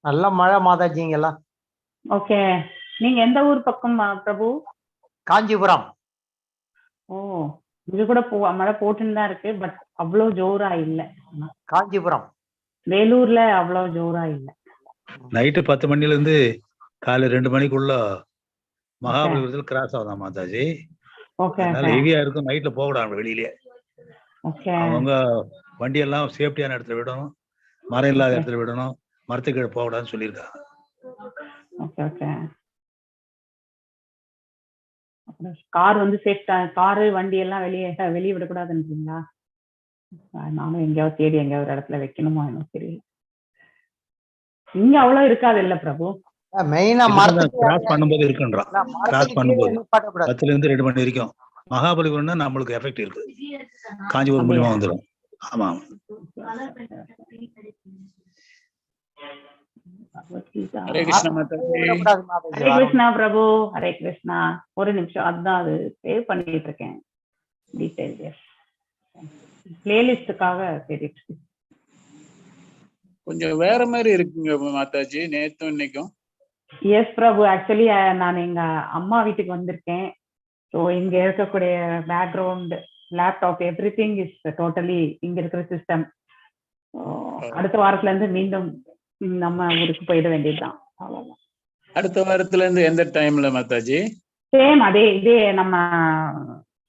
நல்ல மழை மாதாஜிங்கெல்லாம். ஓகே. நீங்க எந்த ஊர் பக்கம் பிரபு? காஞ்சிபுரம். ஓ, இது கூட மழை போட்டுன்னு தான் இருக்கு, பட் அவ்வளவு ஜோரா இல்ல. காஞ்சிபுரம். வேலூர்ல அவ்வளவு ஜோரா இல்ல. நைட்டு 10 மணில இருந்து காலை 2 மணிக்குள்ள மகாபலிபுரத்தில் கிராஸ் ஆகுதான் மாதாஜி. அதனால ஹெவியா இருக்கும். நைட்ல போக கூடாது வெளியிலேயே. அவங்க வண்டியெல்லாம் சேஃப்டியான இடத்துல விடணும், மரம் இல்லாத இடத்துல விடணும், மரத்துக்கு கீழே போக கூடாதுன்னு சொல்லியிருக்காங்க. கார் வந்து சேஃப்டா, காரு வண்டி எல்லாம் வெளியே விடக்கூடாதுன்றீங்களா? நானும் எங்கேயாவது தேடி எங்கேயாவது ஒரு இடத்துல வைக்கணுமா எனக்கு தெரியல. இங்க அவ்வளவு இருக்காது இல்ல பிரபு? மெயினா கிராஸ் பண்ணும்போது இருக்குன்றான். கிராஸ் பண்ணும்போது 10ல இருந்து 2 மணி வரைக்கும் மகாபலிபுரம்னா நம்மளுக்கு எஃபெக்ட் இருக்கு. காஞ்சிபுரம் மூலியமா வந்துடும். ஆமா. ஹரே கிருஷ்ணா மாதாஜி. ஹரே கிருஷ்ணா பிரபு. ஹரே கிருஷ்ணா. ஒரு நிமிஷம், அதான் அது சேவ் பண்ணிட்டு இருக்கேன் டீடைல். பிளேலிஸ்டுக்காக தேடிட்டு இருக்கேன். கொஞ்சம் வேற மாதிரி இருக்குங்க மாதாஜி நேத்தும் இன்னைக்கும். எஸ் பிரபு, ஆக்சுவலி நான் எங்க அம்மா வீட்டுக்கு வந்திருக்கேன். ஸோ இங்க இருக்கக்கூடிய background, laptop, every thing is totally இங்க இருக்கிற சிஸ்டம். அடுத்த வாரத்துல இருந்து மீண்டும் நம்ம ஊருக்கு போயிட வேண்டியதுதான். அவ்வளவுதான். அடுத்த வாரத்துல இருந்து எந்த டைம்ல மாதாஜி? சேம் இதே நம்ம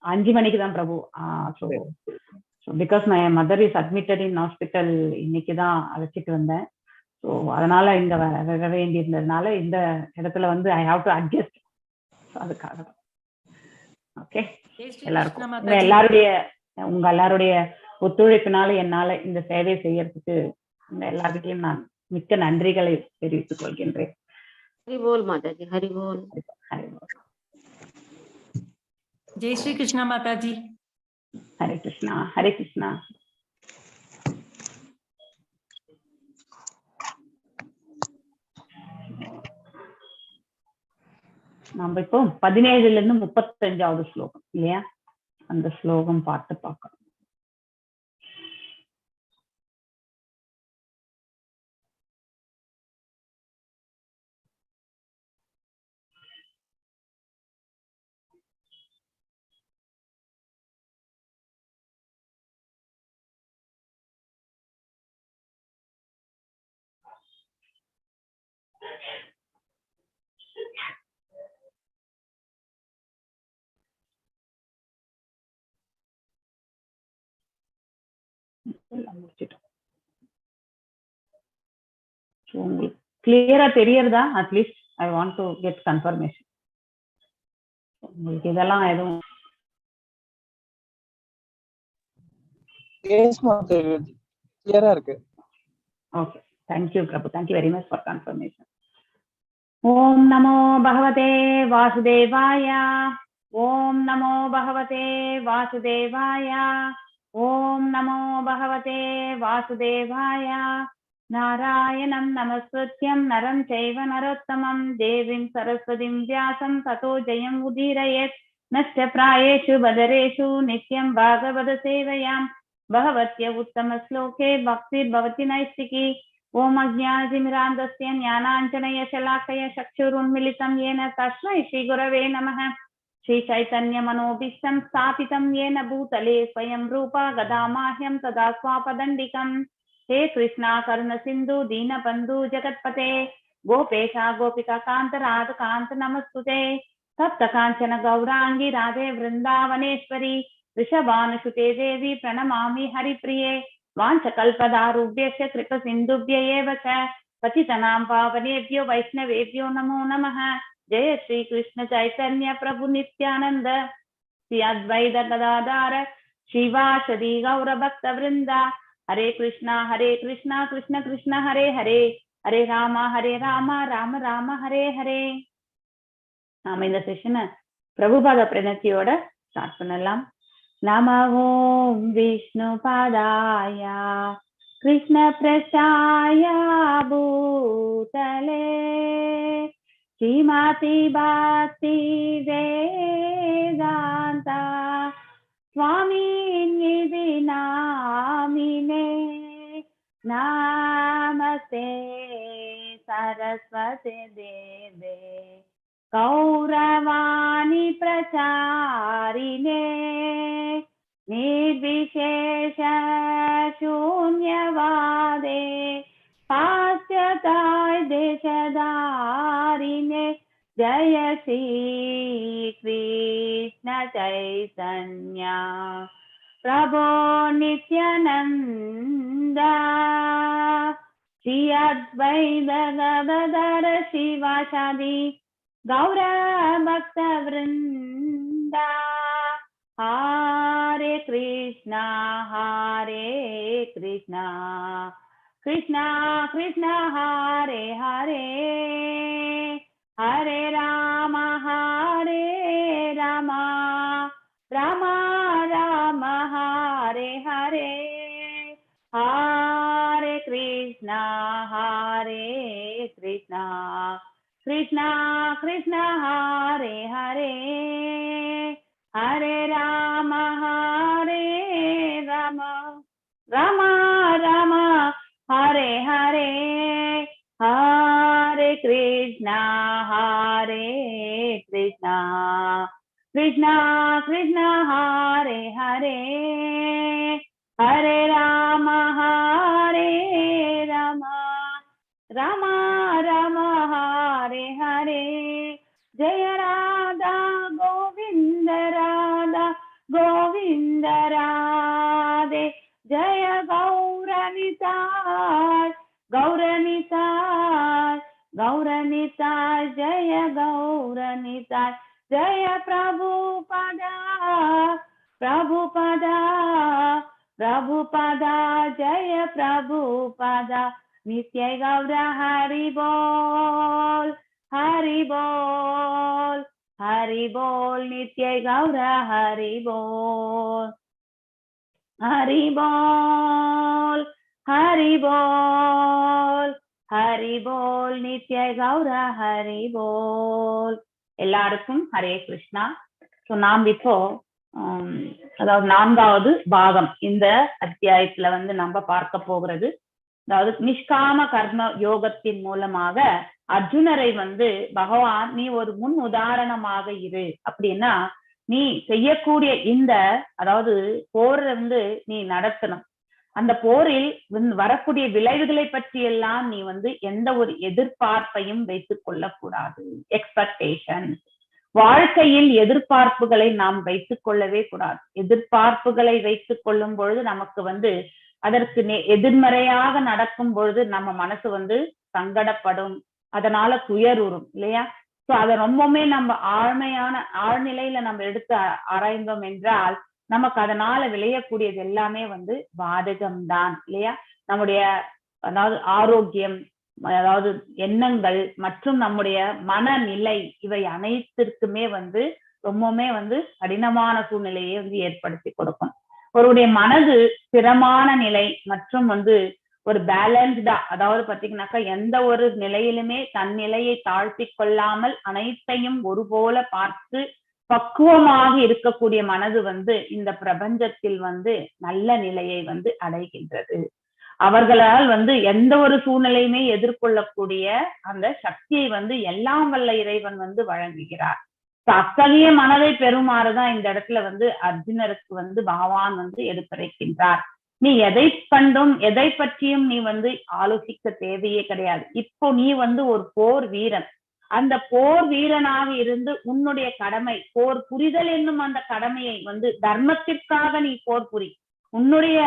5 மணிக்கு தான் Prabhu. Because my mother is admitted in hospital, இன்னைக்கு தான் அழைச்சிட்டு வந்தேன். ஸோ அதனால இங்க வர வேண்டியிருந்ததுனால இந்த இடத்துல வந்து ஐ ஹாவ் டு அட்ஜஸ்ட். அதுக்காக ஓகே. எல்லாருக்கும் உங்க எல்லாருடைய ஒத்துழைப்பினால என்னால இந்த சேவையை செய்யறதுக்கு இந்த எல்லார்கிட்டையும் நான் மிக்க நன்றிகளை தெரிவித்துக் கொள்கின்றேன். ஹரிபோல் மாதாஜி. ஹரிபோல். ஜெய் ஸ்ரீ கிருஷ்ணா மாதாஜி. ஹரே கிருஷ்ணா. ஹரே கிருஷ்ணா. நம்ம இப்போ 17ல இருந்து 35வது ஸ்லோகம் இல்லையா? அந்த ஸ்லோகம் பார்த்து பார்க்கலாம். உங்களுக்கு கிளியரா தெரியறதா? At least I want to get confirmation. உங்களுக்கு இதெல்லாம் எதுவும் கிளியரா இருக்கு? Okay, thank you Prabhu. Thank you very much for confirmation. ஓம் நமோ பகவதே வாசுதேவாய. ஓம் நமோ பகவதே வாசுதேவாய. ஓம் நமோ பகவதே வாசுதேவாய. நாராயணம் நமஸ்கிருத்யம் நரம் சைவ நரோத்தமம் தேவீம் சரஸ்வதிம் வியாசம் ததோ ஜெயம் உதீரயேத். நஷ்டப்ராயேஷு பதரேஷு நித்யம் பாகவத சேவையாம் பகவத்ய உத்தம ஸ்லோகே பக்திர்பவதி நைஷ்டிகி. ஓம் அஜ்ஞானதிமிராந்தஸ்ய ஞானாஞ்சனய ஷலாக்கய சக்ஷுருன்மிலிதம் येन तस्मै श्रीगुरवे नमः. श्रीचैतन्यमनोभीष्टं स्थापितं येन भूतले स्वयं रूपा गदामाह्यं तदा स्वापदण्डिकम्. हे कृष्णा करुण सिन्धु दीनबन्धु जगत्पते गोपेशा गोपिका कान्त राध कान्त नमस्तुते. तप्त काञ्चन गौरांगी राधे वृन्दावनेश्वरी वृषभानुसुते देवी प्रणमामि हरिप्रिये. वाञ्छकल्पदारुभ्यश्च कृपसिन्धुभ्य एव च पतितनां पावनेभ्यो वैष्णवेभ्यो नमो नमः. जय श्री कृष्ण चैतन्य प्रभु नित्यानंद श्री अद्वैत गदाधर श्रीवासदि गौर भक्त वृंदा. हरे कृष्णा कृष्ण कृष्ण हरे हरे हरे राम राम राम हरे हरे. நாம இந்த செஷனை பிரபுபாத பிரணத்தியோட ஸ்டார்ட் பண்ணலாம். நமோ விஷ்ணு பாதாய கிருஷ்ண பிரச்சாய பூதலே श्रीमती भक्ति वेदांता स्वामी नामिने नमस्ते सरस्वती देवे गौरवाणी प्रचारिणे निर्विशेष शून्यवादे पाश्चात्य देशधारिणे जय श्री कृष्ण चैतन्य प्रभो नित्यानंद श्री अद्वैत गदाधर शिवासादि गौर भक्त वृंद हरे कृष्णा कृष्णा कृष्णा हरे हरे हरे राम राम राम हरे हरे हरे कृष्णा कृष्णा कृष्णा हरे हरे हरे राम राम राम हरे हरे हरे कृष्णा कृष्णा कृष्णा हरे हरे हरे राम राम राम हरे हरे जय राधा गोविंद राधे जय गौरनिताय जय गौरनिताय जय प्रभुपदा जय प्रभुपदा नित्य गौर हरि बोल नित्य गौर हरि बोल नित्य गौर हरि बोल எல்லாருக்கும் ஹரே கிருஷ்ணா. ஸோ நாம் இப்போ அதாவது 4வது பாகம் இந்த அத்தியாயத்துல வந்து நம்ம பார்க்க போகிறது. அதாவது நிஷ்காம கர்ம யோகத்தின் மூலமாக அர்ஜுனரை வந்து பகவான் நீ ஒரு முன் உதாரணமாக இரு அப்படின்னா நீ செய்யக்கூடிய இந்த அதாவது போர் வந்து நீ நடத்தணும். அந்த போரில் வரக்கூடிய விளைவுகளை பற்றி எல்லாம் நீ வந்து எந்த ஒரு எதிர்பார்ப்பையும் வைத்துக் கொள்ளக்கூடாது. எக்ஸ்பெக்டேஷன் வாழ்க்கையில் எதிர்பார்ப்புகளை நாம் வைத்துக் கொள்ளவே கூடாது. எதிர்பார்ப்புகளை வைத்துக் கொள்ளும் பொழுது நமக்கு வந்து அதற்கு எதிர்மறையாக நடக்கும் பொழுது நம்ம மனசு வந்து சங்கடப்படும், அதனால துயருறும் இல்லையா? சோ அதை ரொம்பவுமே நம்ம ஆழ்நிலையில நம்ம எடுத்து ஆராய்ந்தோம் என்றால் நமக்கு அதனால விளையக்கூடியது எல்லாமே வந்து பாதகம்தான் இல்லையா? நம்முடைய அதாவது ஆரோக்கியம், அதாவது எண்ணங்கள் மற்றும் நம்முடைய மனநிலை இவை அனைத்திற்குமே வந்து ரொம்பவுமே வந்து கடினமான சூழ்நிலையை வந்து ஏற்படுத்தி கொடுக்கும். ஒருவருடைய மனது ஸ்திரமான நிலை மற்றும் வந்து ஒரு பேலன்ஸ்டா, அதாவது பாத்தீங்கன்னாக்கா எந்த ஒரு நிலையிலுமே தன் நிலையை தாழ்த்தி கொள்ளாமல் அனைத்தையும் ஒரு போல பார்த்து பக்குவமாக இருக்கக்கூடிய மனது வந்து இந்த பிரபஞ்சத்தில் வந்து நல்ல நிலையை வந்து அடைகின்றது. அவர்களால் வந்து எந்த ஒரு சூழ்நிலையுமே எதிர்கொள்ளக்கூடிய அந்த சக்தியை வந்து எல்லாம் வல்ல இறைவன் வந்து வழங்குகிறார். அத்தகைய மனதை பெறுமாறுதான் இந்த இடத்துல வந்து அர்ஜுனருக்கு வந்து பகவான் வந்து எடுத்துரைக்கின்றார். நீ எதை கண்டும் எதை பற்றியும் நீ வந்து ஆலோசிக்க தேவையே கிடையாது. இப்போ நீ வந்து ஒரு போர் வீரன். அந்த போர் வீரனாக இருந்து உன்னுடைய கடமை போர் புரிதல் என்னும் அந்த கடமையை வந்து தர்மத்திற்காக நீ போர் புரி. உன்னுடைய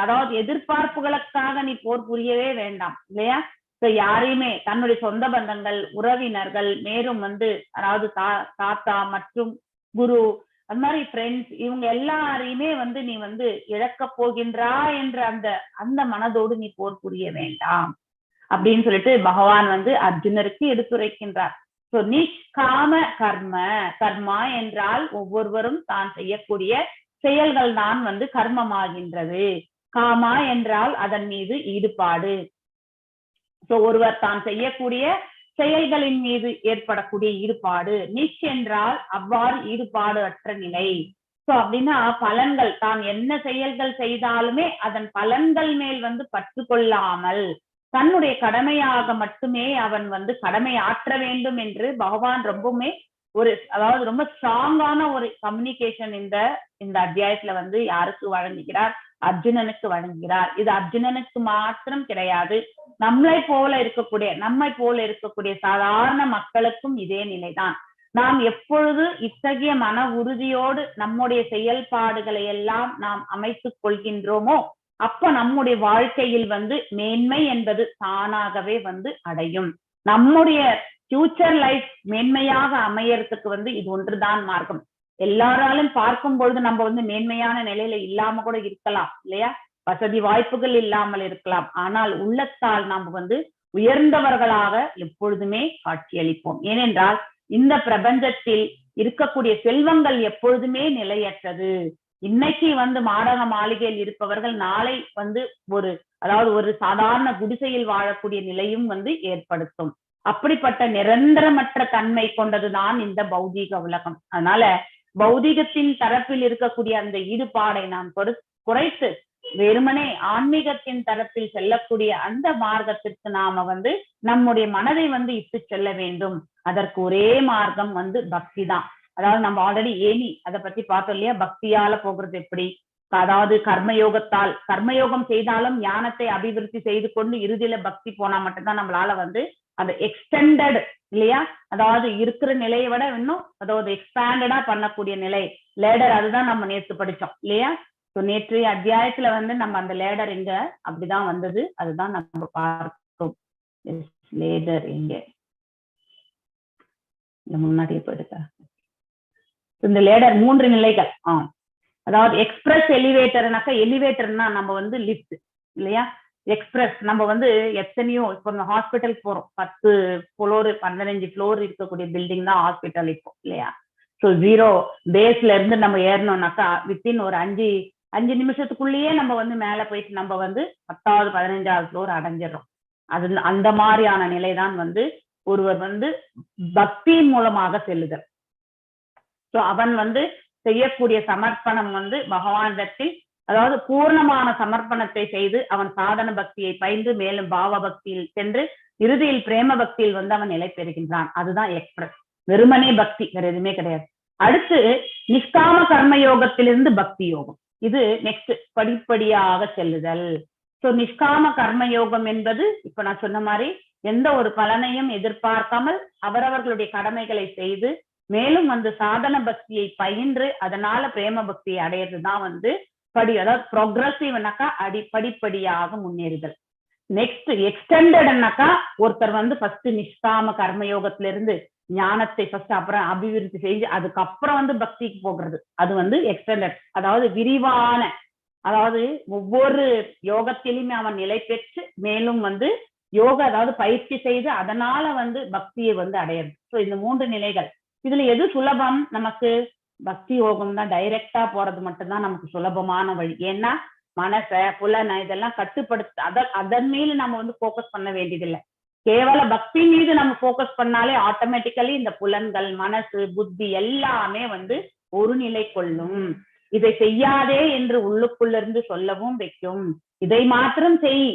அதாவது எதிர்பார்ப்புகளுக்காக நீ போர் புரியவே வேண்டாம் இல்லையா? யாரையுமே தன்னுடைய சொந்த பந்தங்கள், உறவினர்கள், மேலும் வந்து அதாவது தாத்தா மற்றும் குரு, அந்த மாதிரி ஃப்ரெண்ட்ஸ், இவங்க எல்லாரையுமே வந்து நீ வந்து இழக்க போகின்றா என்ற அந்த மனதோடு நீ போர் புரிய வேண்டாம் அப்படின்னு சொல்லிட்டு பகவான் வந்து அர்ஜுனருக்கு எடுத்துரைக்கின்றார். சோ நிஷ்காம கர்மா என்றால் ஒவ்வொருவரும் தான் செய்யக்கூடிய செயல்கள் தான் வந்து கர்மமாகின்றது. காமா என்றால் அதன் மீது ஈடுபாடு. சோ ஒருவர் தான் செய்யக்கூடிய செயல்களின் மீது ஏற்படக்கூடிய ஈடுபாடு. நிஷ் என்றால் அவ்வாறு ஈடுபாடு அற்ற நிலை. சோ அப்படின்னா பலன்கள், தான் என்ன செயல்கள் செய்தாலுமே அதன் பலன்கள் மேல் வந்து பற்று கொள்ளாமல், தன்னுடைய கடமையாக மட்டுமே அவன் வந்து கடமை ஆற்ற வேண்டும் என்று பகவான் ரொம்பவுமே அதாவது ரொம்ப ஸ்ட்ராங்கான ஒரு கம்யூனிகேஷன் இந்த அத்தியாயத்துல வந்து யாருக்கு வழங்குகிறார்? அர்ஜுனனுக்கு வழங்குகிறார். இது அர்ஜுனனுக்கு மாத்திரம் கிடையாது, நம்மை போல இருக்கக்கூடிய சாதாரண மக்களுக்கும் இதே நிலைதான். நாம் எப்பொழுது இத்தகைய மன உறுதியோடு நம்முடைய செயல்பாடுகளை எல்லாம் நாம் அமைத்துக் கொள்கின்றோமோ அப்ப நம்முடைய வாழ்க்கையில் வந்து மேன்மை என்பது தானாகவே வந்து அடையும். நம்முடைய ஃபியூச்சர் லைஃப் மேன்மையாக அமையறதுக்கு வந்து இது ஒன்றுதான் மார்க்கம். எல்லாராலும் பார்க்கும் பொழுது நம்ம வந்து மேன்மையான நிலையில இல்லாம கூட இருக்கலாம் இல்லையா, வசதி வாய்ப்புகள் இல்லாமல் இருக்கலாம். ஆனால் உள்ளத்தால் நாம் வந்து உயர்ந்தவர்களாக எப்பொழுதுமே காட்சியளிப்போம். ஏனென்றால் இந்த பிரபஞ்சத்தில் இருக்கக்கூடிய செல்வங்கள் எப்பொழுதுமே நிலையற்றது. இன்னைக்கு வந்து மாடக மாளிகையில் இருப்பவர்கள் நாளை வந்து ஒரு சாதாரண குடிசையில் வாழக்கூடிய நிலையும் வந்து ஏற்படுத்தும். அப்படிப்பட்ட நிரந்தரமற்ற தன்மை கொண்டதுதான் இந்த பௌதீக உலகம். அதனால பௌதீகத்தின் தரப்பில் இருக்கக்கூடிய அந்த ஈடுபாடை நாம் குறைத்து வெறுமனே ஆன்மீகத்தின் தரப்பில் செல்லக்கூடிய அந்த மார்க்கத்திற்கு நாம வந்து நம்முடைய மனதை வந்து இட்டு செல்ல வேண்டும். அதற்கு ஒரே மார்க்கம் வந்து பக்தி தான். அதாவது நம்ம ஆல்ரெடி அதை பத்தி பார்த்தோம் இல்லையா, பக்தியால போகிறது எப்படி, அதாவது கர்மயோகம் செய்தாலும் ஞானத்தை அபிவிருத்தி செய்து கொண்டு இறுதியில பக்தி போனா மட்டும்தான் நம்மளால வந்து அந்த எக்ஸ்டெண்டட் இல்லையா, அதாவது இருக்கிற நிலையை விட இன்னும் அதாவது எக்ஸ்பேண்டடா பண்ணக்கூடிய நிலை லேடர், அதுதான் நம்ம நேற்று படிச்சோம் இல்லையா. நேற்றைய அத்தியாயத்துல வந்து நம்ம அந்த லேடர் எங்க அப்படிதான் வந்தது, அதுதான் நம்ம பார்த்தோம். லேடர் எங்க முன்னாடியே போயிடுக்க இந்த லேடர் 3 நிலைகள். அதாவது எக்ஸ்பிரஸ் எலிவேட்டர்னாக்கா, எலிவேட்டர்னா நம்ம வந்து லிஃப்ட் இல்லையா, எக்ஸ்பிரஸ் நம்ம வந்து எத்தனையோ இப்போ ஹாஸ்பிட்டலுக்கு போறோம், 10 ஃப்ளோர் 15 ஃப்ளோர் இருக்கக்கூடிய பில்டிங் தான் ஹாஸ்பிட்டல் இப்போ இல்லையா. ஸோ 0 பேஸ்ல இருந்து நம்ம ஏறணும்னாக்கா வித்தின் ஒரு 5 நிமிஷத்துக்குள்ளேயே நம்ம வந்து மேல போயிட்டு நம்ம வந்து 10வது 15வது ஃப்ளோர் அடைஞ்சிடறோம். அது அந்த மாதிரியான நிலைதான் வந்து ஒருவர் வந்து பக்தியின் மூலமாக செல்லுதல். ஸோ அவன் வந்து செய்யக்கூடிய சமர்ப்பணம் வந்து பகவானிடத்தில், அதாவது பூர்ணமான சமர்ப்பணத்தை செய்து அவன் சாதன பக்தியை பயின்று மேலும் பாவ பக்தியில் சென்று இறுதியில் பிரேம பக்தியில் வந்து அவன் நிலை பெறுகின்றான். அதுதான் எக்ஸ்பிரஸ், வெறுமனே பக்தி, வேற எதுவுமே கிடையாது. அடுத்து நிஷ்காம கர்மயோகத்திலிருந்து பக்தி யோகம், இது நெக்ஸ்ட் படிப்படியாக செல்லுதல். ஸோ நிஷ்காம கர்மயோகம் என்பது இப்ப நான் சொன்ன மாதிரி எந்த ஒரு பலனையும் எதிர்பார்க்காமல் அவரவர்களுடைய கடமைகளை செய்து மேலும் வந்து சாதன பக்தியை பயின்று அதனால பிரேம பக்தியை அடையிறதுதான் வந்து அதாவது ப்ரோக்ரஸிவ்னாக்கா படிப்படியாக முன்னேறுதல். நெக்ஸ்ட் எக்ஸ்டெண்டட்னாக்கா ஒருத்தர் வந்து ஃபர்ஸ்ட் நிஷ்காம கர்மயோகத்திலிருந்து ஞானத்தை ஃபர்ஸ்ட் அப்புறம் அபிவிருத்தி செஞ்சு அதுக்கப்புறம் வந்து பக்திக்கு போகிறது, அது வந்து எக்ஸ்டெண்டட், அதாவது விரிவான, அதாவது ஒவ்வொரு யோகத்திலுமே அவன் நிலை பெற்று மேலும் வந்து யோக அதாவது பயிற்சி செய்து அதனால வந்து பக்தியை வந்து அடையிறது. ஸோ இந்த 3 நிலைகள். இதுல எது சுலபம்? நமக்கு பக்தி யோகம் தான், டைரக்டா போறது மட்டும்தான் நமக்கு சுலபமான வழி. ஏன்னா மனச புலனை இதெல்லாம் கட்டுப்படுத்த அதன் மீது நம்ம வந்து போக்கஸ் பண்ண வேண்டியதில்லை. கேவல பக்தி மீது நம்ம போக்கஸ் பண்ணாலே ஆட்டோமேட்டிக்கலி இந்த புலன்கள் மனசு புத்தி எல்லாமே வந்து ஒரு நிலை கொள்ளும். இதை செய்யாதே என்று உள்ளுக்குள்ளிருந்து சொல்லவும் வைக்கும். இதை மாத்திரம் செய்,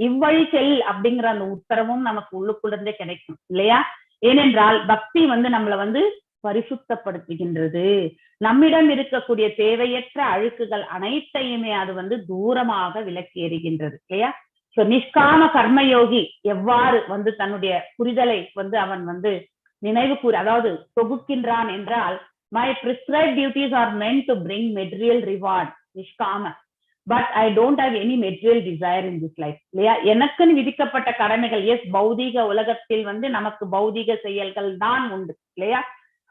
இவ்வழி செல் அப்படிங்கிற அந்த உத்தரவும் நமக்கு உள்ளுக்குள்ளிருந்தே கிடைக்கும் இல்லையா. ஏனென்றால் பக்தி வந்து நம்மளை வந்து பரிசுத்தப்படுத்துகின்றது. நம்மிடம் இருக்கக்கூடிய தேவையற்ற அழுக்குகள் அனைத்தையுமே அது வந்து தூரமாக விலக்கி எறிகின்றது இல்லையா. சோ நிஷ்காம கர்மயோகி எவ்வாறு வந்து தன்னுடைய புரிதலை வந்து அவன் வந்து நினைவு அதாவது தொகுக்கின்றான் என்றால், my prescribed duties are meant to bring material reward, நிஷ்காம, but I don't have any material desire in this life இல்லையா. எனக்குன்னு விதிக்கப்பட்ட கடமைகள், எஸ் பௌதீக உலகத்தில் வந்து நமக்கு பௌதீக செயல்கள் தான் உண்டு இல்லையா.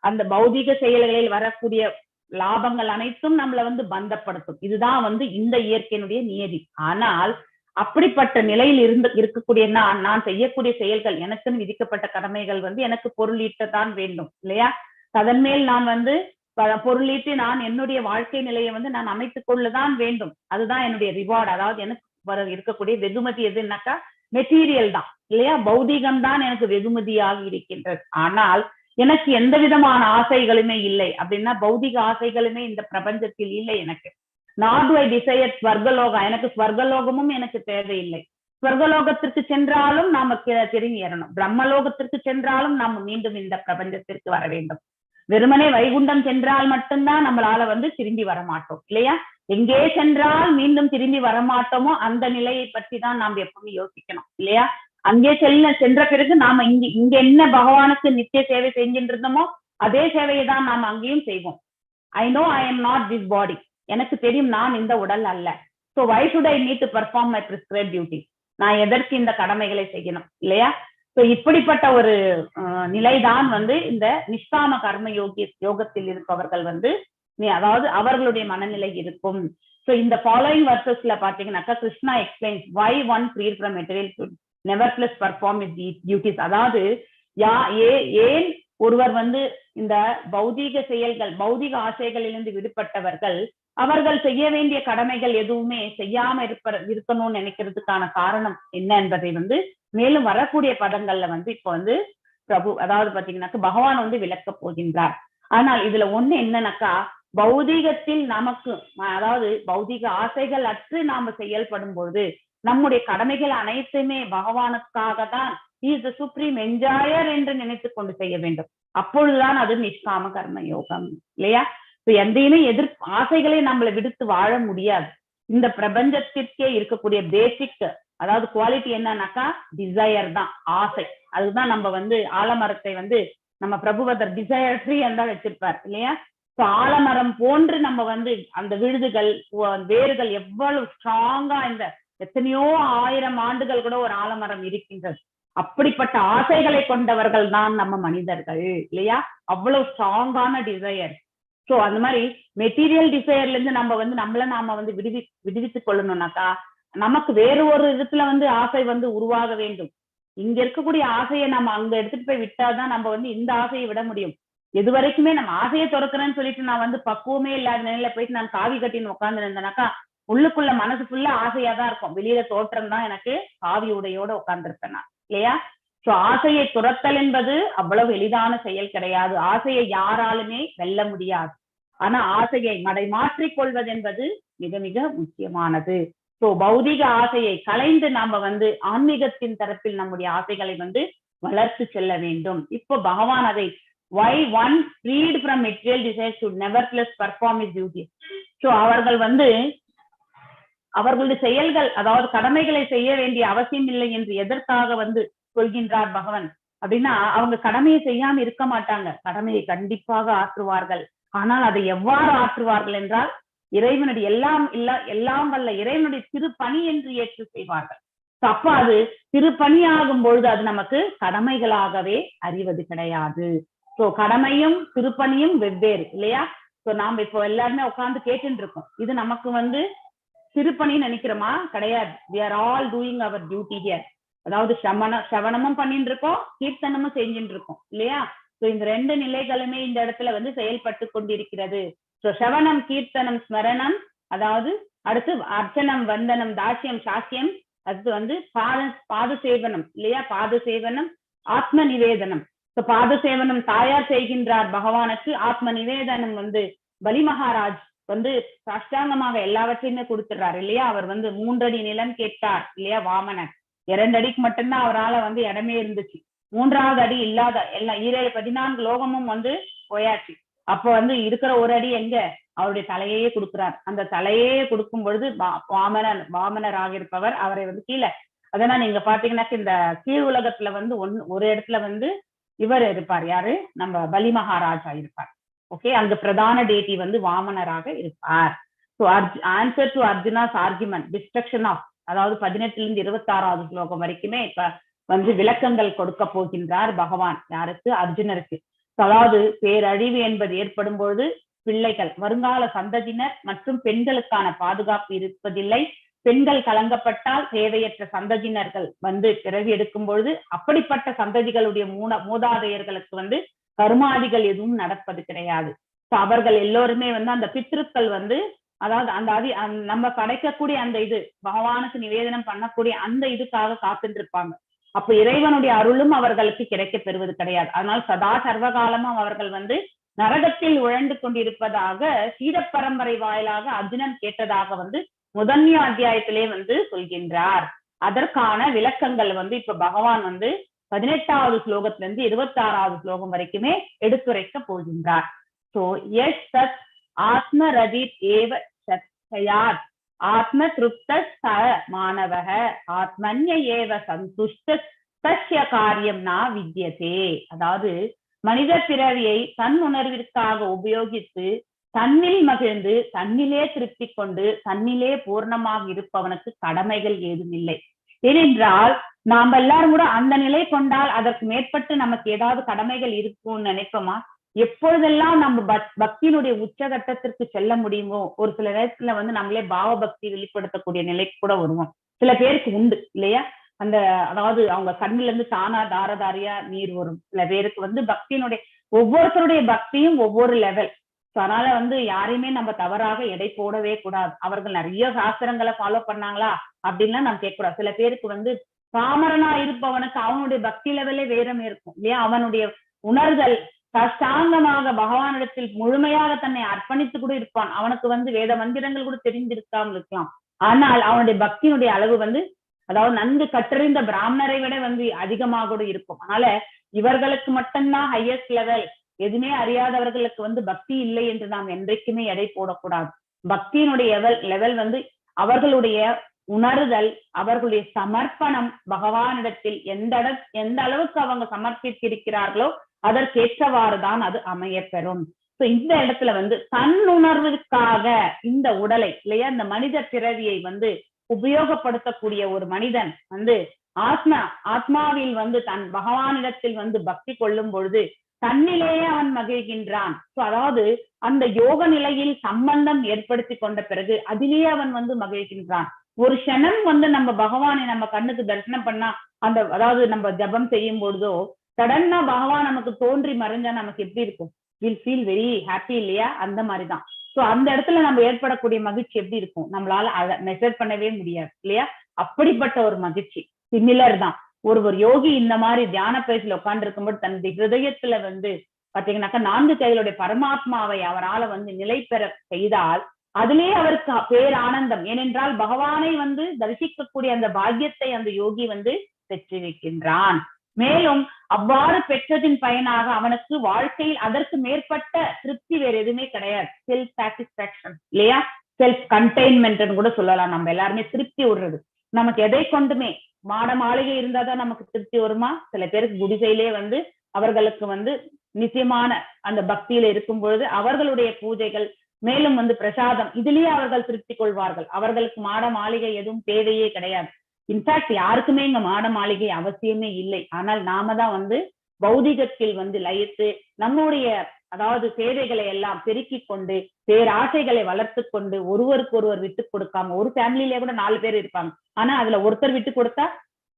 அந்த பௌதீக செயல்களில் வரக்கூடிய லாபங்கள் அனைத்தும் நம்மளை வந்து பந்தப்படுத்தும். இதுதான் வந்து இந்த இயற்கையினுடைய நியதி. ஆனால் அப்படிப்பட்ட நிலையில் இருக்கக்கூடிய நான் செய்யக்கூடிய செயல்கள், எனக்குன்னு விதிக்கப்பட்ட கடமைகள் வந்து எனக்கு பொருளீட்டத்தான் வேண்டும் இல்லையா. அதன் மேல் நான் வந்து பொருளீட்டு நான் என்னுடைய வாழ்க்கை நிலையை வந்து நான் அமைத்துக் கொள்ளதான் வேண்டும். அதுதான் என்னுடைய ரிவார்டு. அதாவது எனக்கு இருக்கக்கூடிய வெகுமதி எதுனாக்கா மெட்டீரியல் தான் இல்லையா. பௌதீகம் தான் எனக்கு வெகுமதியாக இருக்கின்றது. ஆனால் எனக்கு எந்த விதமான ஆசைகளுமே இல்லை அப்படின்னா, பௌதிக ஆசைகளுமே இந்த பிரபஞ்சத்தில் இல்லை எனக்கு. நாட் ஐ டிசையர் ஸ்வர்கலோகம், எனக்கு ஸ்வர்கலோகமும் எனக்கு தேவையில்லை. ஸ்வர்கலோகத்திற்கு சென்றாலும் நாம திரும்பி ஏறணும், பிரம்மலோகத்திற்கு சென்றாலும் நாம மீண்டும் இந்த பிரபஞ்சத்திற்கு வர வேண்டும். வெறுமனே வைகுண்டம் சென்றால் மட்டும்தான் நம்மளால திரும்பி வரமாட்டோம் இல்லையா? எங்கே சென்றால் மீண்டும் திரும்பி வரமாட்டோமோ அந்த நிலையை பற்றி தான் நாம் எப்பவுமே யோசிக்கணும் இல்லையா? அங்கே சென்ற பிறகு நாம இங்க என்ன பகவானுக்கு நித்திய சேவை செஞ்சுட்டு இருந்தோமோ அதே சேவையை தான் நாம் அங்கேயும் செய்வோம். I know I am not this body, எனக்கு தெரியும் நான் இந்த உடல் அல்ல. So why should I need to perform my prescribe duty? நான் எதற்கு இந்த கடமைகளை செய்யணும் இல்லையா? ஸோ இப்படிப்பட்ட ஒரு நிலைதான் இந்த நிஷ்காம கர்ம யோகத்தில் இருப்பவர்கள் அதாவது அவர்களுடைய மனநிலை இருக்கும். ஸோ இந்த ஃபாலோயிங் வர்சஸ்ல பாத்தீங்கன்னாக்கா Krishna explains why one free from material should nevertheless perform his duties. அதாவது ஏன் ஒருவர் இந்த பௌதீக செயல்கள் பௌதீக ஆசைகளிலிருந்து விடுபட்டவர்கள் அவர்கள் செய்ய வேண்டிய கடமைகள் எதுவுமே செய்யாம இருக்கணும்னு நினைக்கிறதுக்கான காரணம் என்ன என்பதை மேலும் வரக்கூடிய பதங்கள்ல இப்போ பிரபு அதாவது பாத்தீங்கன்னாக்கா பகவான் விளக்க போகின்றார். ஆனால் இதுல ஒண்ணு என்னன்னாக்கா பௌதீகத்தில் நமக்கு அதாவது பௌதீக ஆசைகள் அற்று நாம செயல்படும் பொழுது நம்முடைய கடமைகள் அனைத்துமே பகவானுக்காக தான், he is the supreme enjoyer என்று நினைத்து கொண்டு செய்ய வேண்டும். அப்பொழுதுதான் அது நிஷ்காம கர்ம யோகம் இல்லையா? எந்தையுமே ஆசைகளை நம்மளை விடுத்து வாழ முடியாது. இந்த பிரபஞ்சத்திற்கே இருக்கக்கூடிய பேசிக் அதாவது குவாலிட்டி என்னன்னாக்கா டிசையர் தான், ஆசை. அதுதான் நம்ம ஆலமரத்தை நம்ம பிரபுவதர் டிசையர் ட்ரீ தான் வச்சிருப்பார் இல்லையா? ஆலமரம் போன்று நம்ம அந்த விழுதுகள் வேர்கள் எவ்வளவு ஸ்ட்ராங்கா எத்தனையோ 1000 ஆண்டுகள் கூட ஒரு ஆலமரம் இருக்கின்றது. அப்படிப்பட்ட ஆசைகளை கொண்டவர்கள் தான் நம்ம மனிதர்கள் இல்லையா? அவ்வளவு ஸ்ட்ராங்கான டிசையர். சோ அந்த மாதிரி மெட்டீரியல் டிசையர்ல இருந்து நம்ம நாம விடுவித்துக் கொள்ளணும்னாக்கா நமக்கு வேறு ஒரு விதத்துல ஆசை உருவாக வேண்டும். இங்க இருக்கக்கூடிய ஆசையை நம்ம அங்க எடுத்துட்டு போய் விட்டாதான் நம்ம இந்த ஆசையை விட முடியும். எது வரைக்குமே நம்ம ஆசையை துறக்கிறேன்னு சொல்லிட்டு நான் பக்குவமே இல்லாத நிலையில போயிட்டு நான் காவி கட்டின்னு உட்கார்ந்து இருந்தேனாக்கா உள்ளுக்குள்ள மனசு ஃபுல்லா ஆசையா தான் இருக்கும். வெளியில தோற்றம் தான் எனக்கு காவி உடையோட உட்கார்ந்துருப்பேன் நான் இல்லையா? சோ ஆசையை துரத்தல் என்பது அவ்வளவு எளிதான செயல் கிடையாது. ஆசையை யாராலுமே வெல்ல முடியாது. ஆனா ஆசையை மாற்றிக் கொள்வது என்பது மிக மிக முக்கியமானது. சோ பௌதிக ஆசையை கலைந்து நாம ஆன்மீகத்தின் தரப்பில் நம்முடைய ஆசைகளை வளர்த்து செல்ல வேண்டும். இப்போ பகவான் அதை why one freed from material desire should nevertheless perform his duties. So அவர்கள் அவர்களுடைய செயல்கள் அதாவது கடமைகளை செய்ய வேண்டிய அவசியம் இல்லை என்று எதற்காக சொல்கின்றார் பகவான் அப்படின்னா, அவங்க கடமையை செய்யாம இருக்க மாட்டாங்க, கடமையை கண்டிப்பாக ஆற்றுவார்கள். ஆனால் அதை எவ்வாறு ஆற்றுவார்கள் என்றால் இறைவனுடைய எல்லாம் வல்ல இறைவனுடைய திருப்பணி என்று ஏற்று செய்வார்கள். அப்ப அது திருப்பணி ஆகும் பொழுது அது நமக்கு கடமைகளாகவே அறிவது கிடையாது. சோ கடமையும் திருப்பணியும் வெவ்வேறு இல்லையா? சோ நாம இப்போ எல்லாருமே உட்கார்ந்து கேட்டுட்டு இருக்கோம், இது நமக்கு திருப்பணின்னு நினைக்கிறோமா? கிடையாது. we are all doing our duty here. அதாவது சவனமும் பண்ணிட்டு இருக்கோம், கீர்த்தனமும் செஞ்சுட்டு இருக்கோம் இல்லையா? சோ இந்த ரெண்டு நிலைகளுமே இந்த இடத்துல செயல்பட்டு கொண்டிருக்கிறது. சோ சவனம் கீர்த்தனம் ஸ்மரணம், அதாவது அடுத்து அர்ச்சனம் வந்தனம் தாட்சியம் சாக்கியம், அது பாத சேவனம் இல்லையா? பாத சேவனம் ஆத்ம நிவேதனம். சோ பாத சேவனம் தாயார் செய்கின்றார் பகவானுக்கு, ஆத்ம நிவேதனம் பலி மகாராஜ் சாஷ்டாங்கமாக எல்லாவற்றையுமே கொடுத்துடுறாரு இல்லையா? அவர் 3 அடி நிலம் கேட்டார் இல்லையா? வாமனன் 2 அடிக்கு மட்டும்தான் அவரால் இடமே இருந்துச்சு. 3வது அடி இல்லாத எல்லாம் 14 லோகமும் போயாச்சு. அப்ப இருக்கிற 1 அடி எங்க? அவருடைய தலையே கொடுக்கிறார். அந்த தலையே கொடுக்கும் பொழுது வாமனராக இருப்பவர் அவரை கீழே, அதனால நீங்க பாத்தீங்கன்னா இந்த கீழ் உலகத்துல ஒரு இடத்துல இவர் இருப்பார், யாரு? நம்ம பலி மகாராஜா இருப்பார். ஓகே, அங்க பிரதான டேட்டி வாமனராக இருப்பார். So answer to Arjuna's argument destruction of, அதாவது 18 இருந்து 26வது ஸ்லோகம் வரைக்குமே இப்ப விளக்கங்கள் கொடுக்க போகின்றார் பகவான். யாருக்கு? அர்ஜுனருக்கு. அதாவது பேரழிவு என்பது ஏற்படும் பொழுது பிள்ளைகள் வருங்கால சந்ததியினர் மற்றும் பெண்களுக்கான பாதுகாப்பு இருப்பதில்லை. பெண்கள் கலங்கப்பட்டால் தேவையற்ற சந்ததியினர்கள் பிறவி எடுக்கும் பொழுது அப்படிப்பட்ட சந்ததிகளுடைய மூதாதையர்களுக்கு கர்மாதிகள் எதுவும் நடப்பது கிடையாது. அவர்கள் எல்லோருமே அந்த பித்ருக்கள் அதாவது அந்த நம்ம படைக்கக்கூடிய அந்த இது பகவானுக்கு நிவேதனம் பண்ணக்கூடிய அந்த இதுக்காக காத்துட்டு இருப்பாங்க. அப்ப இறைவனுடைய அருளும் அவர்களுக்கு கிடைக்க பெறுவது கிடையாது. அதனால சதா சர்வகாலமும் அவர்கள் நரகத்தில் உழண்டு கொண்டிருப்பதாக சீத பரம்பரை வாயிலாக அர்ஜுனன் கேட்டதாக முதன்மை அத்தியாயத்திலே சொல்கின்றார். அதற்கான விளக்கங்கள் வந்து இப்ப பகவான் வந்து 18வது ஸ்லோகத்துல இருந்து 26வது ஸ்லோகம் வரைக்குமே எடுத்துரைக்க போகின்றார். சோ எஸ் தத் ஆத்மரதித் ஏவ சத்யாத் ஆத்ம திருப்த ச மாணவக ஆத்மன்ய ஏவ சந்துஷ்ட தஸ்ய காரியம் நா வித்யதே. அதாவது மனித பிறவியை தன் உணர்விற்காக உபயோகித்து தன்னில் மகிழ்ந்து தன்னிலே திருப்தி கொண்டு தன்னிலே பூர்ணமாக இருப்பவனுக்கு கடமைகள் ஏதும் இல்லை. ஏனென்றால் நாம் எல்லாரும் கூட அந்த நிலை கொண்டால் அதற்கு மேற்பட்டு நமக்கு ஏதாவது கடமைகள் இருக்கும்னு நினைப்போமா? எப்பொழுதெல்லாம் நம்ம பக்தியினுடைய உச்சகட்டத்திற்கு செல்ல முடியுமோ ஒரு சில நேரத்துல வந்து நம்மளே பாவ பக்தி வெளிப்படுத்தக்கூடிய நிலைக்கு கூட வருவோம். சில பேருக்கு உண்டு இல்லையா, அந்த அதாவது அவங்க கண்ணுல இருந்து தானா தாரதாரியா நீர் வரும். சில பேருக்கு வந்து பக்தியினுடைய ஒவ்வொருத்தருடைய பக்தியும் ஒவ்வொரு லெவல். அதனால வந்து யாரையுமே நம்ம தவறாக எடை போடவே கூடாது. அவர்கள் நிறைய சாஸ்திரங்களை ஃபாலோ பண்ணாங்களா அப்படின்லாம் நம்ம கேட்கக்கூடாது. சில பேருக்கு வந்து பாமரனா இருப்பவனுக்கு அவனுடைய பக்தி லெவலே வேறமே இருக்கும் இல்லையா. அவனுடைய உணர்தல் சாஷ்டாங்கமாக பகவானிடத்தில் முழுமையாக தன்னை அர்ப்பணித்து கூட இருப்பான். அவனுக்கு வந்து வேத மந்திரங்கள் கூட தெரிந்திருக்காமல் இருக்கலாம். ஆனால் அவனுடைய பக்தியினுடைய அளவு வந்து அதாவது நன்கு கற்றறிந்த பிராமணரை விட வந்து அதிகமாக கூட இருக்கும். அதனால இவர்களுக்கு மட்டும்தான் ஹையஸ்ட் லெவல், எதுவுமே அறியாதவர்களுக்கு வந்து பக்தி இல்லை என்று நாம் என்றைக்குமே எடை போடக்கூடாது. பக்தியினுடைய லெவல் வந்து அவர்களுடைய உணர்தல், அவர்களுடைய சமர்ப்பணம் பகவானிடத்தில் எந்த அளவுக்கு அவங்க சமர்ப்பித்திருக்கிறார்களோ அதற்கேற்றவாறுதான் அது அமைய பெறும். இந்த இடத்துல வந்து தன் உணர்வுக்காக இந்த உடலை இல்லையா, இந்த மனித பிறவியை வந்து உபயோகப்படுத்தக்கூடிய ஒரு மனிதன் வந்து ஆத்மாவில் வந்து தன் பகவானிடத்தில் வந்து பக்தி கொள்ளும் பொழுது தன்னிலேயே அவன் மகிழ்கின்றான். அதாவது அந்த யோக நிலையில் சம்பந்தம் ஏற்படுத்தி கொண்ட பிறகு அதிலேயே அவன் வந்து மகிழ்கின்றான். ஒரு க்ஷணம் வந்து நம்ம பகவானை நம்ம கண்ணுக்கு தரிசனம் பண்ணா அந்த அதாவது நம்ம ஜபம் செய்யும் பொழுதோ சடனா பகவான் நமக்கு தோன்றி மறைஞ்சா நமக்கு எப்படி இருக்கும்? வில் ஃபீல் வெரி ஹாப்பி இல்லையா? அந்த மாதிரிதான். சோ அந்த இடத்துல நம்ம ஏற்படக்கூடிய மகிழ்ச்சி எப்படி இருக்கும்? நம்மளால அதை மெஷர் பண்ணவே முடியாது இல்லையா? அப்படிப்பட்ட ஒரு மகிழ்ச்சி சிமிலர் தான். ஒரு யோகி இந்த மாதிரி தியான பயிற்சியில உட்கார்ந்து இருக்கும்போது தன்னுடைய ஹிருதயத்துல வந்து பாத்தீங்கன்னாக்கா 4 கைகளுடைய பரமாத்மாவை அவரால் வந்து நிலை பெற செய்தால் அதிலே அவருக்கு பேரானந்தம். ஏனென்றால் பகவானை வந்து தரிசிக்கக்கூடிய அந்த பாக்கியத்தை அந்த யோகி வந்து பெற்றிருக்கின்றான். மேலும் அவ்வாறு பெற்றதின் பயனாக அவனுக்கு வாழ்க்கையில் அதற்கு மேற்பட்ட திருப்தி வேற எதுவுமே கிடையாது. செல்ஃப் சாட்டிஸ்பாக்சன் இல்லையா, செல்ஃப் கண்டெய்ன்மெண்ட் கூட சொல்லலாம். நம்ம எல்லாருமே திருப்தி விடுறது நமக்கு எதை கொண்டுமே மாட மாளிகை இருந்தாதான் நமக்கு திருப்தி வருமா? சில பேருக்கு குடிசையிலே வந்து அவர்களுக்கு வந்து நிச்சயமான அந்த பக்தியில இருக்கும் பொழுது அவர்களுடைய பூஜைகள் மேலும் வந்து பிரசாதம் இதுலயே அவர்கள் திருப்தி கொள்வார்கள். அவர்களுக்கு மாட மாளிகை எதுவும் தேவையே கிடையாது. இன்ஃபேக்ட் யாருக்குமே இங்க மாட மாளிகை அவசியமே இல்லை. ஆனால் நாம தான் வந்து பௌதிகத்தில் வந்து லயித்து நம்முடைய அதாவது சேவைகளை எல்லாம் பெருக்கிக் கொண்டு பேராசைகளை வளர்த்து கொண்டு ஒருவருக்கு ஒருவர் விட்டு கொடுக்காம, ஒரு ஃபேமிலியிலே கூட 4 பேர் இருப்பாங்க, ஆனா அதுல ஒருத்தர் விட்டு கொடுத்தா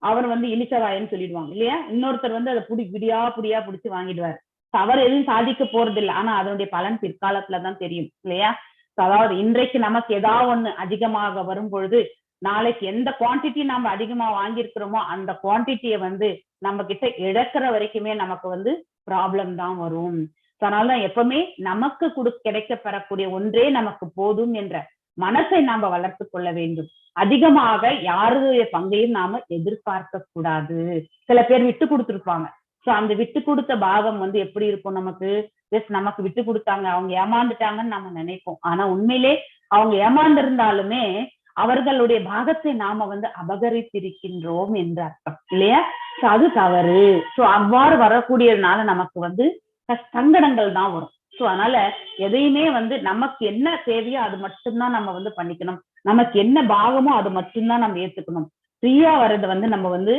அவர் வந்து இலிச்சவாயன்னு சொல்லிடுவாங்க இல்லையா, இன்னொருத்தர் வந்து அதை புடியா புடிச்சு வாங்கிடுவார். அவர் எதுவும் சாதிக்க போறது இல்லை, ஆனா அதனுடைய பலன் பிற்காலத்துலதான் தெரியும் இல்லையா. அதாவது இன்றைக்கு நமக்கு ஏதாவது ஒண்ணு அதிகமாக வரும் பொழுது நாளைக்கு எந்த குவான்டிட்டி நம்ம அதிகமா வாங்கியிருக்கிறோமோ அந்த குவான்டிட்டியை வந்து நம்ம கிட்ட இழக்கிற வரைக்குமே நமக்கு வந்து ப்ராப்ளம் தான் வரும். அதனாலதான் எப்பவுமே நமக்கு கிடைக்க பெறக்கூடிய ஒன்றே நமக்கு போதும் என்ற மனசை நாம வளர்த்து கொள்ள வேண்டும். அதிகமாக யாருடைய பங்கையும் நாம எதிர்பார்க்க கூடாது. சில பேர் விட்டு கொடுத்துருப்பாங்க. சோ அந்த விட்டு கொடுத்த பாகம் வந்து எப்படி இருக்கும்? நமக்கு விட்டு கொடுத்தாங்க, அவங்க ஏமாந்துட்டாங்கன்னு நம்ம நினைப்போம். ஆனா உண்மையிலே அவங்க ஏமாந்திருந்தாலுமே அவர்களுடைய பாகத்தை நாம வந்து அபகரித்திருக்கின்றோம் என்று அர்த்தம் இல்லையா. சோ அது தவறு. சோ அவ்வாறு வரக்கூடியதுனால நமக்கு வந்து சங்கடங்கள் தான் வரும். சோ அதனால எதையுமே வந்து நமக்கு என்ன தேவையோ அது மட்டும்தான் நம்ம வந்து பண்ணிக்கணும். நமக்கு என்ன பாகமோ அது மட்டும்தான் நம்ம ஏத்துக்கணும். ஃப்ரீயா வர்றதை வந்து நம்ம வந்து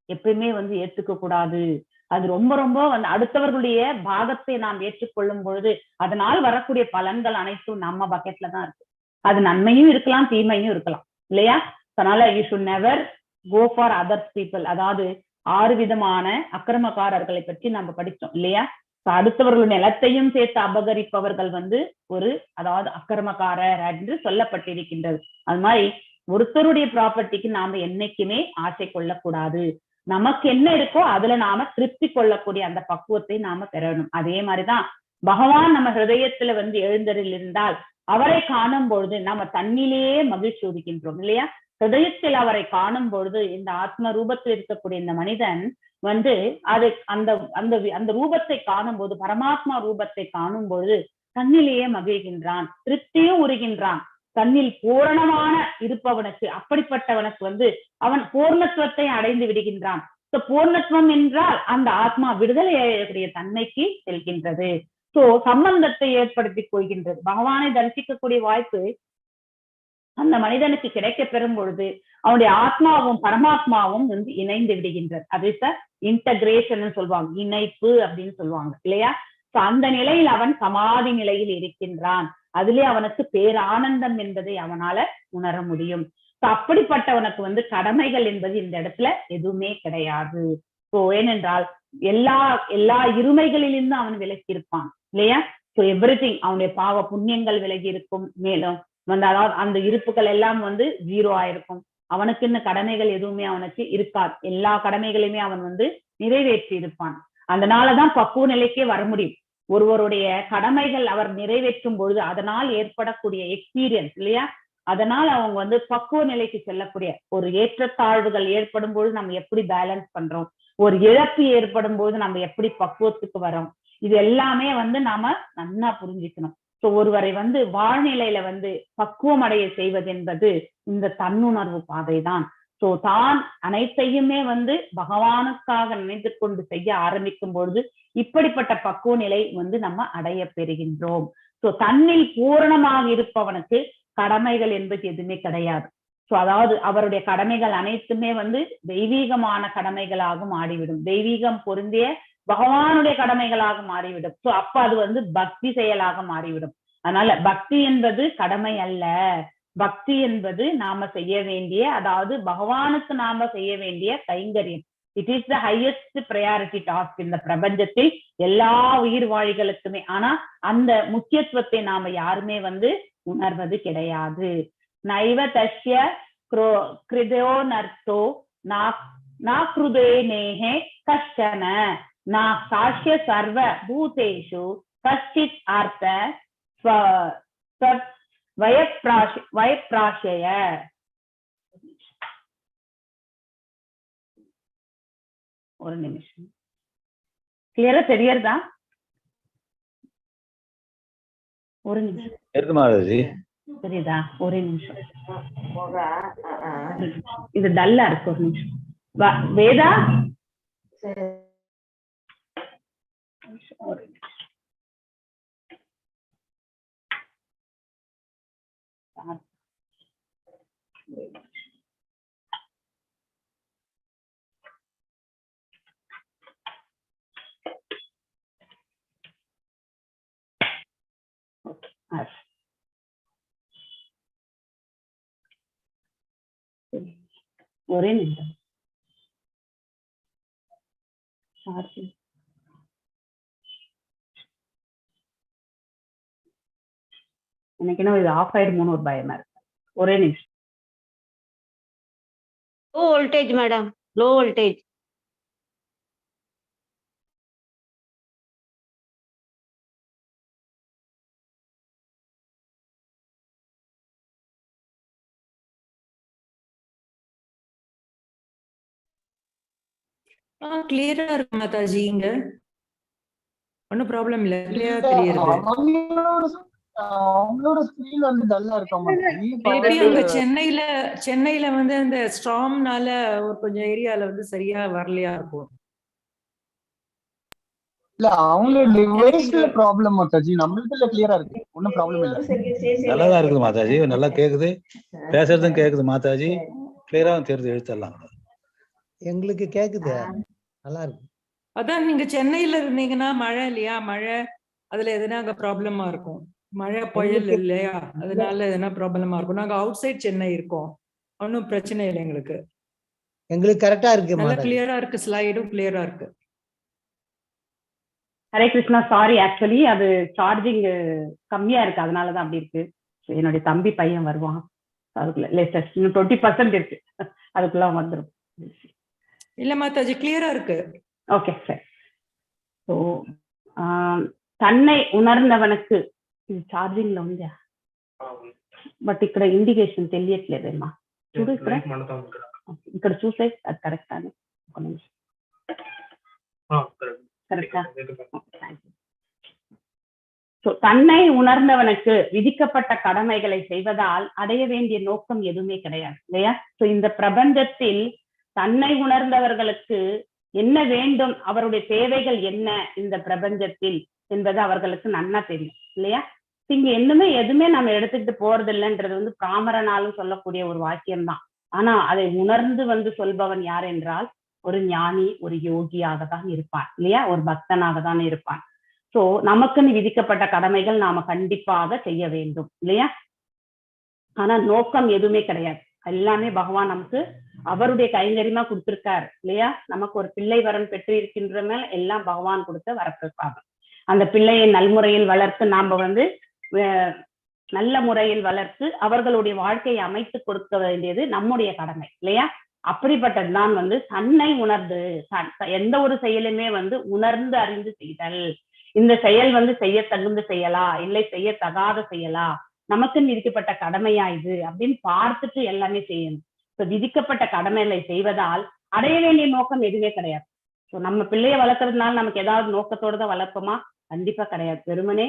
எப்பயுமே வந்து ஏத்துக்க கூடாது. அது ரொம்ப ரொம்ப வந்து அடுத்தவர்களுடைய பாகத்தை நாம் ஏற்றுக்கொள்ளும் பொழுது அதனால் வரக்கூடிய பலன்கள் அனைத்தும் நம்ம பக்கெட்ல தான் இருக்கு. அது நன்மையும் இருக்கலாம், தீமையும் இருக்கலாம் இல்லையா. அதனால you should never go for other people. அதாவது 6 விதமான அக்கிரமக்காரர்களை பற்றி நம்ம படிச்சோம் இல்லையா. அடுத்தவர்களுடைய நிலத்தையும் சேர்த்து அபகரிப்பவர்கள் வந்து ஒரு அதாவது அக்கிரமக்காரர் என்று சொல்லப்பட்டிருக்கின்றது. அது மாதிரி ஒருத்தருடைய ப்ராப்பர்ட்டிக்கு நாம என்னைக்குமே ஆசை கொள்ளக்கூடாது. நமக்கு என்ன இருக்கோ அதுல நாம திருப்தி கொள்ளக்கூடிய அந்த பக்குவத்தை நாம பெறணும். அதே மாதிரிதான் பகவான் நம்ம ஹிருதயத்துல வந்து எழுந்தரில் இருந்தால் அவரை காணும் பொழுது நாம தன்னிலேயே மகிழ்ச்சி ஒதுக்கின்றோம் இல்லையா. ஹிருதயத்தில் அவரை காணும் பொழுது இந்த ஆத்ம ரூபத்தில் இருக்கக்கூடிய இந்த மனிதன் வந்து அது அந்த அந்த அந்த ரூபத்தை காணும் போது, பரமாத்மா ரூபத்தை காணும் பொழுது தன்னிலேயே மகிழ்கின்றான், திருப்தியும் உருகின்றான். தன்னில் பூரணமான இருப்பவனுக்கு, அப்படிப்பட்டவனுக்கு வந்து அவன் பூர்ணத்துவத்தை அடைந்து விடுகின்றான். பூர்ணத்துவம் என்றால் அந்த ஆத்மா விடுதலை அடையக்கூடிய தன்மைக்கு செல்கின்றது. சோ சம்பந்தத்தை ஏற்படுத்திக் கொள்கின்றது. பகவானை தரிசிக்கக்கூடிய வாய்ப்பு அந்த மனிதனுக்கு கிடைக்க பெறும் பொழுது அவனுடைய ஆத்மாவும் பரமாத்மாவும் வந்து இணைந்து விடுகின்றது. அது இன்டகிரேஷன் சொல்லுவாங்க, இணைப்பு அப்படின்னு சொல்லுவாங்க இல்லையா? சோ அந்த நிலையில் அவன் சமாதி நிலையில் இருக்கின்றான். அதிலே அவனுக்கு பேரானந்தம் என்பதை அவனால உணர முடியும். அப்படிப்பட்டவனுக்கு வந்து கடமைகள் என்பது இந்த இடத்துல எதுவுமே கிடையாது. சோ ஏனென்றால் எல்லா இருமைகளிலிருந்து அவன் விலகி இருப்பான் இல்லையா? சோ எவ்ரிதிங், அவனுடைய பாவ புண்ணியங்கள் விலகி இருக்கும். மேலும் வந்து அதாவது அந்த இருப்புகள் எல்லாம் வந்து 0 ஆயிருக்கும். அவனுக்குன்னு கடமைகள் எதுவுமே அவனுக்கு இருக்காது. எல்லா கடமைகளையுமே அவன் வந்து நிறைவேற்றி இருப்பான். அதனாலதான் பக்குவ நிலைக்கே வர முடியும். ஒருவருடைய கடமைகள் அவர் நிறைவேற்றும் பொழுது அதனால் ஏற்படக்கூடிய எக்ஸ்பீரியன்ஸ் இல்லையா, அதனால் அவங்க வந்து பக்குவ நிலைக்கு செல்லக்கூடிய ஒரு ஏற்றத்தாழ்வுகள் ஏற்படும் பொழுது நம்ம எப்படி பேலன்ஸ் பண்றோம், ஒரு இழப்பு ஏற்படும் போது நம்ம எப்படி பக்குவத்துக்கு வரோம், இது எல்லாமே வந்து நாம நன்னா புரிஞ்சுக்கணும். ஸோ ஒருவரை வந்து வாழ்நிலையில வந்து பக்குவம் அடைய செய்வது என்பது இந்த தன்னுணர்வு பாதை தான். ஸோ தான் அனைத்தையுமே வந்து பகவானுக்காக நினைத்து கொண்டு செய்ய ஆரம்பிக்கும் பொழுது இப்படிப்பட்ட பக்குவ நிலை வந்து நம்ம அடைய பெறுகின்றோம். ஸோ தன்னில் பூரணமாக இருப்பவனுக்கு கடமைகள் என்பது எதுவுமே கிடையாது. ஸோ அதாவது அவருடைய கடமைகள் அனைத்துமே வந்து தெய்வீகமான கடமைகளாக மாறிவிடும், தெய்வீகம் பொருந்திய பகவானுடைய கடமைகளாக மாறிவிடும். ஸோ அப்ப அது வந்து பக்தி செயலாக மாறிவிடும். அதனால பக்தி என்பது கடமை அல்ல, பக்தி என்பது நாம செய்ய வேண்டிய, அதாவது பகவானுக்கு நாம செய்ய வேண்டிய கைங்கரியம். It is the highest priority task இந்த பிரபஞ்சத்தில் எல்லா உயிர் வாழிகளுக்குமே. ஆனா அந்த முக்கியத்துவத்தை நாம யாருமே வந்து உணர்வது கிடையாது. நைவ தஸ்ய கிருதோ நர்த்தோ நா கிருதே நேஹே கஷ்டன நா சாஷ்ய சர்வ பூதேஷு கஷ்டித் அர்த்த வயப்பிராஷய. ஒரு நிமிஷம், கிளியரா தெரியறதா? ஒரு நிமிஷம் தெரியுதா? ஒரே நிமிஷம், இது டல்லா இருக்கு. ஒரு நிமிஷம். வேதா ஒரே நிமிடம். எனக்கு என்ன இது ஆஃப் ஆயிடுமோன்னு ஒரு பயமா இருக்கு. ஒரே நிமிஷம். Low voltage madam, low voltage. கிளியரா இருக்கு மாதாஜி, இங்க ஒன்னும் ப்ராப்ளம் இல்ல, கிளியரா தெரியுது. அவங்களோட ஸ்கிரீன் வந்து டல்லா இருக்க மாட்டேங்குது. மேபி அங்க சென்னையில வந்து அந்த ஸ்டார்ம்னால ஒரு கொஞ்சம் ஏரியால வந்து சரியா வரலையா இருக்கும். இல்ல அவங்களோட டிவைஸ்ல ப்ராப்ளம் மாதாஜி, நம்மளுக்குள்ள கிளியரா இருக்கு, ஒன்னும் ப்ராப்ளம் இல்ல. நல்லாதான் இருக்குது மாதாஜி, நல்லா கேக்குது, பேசுறதும் கேக்குது மாதாஜி, கிளியராவும் தெரியுது, எழுத்தெல்லாம் எங்களுக்கு கேக்குது, நல்லா இருக்கு. அதான் நீங்க சென்னையில இருந்தீங்கன்னா மழை இல்லையா, மழை அதுல எதுனா அங்க ப்ராப்ளமா இருக்கும். மழை புயல் இல்லையா, அதனால எதனா ப்ராப்ளமா இருக்கும். நாங்க அவுட் சைட் சென்னை இருக்கோம், ஒன்னும் பிரச்சனை இல்லை எங்களுக்கு. எங்களுக்கு கரெக்டா இருக்கு, நல்லா கிளியரா இருக்கு, ஸ்லைடும் கிளியரா இருக்கு. ஹரே கிருஷ்ணா. சாரி, ஆக்சுவலி அது சார்ஜிங் கம்மியா இருக்கு, அதனாலதான் அப்படி இருக்கு. என்னுடைய தம்பி பையன் வருவான், அதுக்குள்ள லேட்டஸ்ட் 20% இருக்கு, அதுக்குள்ள வந்துடும். இல்ல மாதாஜி, கிளியரா இருக்கு. Okay sir. ஸோ தன்னை ఉనర్నవనకు ఇది ఛార్జింగ్ లో ఉందా, బట్ ఇక్కడ ఇండికేషన్ తెలియట్లేదమ్మా. చూడు ఇక్కడ చూసే అది కరెక్టా అని ఒక నిమిషం. கரெக்டா? தன்னை உணர்ந்தவனுக்கு விதிக்கப்பட்ட கடமைகளை செய்வதால் அடைய வேண்டிய நோக்கம் எதுவுமே கிடையாது இல்லையா? சோ இந்த பிரபஞ்சத்தில் தன்னை உணர்ந்தவர்களுக்கு என்ன வேண்டும், அவருடைய தேவைகள் என்ன இந்த பிரபஞ்சத்தில் என்பது அவர்களுக்கு நன்னா தெரியும் இல்லையா? இங்க எதுவுமே நம்ம எடுத்துக்கிட்டு போறது இல்லைன்றது வந்து பாமரனாலும் சொல்லக்கூடிய ஒரு வாக்கியம்தான். ஆனா அதை உணர்ந்து சொல்பவன் யார் என்றால் ஒரு ஞானி, ஒரு யோகியாக தான் இருப்பான் இல்லையா? ஒரு பக்தனாக தான் இருப்பான். சோ நமக்குன்னு விதிக்கப்பட்ட கடமைகள் நாம கண்டிப்பாக செய்ய வேண்டும் இல்லையா? ஆனா நோக்கம் எதுவுமே கிடையாது. எல்லாமே பகவான் நமக்கு அவருடைய கைங்கரியமா கொடுத்திருக்காரு இல்லையா? நமக்கு ஒரு பிள்ளை வரம் பெற்று இருக்கின்ற மேல எல்லாம் பகவான் கொடுத்த வரப்பிருப்பாங்க. அந்த பிள்ளையை நல்முறையில் வளர்த்து நாம வந்து நல்ல முறையில் வளர்த்து அவர்களுடைய வாழ்க்கையை அமைத்து கொடுக்க வேண்டியது நம்முடைய கடமை இல்லையா? அப்படிப்பட்டதுதான் வந்து தன்னை உணர்ந்து எந்த ஒரு செயலுமே வந்து உணர்ந்து அறிந்து செய்தல். இந்த செயல் வந்து செய்ய தகுந்த செயலா இல்லை செய்ய தகாத செயலா, நமக்கு விதிக்கப்பட்ட கடமையா இது அப்படின்னு பார்த்துட்டு எல்லாமே செய்யணும். இப்ப விதிக்கப்பட்ட கடமைகளை செய்வதால் அடைய வேண்டிய நோக்கம் எதுவுமே கிடையாது. ஸோ நம்ம பிள்ளைய வளர்க்கறதுனால நமக்கு ஏதாவது நோக்கத்தோட தான் வளர்ப்போமா? கண்டிப்பா கிடையாது. வெறுமனே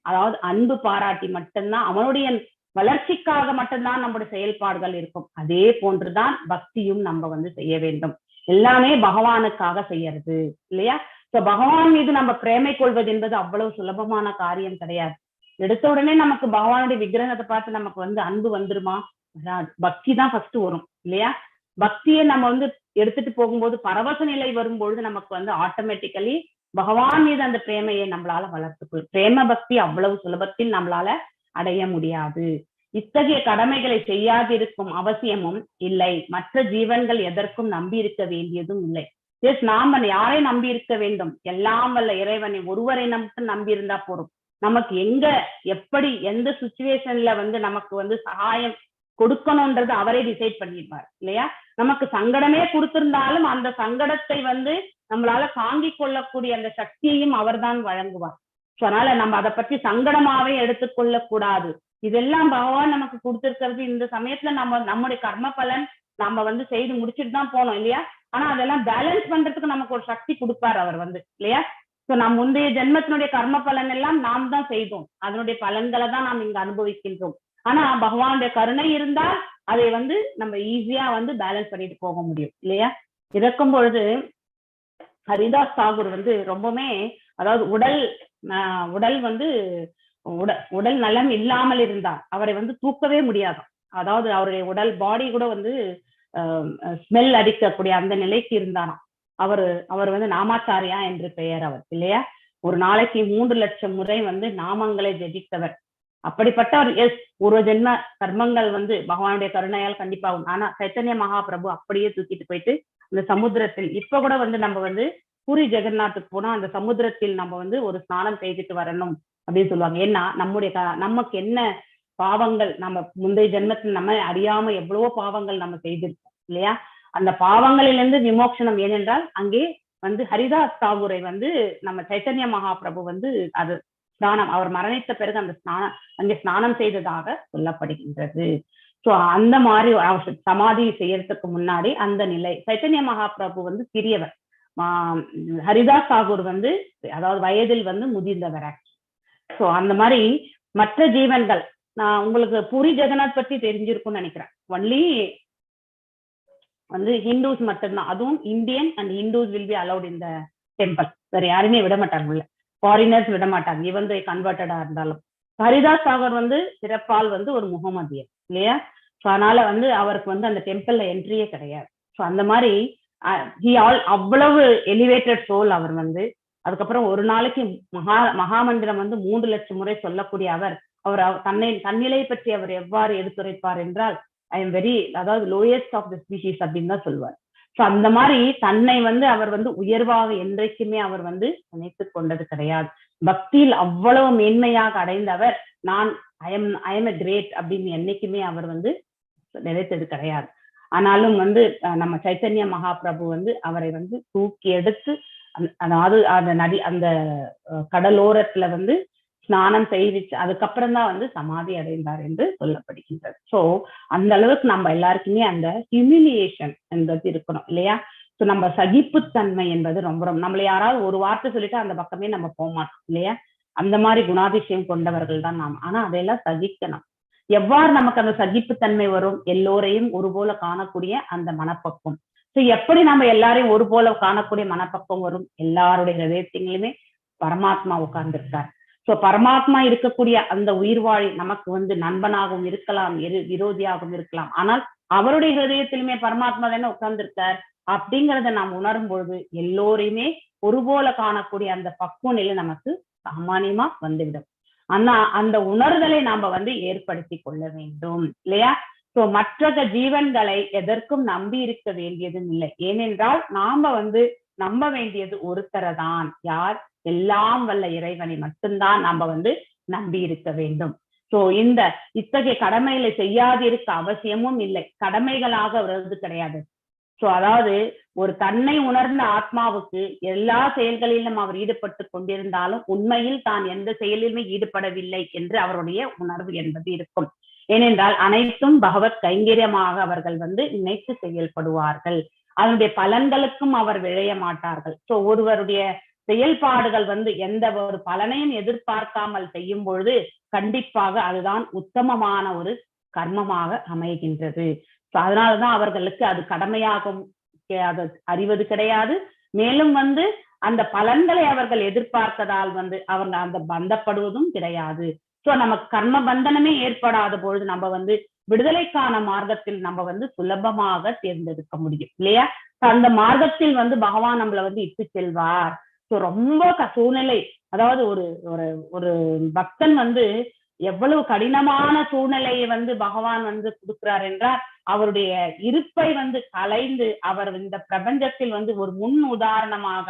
அதாவது அன்பு பாராட்டி மட்டும்தான், அவனுடைய வளர்ச்சிக்காக மட்டும்தான் நம்முடைய செயல்பாடுகள் இருக்கும். அதே போன்றுதான் பக்தியும் நம்ம வந்து செய்ய வேண்டும். எல்லாமே பகவானுக்காக செய்யறது இல்லையா? சோ பகவான் மீது நம்ம பிரேமை கொள்வது என்பது அவ்வளவு சுலபமான காரியம் கிடையாது. எடுத்த உடனே நமக்கு பகவானுடைய விக்கிரகத்தை பார்த்து நமக்கு வந்து அன்பு வந்துருமா? பக்தி தான் ஃபர்ஸ்ட் வரும் இல்லையா? பக்தியை நம்ம வந்து எடுத்துட்டு போகும்போது பரவச நிலை வரும்பொழுது நமக்கு வந்து ஆட்டோமேட்டிக்கலி பகவான் மீது அந்த பிரேமையை நம்மளால வளர்த்துக்கொள்ளும். பிரேம பக்தி அவ்வளவு சுலபத்தில் நம்மளால அடைய முடியாது. இத்தகைய கடமைகளை செய்யாதிருக்கும் அவசியமும் இல்லை. மற்ற ஜீவன்கள் எதற்கும் நம்பி இருக்க வேண்டியதும் இல்லை. நாம யாரை நம்பி இருக்க வேண்டும்? எல்லாம் வல்ல இறைவனை ஒருவரை மட்டும் நம்பி இருந்தா போறோம். நமக்கு எங்க எப்படி எந்த சுச்சுவேஷன்ல வந்து நமக்கு வந்து சகாயம் கொடுக்கணும்ன்றது அவரே டிசைட் பண்ணிருப்பார் இல்லையா? நமக்கு சங்கடமே கொடுத்திருந்தாலும் அந்த சங்கடத்தை வந்து நம்மளால தாங்கிக் கொள்ளக்கூடிய அந்த சக்தியையும் அவர்தான் வழங்குவார். அதனால நம்ம அதை பற்றி சங்கடமாவே எடுத்துக்கொள்ள கூடாது. இதெல்லாம் பகவான் நமக்கு கொடுத்திருக்கிறது. இந்த சமயத்துல நம்முடைய கர்ம பலன் நம்ம வந்து செய்து முடிச்சுட்டு தான் போனோம் இல்லையா? ஆனா அதெல்லாம் பேலன்ஸ் பண்றதுக்கு நமக்கு ஒரு சக்தி கொடுப்பார் அவர் வந்து இல்லையா? சோ நம் முந்தைய ஜென்மத்தினுடைய கர்ம பலன் எல்லாம் நாம் தான் செய்தோம். அதனுடைய பலன்களை தான் நாம் இங்க அனுபவிக்கின்றோம். ஆனா பகவானுடைய கருணை இருந்தால் அதை வந்து நம்ம ஈஸியா வந்து பேலன்ஸ் பண்ணிட்டு போக முடியும் இல்லையா? இருக்கும் பொழுது ஹரிதாஸ் தாகூர் வந்து ரொம்பவுமே அதாவது உடல் வந்து உடல் நலம் இல்லாமல் இருந்தார். அவரை வந்து தூக்கவே முடியாது. அதாவது அவருடைய உடல் பாடி கூட வந்து ஸ்மெல் அடிக்கக்கூடிய அந்த நிலைக்கு இருந்தாராம். அவர் வந்து நாமாச்சாரியா என்று பெயர் அவர் இல்லையா? ஒரு நாளைக்கு 3 லட்சம் முறை வந்து நாமங்களை ஜெபித்தவர். அப்படிப்பட்டவர். ஒரு ஜென்ம கர்மங்கள் வந்து பகவானுடைய கருணையால் கண்டிப்பாகும். ஆனா சைத்தன்ய மகாபிரபு அப்படியே தூக்கிட்டு போயிட்டு அந்த சமுத்திரத்தில் இப்ப கூட வந்து நம்ம வந்து பூரி ஜெகநாத்துக்கு போனா அந்த சமுத்திரத்தில் நம்ம வந்து ஒரு ஸ்நானம் செய்துட்டு வரணும் அப்படின்னு சொல்லுவாங்க. ஏன்னா நமக்கு என்ன பாவங்கள் நம்ம முந்தைய ஜென்மத்தில் நம்ம அறியாம எவ்வளவோ பாவங்கள் நம்ம செய்திருக்கோம் இல்லையா? அந்த பாவங்களிலிருந்து விமோசனம். ஏனென்றால் அங்கே வந்து ஹரிதாஸ் தாகூரை வந்து நம்ம சைத்தன்ய மகாபிரபு வந்து அது ஸ்நானம், அவர் மரணித்த பிறகு அங்கே ஸ்நானம் செய்ததாக சொல்லப்படுகின்றது. சோ அந்த மாதிரி சமாதி செய்யறதுக்கு முன்னாடி அந்த நிலை. சைத்தன்ய மகாபிரபு வந்து சிறியவர், ஹரிதாஸ் தாகூர் வந்து அதாவது வயதில் வந்து முதிர்ந்தவர். சோ அந்த மாதிரி மற்ற ஜீவன்கள் நான் உங்களுக்கு பூரி ஜெகநாத் பத்தி தெரிஞ்சிருக்கும்னு நினைக்கிறேன். ஒன்லி வந்து ஹிந்துஸ் மட்டும்தான், அதுவும் Indian and Hindus will be allowed இந்த டெம்பிள். வேற யாருமே விட மாட்டாங்க உள்ள, ஃபாரினர்ஸ் விட மாட்டாங்க ஈவன் தோ கன்வெர்டடா இருந்தாலும். ஹரிதாஸ் தாகூர் வந்து பிறப்பால் வந்து ஒரு முகமதியர் இல்லையா? ஸோ அதனால வந்து அவருக்கு வந்து அந்த டெம்பிள்ல என்ட்ரியே கிடையாது. ஸோ அந்த மாதிரி அவ்வளவு எலிவேட்டட் சோல் அவர் வந்து. அதுக்கப்புறம் ஒரு நாளைக்கு மகாமந்திரம் வந்து 3 லட்சம் முறை சொல்லக்கூடிய அவர் தன்னிலை பற்றி அவர் எவ்வாறு எடுத்துரைப்பார் என்றால் ஐ எம் வெரி அதாவது லோயஸ்ட் ஆஃப் த ஸ்பீஷீஸ் அப்படின்னு தான் சொல்லுவார். ஸோ அந்த மாதிரி தன்னை வந்து அவர் வந்து உயர்வாக என்றைக்குமே அவர் வந்து நினைத்து கொண்டது கிடையாது. பக்தியில் அவ்வளவு மேன்மையாக அடைந்தவர் நான் ஐ எம் எ கிரேட் அப்படின்னு என்னைக்குமே அவர் வந்து நினைத்தது கிடையாது. ஆனாலும் வந்து நம்ம சைத்தன்ய மகாபிரபு வந்து அவரை வந்து தூக்கி எடுத்து அதாவது அந்த கடலோரத்துல வந்து ஸ்நானம் செய்விச்சு அதுக்கப்புறம் தான் வந்து சமாதி அடைந்தார் என்று சொல்லப்படுகின்றது. சோ அந்த அளவுக்கு நம்ம எல்லாருக்குமே அந்த ஹியூமிலியேஷன் என்பது இருக்கணும் இல்லையா? சோ நம்ம சகிப்புத்தன்மை என்பது ரொம்ப ரொம்ப, நம்மள யாராவது ஒரு வார்த்தை சொல்லிட்டு அந்த பக்கமே நம்ம போக மாட்டோம் இல்லையா? அந்த மாதிரி குணாதிசயம் கொண்டவர்கள் தான் நாம். ஆனா அதையெல்லாம் சகிக்கணும். எவ்வாறு நமக்கு அந்த சகிப்புத்தன்மை வரும்? எல்லோரையும் ஒரு போல காணக்கூடிய அந்த மனப்பக்குவம். சோ எப்படி நம்ம எல்லாரையும் ஒரு போல காணக்கூடிய மனப்பக்குவம் வரும்? எல்லாருடைய ஹிருதயத்திலுமே பரமாத்மா உட்கார்ந்திருக்கார். சோ பரமாத்மா இருக்கக்கூடிய அந்த உயிர்வாழி நமக்கு வந்து நண்பனாகவும் இருக்கலாம், விரோதியாகவும் இருக்கலாம். ஆனால் அவருடைய ஹிருதயத்திலுமே பரமாத்மா தானே உட்கார்ந்திருக்கார். அப்படிங்கறத நாம் உணரும் பொழுது எல்லோரையுமே ஒரு போல காணக்கூடிய அந்த பக்குவ நிலை நமக்கு சாமானியமா வந்துவிடும். ஆனா அந்த உணர்தலை நாம வந்து ஏற்படுத்தி கொள்ள வேண்டும் இல்லையா? சோ மற்ற ஜீவன்களை எதற்கும் நம்பி இருக்க வேண்டியதும் இல்லை. ஏனென்றால் நாம வந்து நம்ப வேண்டியது ஒருத்தரை தான். யார்? எல்லாம் வல்ல இறைவனை மட்டும்தான் நாம வந்து நம்பி இருக்க வேண்டும். சோ இந்த இத்தகைய கடமைகளை செய்யாதிருக்க அவசியமும் இல்லை. கடமைகளாக வருவது கிடையாது. சோ அதாவது ஒரு தன்னை உணர்ந்த ஆத்மாவுக்கு எல்லா செயல்களிலும் அவர் ஈடுபட்டு கொண்டிருந்தாலும் உண்மையில் தான் எந்த செயலிலுமே ஈடுபடவில்லை என்று அவருடைய உணர்வு என்பது இருக்கும். ஏனென்றால் அனைத்தும் பகவத் கைங்கரியமாக அவர்கள் வந்து நினைத்து செயல்படுவார்கள். அதனுடைய பலன்களுக்கும் அவர் விழைய மாட்டார்கள். சோ ஒருவருடைய செயல்பாடுகள் வந்து எந்த ஒரு பலனையும் எதிர்பார்க்காமல் செய்யும் பொழுது கண்டிப்பாக அதுதான் உத்தமமான ஒரு கர்மமாக அமைகின்றது. அதனாலதான் அவர்களுக்கு அது கடமையாகும் அது அறிவது கிடையாது. மேலும் வந்து அந்த பலன்களை அவர்கள் எதிர்பார்த்ததால் வந்து அவங்க அந்த பந்தப்படுவதும் கிடையாது. சோ நமக்கு கர்ம பந்தனமே ஏற்படாத பொழுது நம்ம வந்து விடுதலைக்கான மார்க்கத்தில் நம்ம வந்து சுலபமாக தேர்ந்தெடுக்க முடியும் இல்லையா? அந்த மார்க்கத்தில் வந்து பகவான் நம்மளை வந்து இட்டு செல்வார். சோ ரொம்ப சூழ்நிலை, அதாவது ஒரு ஒரு பக்தன் வந்து எவ்வளவு கடினமான சூழ்நிலையை வந்து பகவான் வந்து கொடுக்கிறார் என்றால் அவருடைய இருப்பை வந்து கலைந்து அவர் இந்த பிரபஞ்சத்தில் வந்து ஒரு முன் உதாரணமாக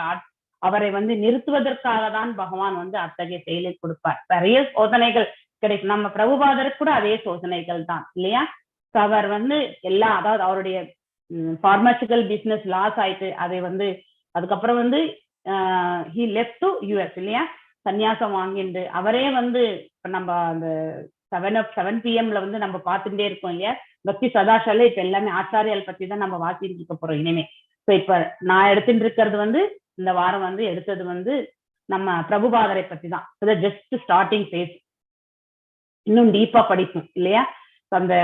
அவரை வந்து நிறுத்துவதற்காக தான் பகவான் வந்து அத்தகைய செயலை கொடுப்பார். நிறைய சோதனைகள் கிடைக்கும். நம்ம பிரபுபாதருக்கு கூட அதே சோதனைகள் தான் இல்லையா? அவர் வந்து எல்லா, அதாவது அவருடைய பார்மசிக்கல் பிசினஸ் லாஸ் ஆயிட்டு அதை வந்து அதுக்கப்புறம் வந்து he left to US இல்லையா? சன்னியாசம் வாங்கிட்டு அவரே வந்து நம்ம அந்த 7 PM வந்து நம்ம பார்த்துட்டே இருக்கோம் இல்லையா? பக்தி சதாசால இப்ப எல்லாமே ஆச்சாரியால் பத்தி தான் நம்ம வாசிட்டு இருக்க போறோம் இனிமே. ஸோ இப்ப நான் எடுத்துட்டு இருக்கிறது வந்து இந்த வாரம் வந்து எடுத்தது வந்து நம்ம பிரபுபாதரை பத்தி தான். ஜஸ்ட் ஸ்டார்டிங் பேஸ், இன்னும் டீப்பா படிக்கும் இல்லையா? அந்த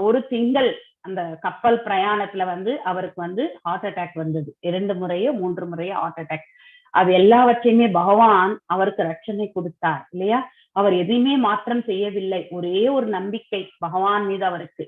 ஒரு திங்கள் அந்த கப்பல் பிரயாணத்துல வந்து அவருக்கு வந்து ஹார்ட் அட்டாக் வந்தது. 2 முறையோ 3 முறையோ ஹார்ட் அட்டாக். அது எல்லாவற்றையுமே பகவான் அவருக்கு ரட்சணை கொடுத்தார் இல்லையா? அவர் எதையுமே மாற்றம் செய்யவில்லை. ஒரே ஒரு நம்பிக்கை பகவான் மீது அவருக்கு,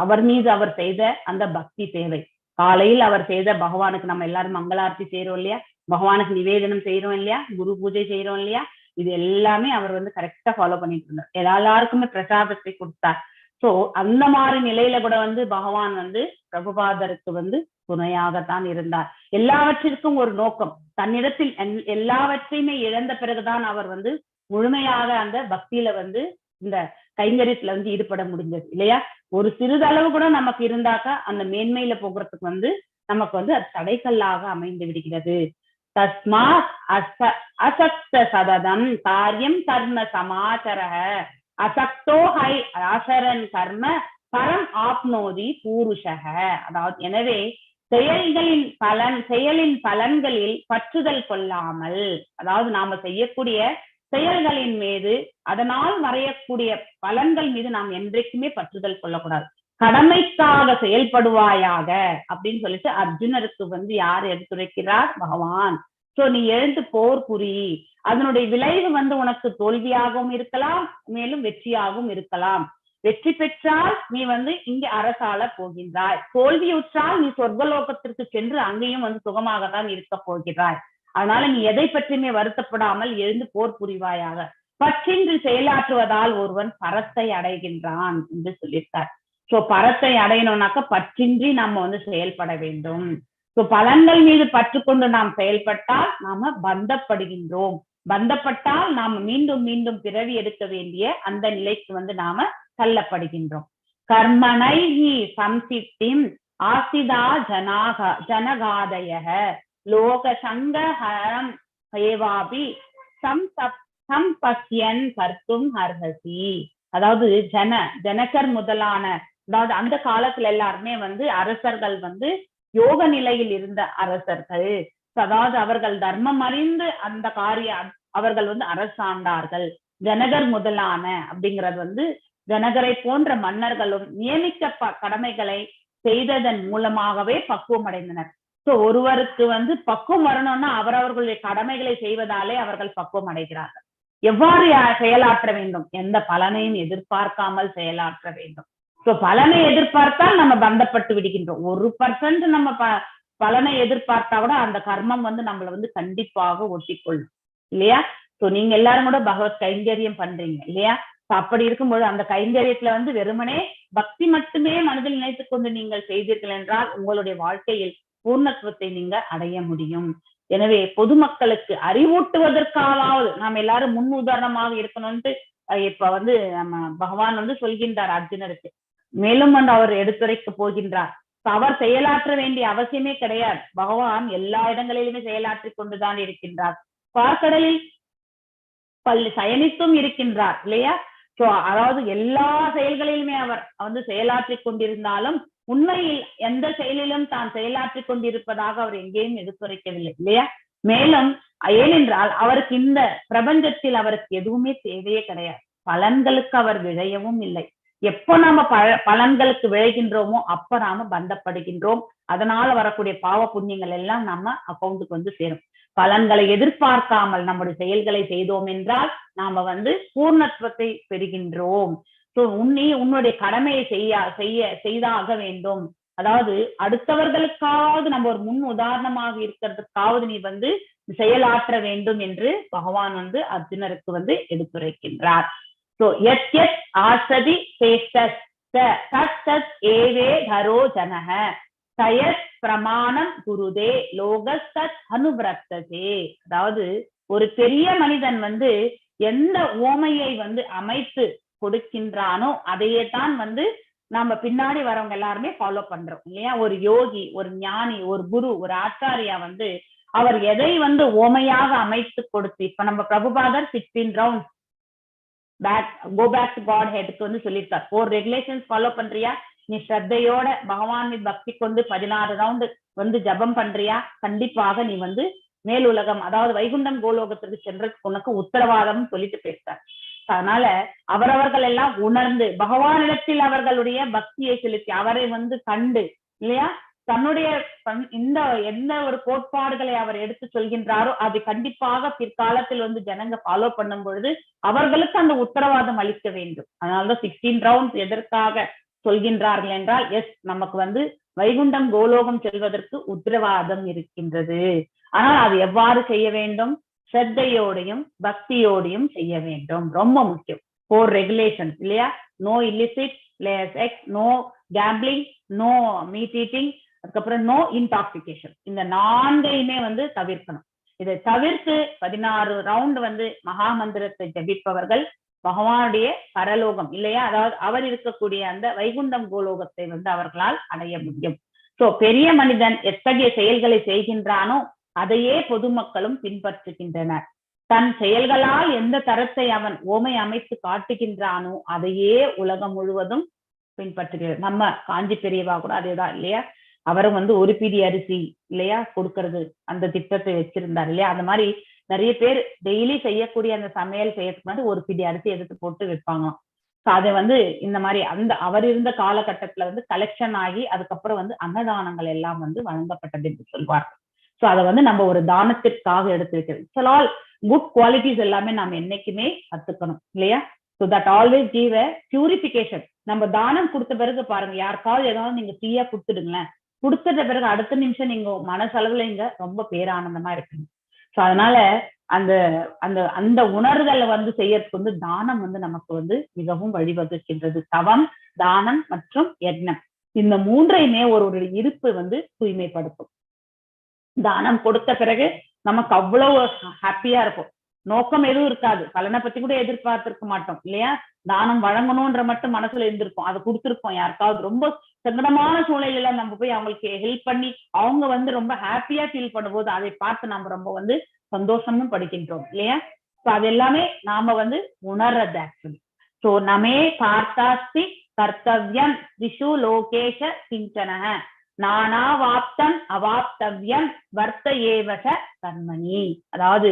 அவர் மீது அவர் செய்த அந்த பக்தி சேவை. காலையில் அவர் செய்த பகவானுக்கு நம்ம எல்லாரும் மங்களார்த்தி செய்யறோம் இல்லையா? பகவானுக்கு நிவேதனம் செய்யறோம் இல்லையா? குரு பூஜை செய்யறோம் இல்லையா? இது எல்லாமே அவர் வந்து கரெக்டா ஃபாலோ பண்ணிட்டு இருந்தார். எல்லாருக்குமே பிரசாதத்தை கொடுத்தார். சோ அந்த மாதிரி நிலையில கூட வந்து பகவான் வந்து பிரபுபாதருக்கு வந்து துணையாகத்தான் இருந்தார். எல்லாவற்றிற்கும் ஒரு நோக்கம். தன்னிடத்தில் எல்லாவற்றையுமே இழந்த பிறகுதான் அவர் வந்து முழுமையாக அந்த பக்தியில வந்து இந்த கைங்கரியத்துல வந்து ஈடுபட முடிஞ்சது இல்லையா? ஒரு சிறிதளவு கூட நமக்கு இருந்தாக்கா அந்த மேன்மையில போகிறதுக்கு வந்து நமக்கு வந்து அது தடைக்கல்லாக அமைந்து விடுகிறது. தஸ்மாத் அசக்த சததம் காரியம் கர்ம சமாச்சரக அசக்தோ ஹை ஆசரன் கர்ம பரம் ஆப்னோதி பூருஷக. அதாவது எனவே செயலின் பலன்களில் பற்றுதல் கொள்ளாமல், அதாவது நாம செய்யக்கூடிய செயல்களின் மீது அதனால் வரையக்கூடிய பலன்கள் மீது நாம் என்றைக்குமே பற்றுதல் கொள்ளக்கூடாது. கடமைக்காக செயல்படுவாயாக அப்படின்னு சொல்லிட்டு அர்ஜுனருக்கு வந்து யார் எடுத்துரைக்கிறார்? பகவான். சோ நீ எழுந்து போர் புரி. அதனுடைய விளைவு வந்து உனக்கு தோல்வியாகவும் இருக்கலாம், மேலும் வெற்றியாகவும் இருக்கலாம். வெற்றி பெற்றால் நீ வந்து இங்க அரசாள போகின்றாய், தோல்வியுற்றால் நீ சொர்க்கலோகத்திற்கு சென்று அங்கேயும் வந்து சுகமாகத்தான் இருக்க போகிறாய். அதனால நீ எதை பற்றியுமே வருத்தப்படாமல் எழுந்து போர் புரிவாயாக. பற்றின்றி செயலாற்றுவதால் ஒருவன் பரத்தை அடைகின்றான் என்று சொல்லியிருக்கார். சோ பரத்தை அடையணும்னாக்க பற்றின்றி நம்ம வந்து செயல்பட வேண்டும். சோ பலன்கள் மீது பற்று கொண்டு நாம் செயல்பட்டால் நாம பந்தப்படுகின்றோம். பந்தப்பட்டால் நாம மீண்டும் மீண்டும் பிறவி எடுக்க வேண்டிய அந்த நிலைக்கு வந்து நாம தள்ளப்படுகின்றோம். கர்மனை சம்சித்திம் ஆசிதா ஜனகாதய லோக சங்கஹரம் ஏவாபி சம்பஸ்யன் கர்த்தும் அர்ஹசி. அதாவது ஜனகர் முதலான, அதாவது அந்த காலத்துல எல்லாருமே வந்து அரசர்கள் வந்து யோக நிலையில் இருந்த அரசர்கள். அதாவது அவர்கள் தர்மம் அறிந்து அந்த அவர்கள் வந்து அரசாண்டார்கள். ஜனகர் முதலான அப்படிங்கிறது வந்து ஜனகரை போன்ற மன்னர்களும் நியமிக்க கடமைகளை செய்ததன் மூலமாகவே பக்குவம் அடைந்தனர். சோ ஒருவருக்கு வந்து பக்குவம் வரணும்னா அவரவர்களுடைய கடமைகளை செய்வதாலே அவர்கள் பக்குவம் அடைகிறார்கள். எவ்வாறு செயலாற்ற வேண்டும்? எந்த பலனையும் எதிர்பார்க்காமல் செயலாற்ற வேண்டும். சோ பலனை எதிர்பார்த்தால் நம்ம பந்தப்பட்டு விடுகின்றோம். 1% நம்ம பலனை எதிர்பார்த்தா கூட அந்த கர்மம் வந்து நம்மள வந்து கண்டிப்பாக ஒட்டிக்கொள்ளும் இல்லையா? சோ நீங்க எல்லாரும் கூட பகவத் கைங்கரியம் பண்றீங்க இல்லையா? அப்படி இருக்கும்போது அந்த கைங்கரியத்துல வந்து வெறுமனே பக்தி மட்டுமே மனதில் நினைத்துக் கொண்டு நீங்கள் செய்தீர்கள் என்றால் உங்களுடைய வாழ்க்கையில் பூர்ணத்துவத்தை நீங்க அடைய முடியும். எனவே பொதுமக்களுக்கு அறிவூட்டுவதற்காவது நாம் எல்லாரும் முன் உதாரணமாக இருக்கணும்ட்டு இப்ப வந்து நம்ம பகவான் வந்து சொல்கின்றார் அர்ஜுனருக்கு. மேலும் வந்து அவர் எடுத்துரைக்க போகின்றார். அவர் செயலாற்ற வேண்டிய அவசியமே கிடையாது. பகவான் எல்லா இடங்களிலுமே செயலாற்றி கொண்டுதான் இருக்கின்றார். பார்க்கடலில் சயனித்தும் இருக்கின்றார் இல்லையா? சோ அதாவது எல்லா செயல்களிலுமே அவர் வந்து செயலாற்றி கொண்டிருந்தாலும் உண்மையில் எந்த செயலிலும் தான் செயலாற்றி கொண்டிருப்பதாக அவர் எங்கேயும் எடுத்துரைக்கவில்லை இல்லையா? மேலும் ஏனென்றால் அவருக்கு இந்த பிரபஞ்சத்தில் அவருக்கு எதுவுமே தேவையே கிடையாது. பலன்களுக்கு அவர் விழையவும் இல்லை. எப்போ நாம பலன்களுக்கு விழைகின்றோமோ அப்ப நாம பந்தப்படுகின்றோம். அதனால வரக்கூடிய பாவ புண்ணியங்கள் எல்லாம் நம்ம அக்கௌண்ட்டுக்கு வந்து சேரும். பலன்களை எதிர்பார்க்காமல் நம்முடைய செயல்களை செய்தோம் என்றால் நாம வந்து பூர்ணத்துவத்தை பெறுகின்றோம். சோ உன்னுடைய கடமையை செய்தாக வேண்டும். அதாவது அடுத்தவர்களுக்காவது நம்ம ஒரு முன் உதாரணமாக இருக்கிறதுக்காவது நீ வந்து செயலாற்ற வேண்டும் என்று பகவான் வந்து அர்ஜுனருக்கு வந்து எடுத்துரைக்கின்றார். சோ எத் எத் ஆசதி சேஷ்டஸ் தத் தத் ஏவே தரோ ஜனஹ தயத் பிரமாணம் குருதே லோகஸ்தத் அனுவர்த்ததே. அதாவது ஒரு பெரிய மனிதன் வந்து எந்த ஓமையை வந்து அமைத்து கொடுக்கின்றானோ அதையே தான் வந்து நம்ம பின்னாடி வரவங்க எல்லாருமே ஃபாலோ பண்றோம் இல்லையா? ஒரு யோகி, ஒரு ஞானி, ஒரு குரு, ஒரு ஆச்சாரியா வந்து அவர் எதை வந்து ஓமையாக அமைத்து கொடுத்து, இப்ப நம்ம பிரபுபாதர் 16 rounds go back to God ஹெட்க்கு வந்து சொல்லியிருக்கார். 4 ரெகுலேஷன்ஸ் ஃபாலோ பண்றியா? நீ ஸ்ரத்தையோட பகவான் பக்தி கொண்டு 16 ரவுண்டு வந்து ஜபம் பண்றியா? கண்டிப்பாக நீ வந்து மேலுலகம், அதாவது வைகுண்டம் கோலோகத்திற்கு சென்றதுக்கு உனக்கு உத்தரவாதம் சொல்லிட்டு பேசுறார். அதனால அவரவர்கள் எல்லாம் உணர்ந்து பகவானிடத்தில் அவர்களுடைய பக்தியை செலுத்தி அவரை வந்து கண்டு இல்லையா, தன்னுடைய இந்த எந்த ஒரு கோட்பாடுகளை அவர் எடுத்து சொல்கின்றாரோ அது கண்டிப்பாக பிற்காலத்தில் வந்து ஜனங்க ஃபாலோ பண்ணும் பொழுது அவர்களுக்கு அந்த உத்தரவாதம் அளிக்க வேண்டும். அதனாலதான் 16 ரவுண்ட்ஸ் எதற்காக சொல்கின்றார்கள் என்றால், எஸ் நமக்கு வந்து வைகுண்டம் கோலோகம் செல்வதற்கு உத்தரவாதம் இருக்கின்றது. ஆனால் அது எவ்வாறு செய்ய வேண்டும்? ஸ்ரத்தையோடையும் பக்தியோடையும் செய்ய வேண்டும். ரொம்ப முக்கியம். 4 ரெகுலேஷன்ஸ் இல்லையா? No illicit, sex, no gambling, no meat eating, அதுக்கப்புறம் நோ இன்டாக்சிகேஷன். இந்த 4ஐயுமே வந்து தவிர்க்கணும். இதை தவிர்த்து 16 ரவுண்ட் வந்து மகா மந்திரத்தை ஜபிப்பவர்கள் பகவானுடைய பரலோகம் இல்லையா, அதாவது அவர் இருக்கக்கூடிய அந்த வைகுண்டம் கோலோகத்தை வந்து அவர்களால் அடைய முடியும். சோ பெரிய மனிதன் எத்தகைய செயல்களை செய்கின்றானோ அதையே பொதுமக்களும் பின்பற்றுகின்றனர். தன் செயல்களால் எந்த தரத்தை அவன் ஓமை அமைத்து காட்டுகின்றானோ அதையே உலகம் முழுவதும் பின்பற்றுகிறது. நம்ம காஞ்சி பெரியவா கூட அதேதான் இல்லையா, அவரும் வந்து ஒரு பிடி அரிசி இல்லையா கொடுக்கறது அந்த திட்டத்தை வச்சிருந்தார் இல்லையா. அந்த மாதிரி நிறைய பேர் டெய்லி செய்யக்கூடிய அந்த சமையல் செய்யறதுக்கு வந்து ஒரு பிடி அரிசி எடுத்து போட்டு வைப்பாங்களாம். அதை வந்து இந்த மாதிரி அந்த அவர் இருந்த காலகட்டத்துல வந்து கலெக்ஷன் ஆகி அதுக்கப்புறம் வந்து அன்னதானங்கள் எல்லாம் வந்து வழங்கப்பட்டது என்று சொல்வார். சோ அதை வந்து நம்ம ஒரு தானத்திற்காக எடுத்து வைக்கிறது. ஸோ ஆல் குட் குவாலிட்டிஸ் எல்லாமே நம்ம என்னைக்குமே கத்துக்கணும் இல்லையா. So that always give a purification. நம்ம தானம் கொடுத்த பிறகு பாருங்க, யாருக்காவது ஏதாவது நீங்க ஃப்ரீயா கொடுத்துடுங்களேன், கொடுத்துட்ட பிறகு அடுத்த நிமிஷம் நீங்க மனசளவுல இங்க ரொம்ப பேரானந்தமா இருக்குங்க. ஸோ அதனால அந்த அந்த அந்த உணர்தலை வந்து செய்யறதுக்கு வந்து தானம் வந்து நமக்கு வந்து மிகவும் வழிவகுக்கின்றது. தவம், தானம் மற்றும் யக்னம், இந்த 3ஐயுமே ஒரு இருப்பு வந்து தூய்மைப்படுத்தும். தானம் கொடுத்த பிறகு நமக்கு அவ்வளவு ஹாப்பியா இருக்கும். நோக்கம் எதுவும் இருக்காது, பலனை பத்தி கூட எதிர்பார்த்திருக்க மாட்டோம் இல்லையா. தானம் வழங்கணும்ன்ற மட்டும் மனசுல இருந்திருக்கும், அதை கொடுத்துருப்போம். யாருக்காவது ரொம்ப சங்கடமான சூழ்நிலையில நம்ம போய் அவங்களுக்கு ஹெல்ப் பண்ணி அவங்க வந்து ரொம்ப ஹாப்பியா ஃபீல் பண்ணும்போது அதை பார்த்து நம்ம ரொம்ப வந்து சந்தோஷமும் படுகின்றோம் இல்லையா. அது எல்லாமே நாம வந்து உணர்றது ஆக்சுவலி. சோ நமே பார்த்தாஸ்தி கர்த்தவ்யம் திஷு லோகேஷ கிஞ்சன நானாவாப்தம் அவாப்தவ்யம் வர்த்த ஏவச கர்மணி. அதாவது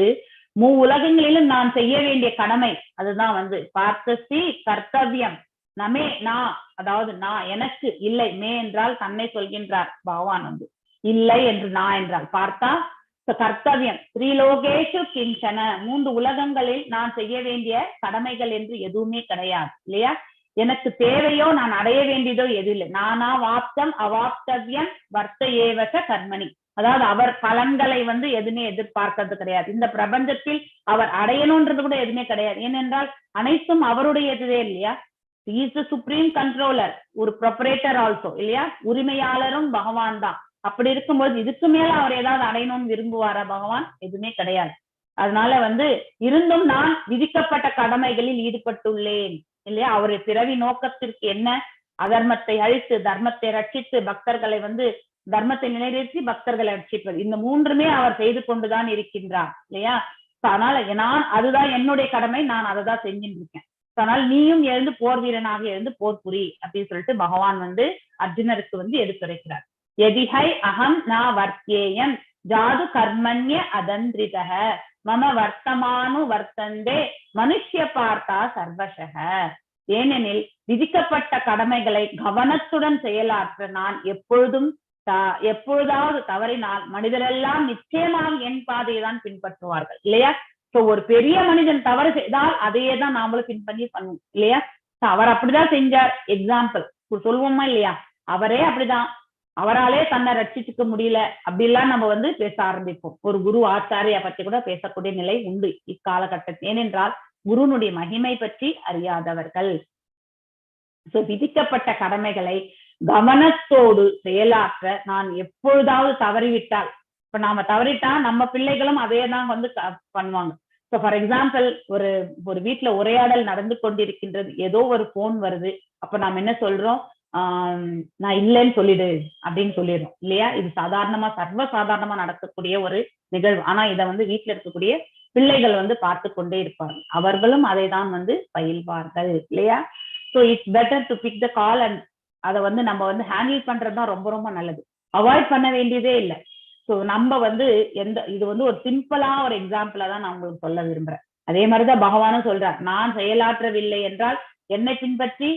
உலகங்களிலும் நான் செய்ய வேண்டிய கடமை அதுதான் வந்து பார்த்தஸ்தி கர்த்தவ்யம். நமே நான், அதாவது நான் எனக்கு இல்லை, மே என்றால் தன்னை சொல்கின்றார் பகவான் வந்து, இல்லை என்று நான் என்றால் பார்த்தா கர்த்தவ்யம். ஸ்ரீலோகேஷு கிஞ்சன, 3 உலகங்களில் நான் செய்ய வேண்டிய கடமைகள் என்று எதுவுமே கிடையாது இல்லையா. எனக்கு தேவையோ நான் அடைய வேண்டியதோ எது இல்லை. நானா வாப்தம் அவாப்தவ்யம் வர்த்த ஏவச கர்மணி. அதாவது அவர் பலன்களை வந்து எதுவுமே எதிர்பார்க்கறது கிடையாது. இந்த பிரபஞ்சத்தில் அவர் அடையணும்ன்றது கூட எதுவுமே கிடையாது. ஏனென்றால் அனைத்தும் அவருடையதுவே இல்லையா. இஸ் தி சுப்ரீம் கண்ட்ரோலர், ஒரு ப்ரொபரேட்டர் ஆல்சோ இல்லையா. உரிமையாளரும் பகவான் தான். அப்படி இருக்கும்போது இதுக்கு மேல அவர் ஏதாவது அடையணும்னு விரும்புவாரா பகவான்? எதுவுமே கிடையாது. அதனால வந்து இருந்தும் நான் விதிக்கப்பட்ட கடமைகளில் ஈடுபட்டுள்ளேன் இல்லையா. அவருடைய பிறவி நோக்கத்திற்கு என்ன? அதர்மத்தை அழித்து தர்மத்தை ரட்சித்து பக்தர்களை வந்து தர்மத்தை நிலைநிறுத்தி பக்தர்களை ரட்சிப்பது, இந்த 3மே அவர் செய்து கொண்டுதான் இருக்கின்றார் இல்லையா. அதனால நான் அதுதான் என்னுடைய கடமை, நான் அதை தான் செஞ்சுட்டு இருக்கேன். அதனால நீயும் எழுந்து போர் வீரனாக எழுந்து போர் புரி அப்படின்னு சொல்லிட்டு பகவான் வந்து அர்ஜுனருக்கு வந்து எடுத்துரைக்கிறார். எதிஹை அகம் நா வர்த்தேயம் ஜாது கர்மண்ய அதந்திரிதஹ மம வர்த்தமானு வர்த்தந்தே மனுஷ்ய பார்த்தா சர்வசக. ஏனெனில் விதிக்கப்பட்ட கடமைகளை கவனத்துடன் செயலாற்ற நான் எப்பொழுதாவது தவறினால் மனிதரெல்லாம் நிச்சயமாக என் பாதையை தான் பின்பற்றுவார்கள் இல்லையா. சோ ஒரு பெரிய மனிதன் தவறு செய்தால் அதையே தான் நாமளும் பின்பற்றி பண்ணுவோம் இல்லையா. அவர் அப்படிதான் செஞ்சார். எக்ஸாம்பிள் சொல்லுவோமா இல்லையா, அவரே அப்படிதான், அவராலே தன்னை ரட்சிச்சுக்க முடியல அப்படிலாம் நம்ம வந்து பேச ஆரம்பிப்போம். ஒரு குரு ஆச்சாரியா பற்றி கூட பேசக்கூடிய நிலை உண்டு இக்காலகட்டத்தில். ஏனென்றால் குருனுடைய மகிமை பற்றி அறியாதவர்கள். சோ விதிக்கப்பட்ட கடமைகளை கவனத்தோடு செயலாற்ற நான் எப்பொழுதாவது தவறிவிட்டால், இப்ப நாம தவறிட்டா நம்ம பிள்ளைகளும் அதே தான் வந்து பண்ணுவாங்க. ஸோ ஃபார் எக்ஸாம்பிள் ஒரு வீட்டுல உரையாடல் நடந்து கொண்டிருக்கின்றது, ஏதோ ஒரு போன் வருது, அப்ப நாம என்ன சொல்றோம், நான் இல்லைன்னு சொல்லிடு அப்படின்னு சொல்லிடுறோம் இல்லையா. இது சாதாரணமா சர்வசாதாரணமா நடக்கக்கூடிய ஒரு நிகழ்வு. ஆனா இதை வந்து வீட்டுல இருக்கக்கூடிய பிள்ளைகள் வந்து பார்த்து கொண்டே இருப்பார்கள், அவர்களும் அதை தான் வந்து பயில்வார்கள் இல்லையா. So it's better to pick the call and அதை வந்து நம்ம வந்து ஹேண்டில் பண்றதுதான் ரொம்ப ரொம்ப நல்லது. அவாய்ட் பண்ண வேண்டியதே இல்லை. ஸோ நம்ம வந்து இது வந்து ஒரு சிம்பிளா ஒரு எக்ஸாம்பிளா தான் நான் உங்களுக்கு சொல்ல விரும்புறேன். அதே மாதிரிதான் பகவானும் சொல்றார், நான் செயலாற்றவில்லை என்றால் என்னை பின்பற்றி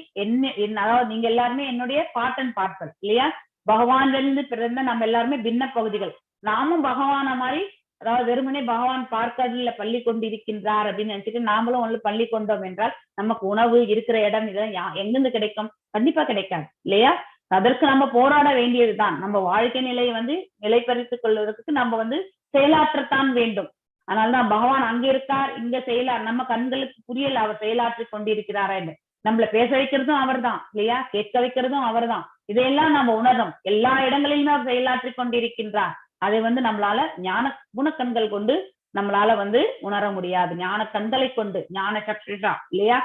அதாவது நீங்க எல்லாருமே என்னுடைய பார்ட் அண்ட் பார்சல் இல்லையா. பகவான்ல இருந்து பிறந்த நம்ம எல்லாருமே பின்ன பகுதிகள். நாமும் பகவான மாதிரி, அதாவது வெறுமனே பகவான் பார்க்கடல பள்ளி கொண்டிருக்கின்றார் அப்படின்னு நினைச்சிட்டு நாமளும் ஒன்று பள்ளி கொண்டோம் என்றால் நமக்கு உணவு இருக்கிற இடம் இதெல்லாம் எங்கிருந்து கிடைக்கும்? கண்டிப்பா கிடைக்காது இல்லையா. அதற்கு நம்ம போராட வேண்டியதுதான். நம்ம வாழ்க்கை நிலையை வந்து நிலைப்படுத்திக் கொள்வதற்கு நம்ம வந்து செயலாற்றத்தான் வேண்டும். அதனால்தான் பகவான் அங்க இருக்கார், இங்க நம்ம கண்களுக்கு புரியல அவர் செயலாற்றி கொண்டிருக்கிறாரா என்று. நம்மள பேச வைக்கிறதும் அவர் தான் இல்லையா, கேட்க வைக்கிறதும் அவர் தான். இதையெல்லாம் நம்ம உணர்றோம். எல்லா இடங்களிலுமே அவர் செயலாற்றி கொண்டிருக்கின்றார். அதை வந்து நம்மளால ஞான குணக்கண்கள் கொண்டு நம்மளால வந்து உணர முடியாது. ஞான கண்களை கொண்டு, ஞான சக்ஷுஷா இல்லையா.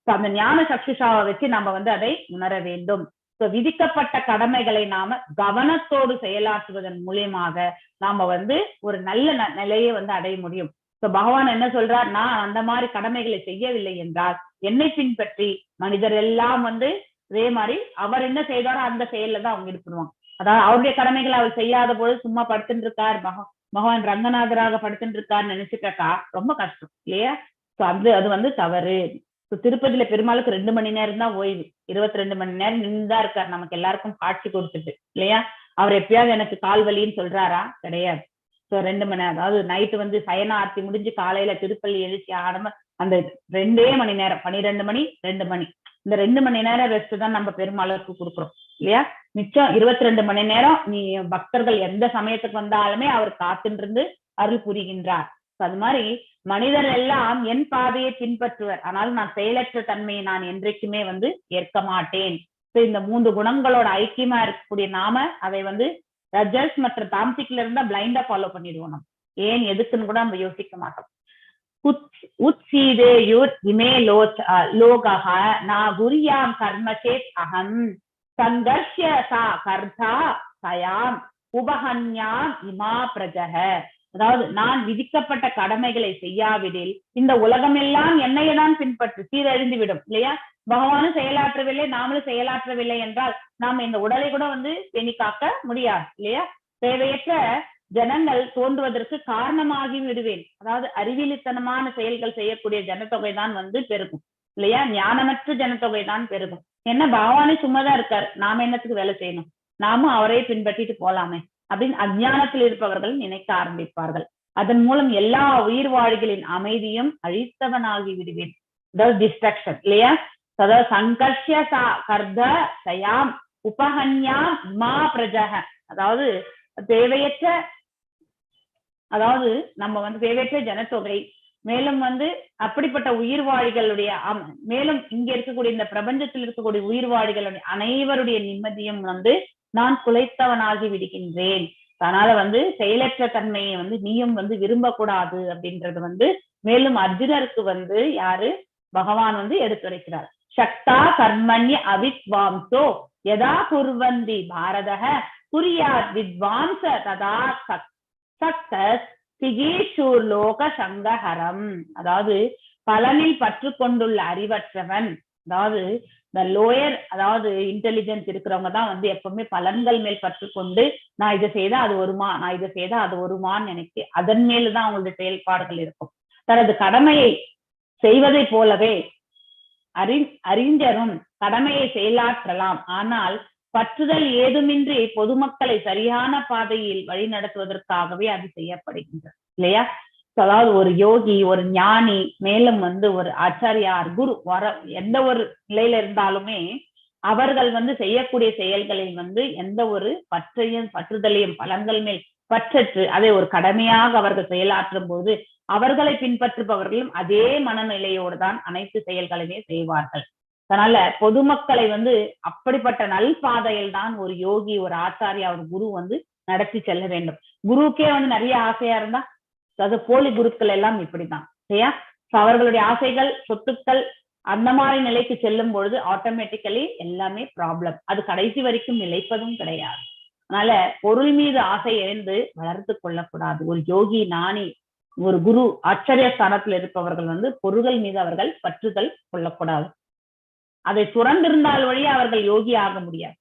அந்த ஞான சக்ஷுஷாவை வச்சு நம்ம வந்து அதை உணர வேண்டும். விதிக்கப்பட்ட கடமைகளை நாம கவனத்தோடு செயலாற்றுவதன் மூலியமாக நாம வந்து ஒரு நல்ல நிலையை வந்து அடைய முடியும். பகவான் என்ன சொல்றார், நான் அந்த மாதிரி கடமைகளை செய்யவில்லை என்றால் என்னை பின்பற்றி மனிதர் எல்லாம் வந்து அதே மாதிரி அவர் என்ன செய்தாரோ அந்த செயல்ல தான் அவங்க ஈடுபடுவாங்க. அதாவது அவருடைய கடமைகளை அவர் செய்யாத போது சும்மா படுத்துட்டு இருக்கார், பகவான் ரங்கநாதராக படுத்துட்டு இருக்காருன்னு நினைச்சுட்டாக்கா ரொம்ப கஷ்டம் இல்லையா. அது வந்து தவறு. திருப்பதியில பெருமாளுக்கு 2 மணி நேரம் தான் ஓய்வு, 22 மணி நேரம் நின்றுதான் இருக்காரு, நமக்கு எல்லாருக்கும் காட்சி கொடுத்துட்டு இல்லையா. அவர் எப்பயாவது எனக்கு கால் வலின்னு சொல்றாரா? கிடையாது. 2 மணி நேரம், அதாவது நைட்டு வந்து சயன ஆர்த்தி முடிஞ்சு காலையில திருப்பள்ளி எழுச்சி ஆடாம அந்த 2 மணி நேரம், 12 மணி 2 மணி, இந்த 2 மணி நேரம் ரெஸ்ட் தான் நம்ம பெருமாளுக்கு கொடுக்குறோம் இல்லையா. மிச்சம் 22 மணி நேரம் நீ பக்தர்கள் எந்த சமயத்துக்கு வந்தாலுமே அவர் காத்துட்டு இருந்து அருள் புரிகின்றார். அது மாதிரி மனிதர் எல்லாம் என் பாதையை பின்பற்றுவர், ஆனால் நான் செயலற்ற தன்மையை நான் என்றைக்குமே வந்து ஏற்க மாட்டேன். இந்த 3 குணங்களோட ஐக்கியமா இருக்கக்கூடிய நாம அதை வந்து ரஜஸ் மற்றும் தாம்சிக்ல இருந்தா பிளைண்டா ஃபாலோ பண்ணிடுவோம். நம்ம ஏன் எதுக்குன்னு கூட நம்ம யோசிக்க மாட்டோம். உத்சீதேயுர் இமே லோகஹ நா குரியாம் கர்மசேத் அகம் சங்கர்ஷ்ய சா கர்த்தா சயாம் உபஹன்யாம் இமா பிரஜஹ. அதாவது நான் விதிக்கப்பட்ட கடமைகளை செய்யாவிடில் இந்த உலகமெல்லாம் என்னையதான் பின்பற்று சீரழிந்து விடும் இல்லையா? பகவானும் செயலாற்றவில்லை, நாமளும் செயலாற்றவில்லை என்றால் நாம் இந்த உடலை கூட வந்து பேணி காக்க முடியாது இல்லையா? தேவையற்ற ஜனங்கள் தோன்றுவதற்கு காரணமாகி விடுவேன். அதாவது அறிவிலித்தனமான செயல்கள் செய்யக்கூடிய ஜனத்தொகை தான் வந்து பெருகும் இல்லையா? ஞானமற்ற ஜனத்தொகை தான் பெருகும். என்ன பகவானே சும்மாதான் இருக்காரு, நாம என்னத்துக்கு வேலை செய்யணும், நாமும் அவரே பின்பற்றிட்டு போலாமே அப்படின்னு அஞ்ஞானத்தில் இருப்பவர்கள் நினைக்க ஆரம்பிப்பார்கள். அதன் மூலம் எல்லா உயிர் வாழ்களின் அமைதியும் அழித்தவனாகி விடுவேன். அதாவது டிஸ்ட்ரக்ஷன் இல்லையா? அதாவது சங்கர்ஷ கர்த சயாம் உபஹன்யாம் மா பிரஜக. அதாவது தேவையற்ற, அதாவது நம்ம வந்து தேவையற்ற ஜனத்தொகை, மேலும் வந்து அப்படிப்பட்ட உயிர்வாழிகளுடைய மேலும் இங்க இருக்கக்கூடிய இந்த பிரபஞ்சத்தில் இருக்கக்கூடிய உயிர்வாழிகளுடைய அனைவருடைய நிம்மதியும் வந்து நான் குலைத்தவனாகி விடுகின்றேன். அதனால வந்து செயலற்ற தன்மையை வந்து நீயும் வந்து விரும்பக்கூடாது அப்படின்றது வந்து மேலும் அர்ஜுனருக்கு வந்து யாரு பகவான் வந்து எடுத்துரைக்கிறார். சக்தா கர்மண்ய அவித்வாம்சோ யதா குர்வந்தி பாரதஹ குறியாத் வித்வாம்ச ததா சக்தஸ் சிகீஷூர் லோக சங்கஹரம். அதாவது பலனில் பற்று கொண்டுள்ள அறிவற்றவன், அதாவது இந்த லோயர் அதாவது இன்டெலிஜென்ஸ் இருக்கிறவங்க தான் வந்து எப்பவுமே பலன்கள் மேல் பற்று கொண்டு நான் இதை செய்தா அது வருமா, நான் இதை செய்தா அது வருமான்னு நினைச்சு அதன் மேலுதான் அவங்களுடைய செயல்பாடுகள் இருக்கும். தனது கடமையை செய்வதை போலவே அறிஞரும் கடமையை செயலாற்றலாம். ஆனால் பற்றுதல் ஏதுமின்றி பொதுமக்களை சரியான பாதையில் வழி நடத்துவதற்காகவே அது செய்யப்படுகின்றது இல்லையா? அதாவது ஒரு யோகி, ஒரு ஞானி, மேலும் வந்து ஒரு ஆச்சாரியார், குரு எந்த ஒரு நிலையில இருந்தாலுமே அவர்கள் வந்து செய்யக்கூடிய செயல்களில் வந்து எந்த ஒரு பற்றுதலையும் பலன்கள் மேல் பற்றற்று அதை ஒரு கடமையாக அவர்கள் செயலாற்றும் போது அவர்களை பின்பற்றுபவர்களும் அதே மனநிலையோடு தான் அனைத்து செயல்களையுமே செய்வார்கள். அதனால பொதுமக்களை வந்து அப்படிப்பட்ட நல் பாதையில் தான் ஒரு யோகி, ஒரு ஆச்சாரியா, ஒரு குரு வந்து நடத்தி செல்ல வேண்டும். குருக்கே வந்து நிறைய ஆசையா இருந்தா அது போலி குருக்கள் எல்லாம் இப்படிதான் இல்லையா? அவர்களுடைய ஆசைகள், சொத்துக்கள் அந்த மாதிரி நிலைக்கு செல்லும் பொழுது ஆட்டோமேட்டிக்கலி எல்லாமே ப்ராப்ளம். அது கடைசி வரைக்கும் நிலைப்பதும் கிடையாது. அதனால பொருள் மீது ஆசை எழுந்து வளர்த்து கொள்ளக்கூடாது. ஒரு யோகி, ஞானி, ஒரு குரு, ஆச்சரிய ஸ்தானத்தில் இருப்பவர்கள் வந்து பொருள்கள் மீது அவர்கள் பற்றுதல் கொள்ளக்கூடாது. அதை துறந்திருந்தால் வழியே அவர்கள் யோகி ஆக முடியாது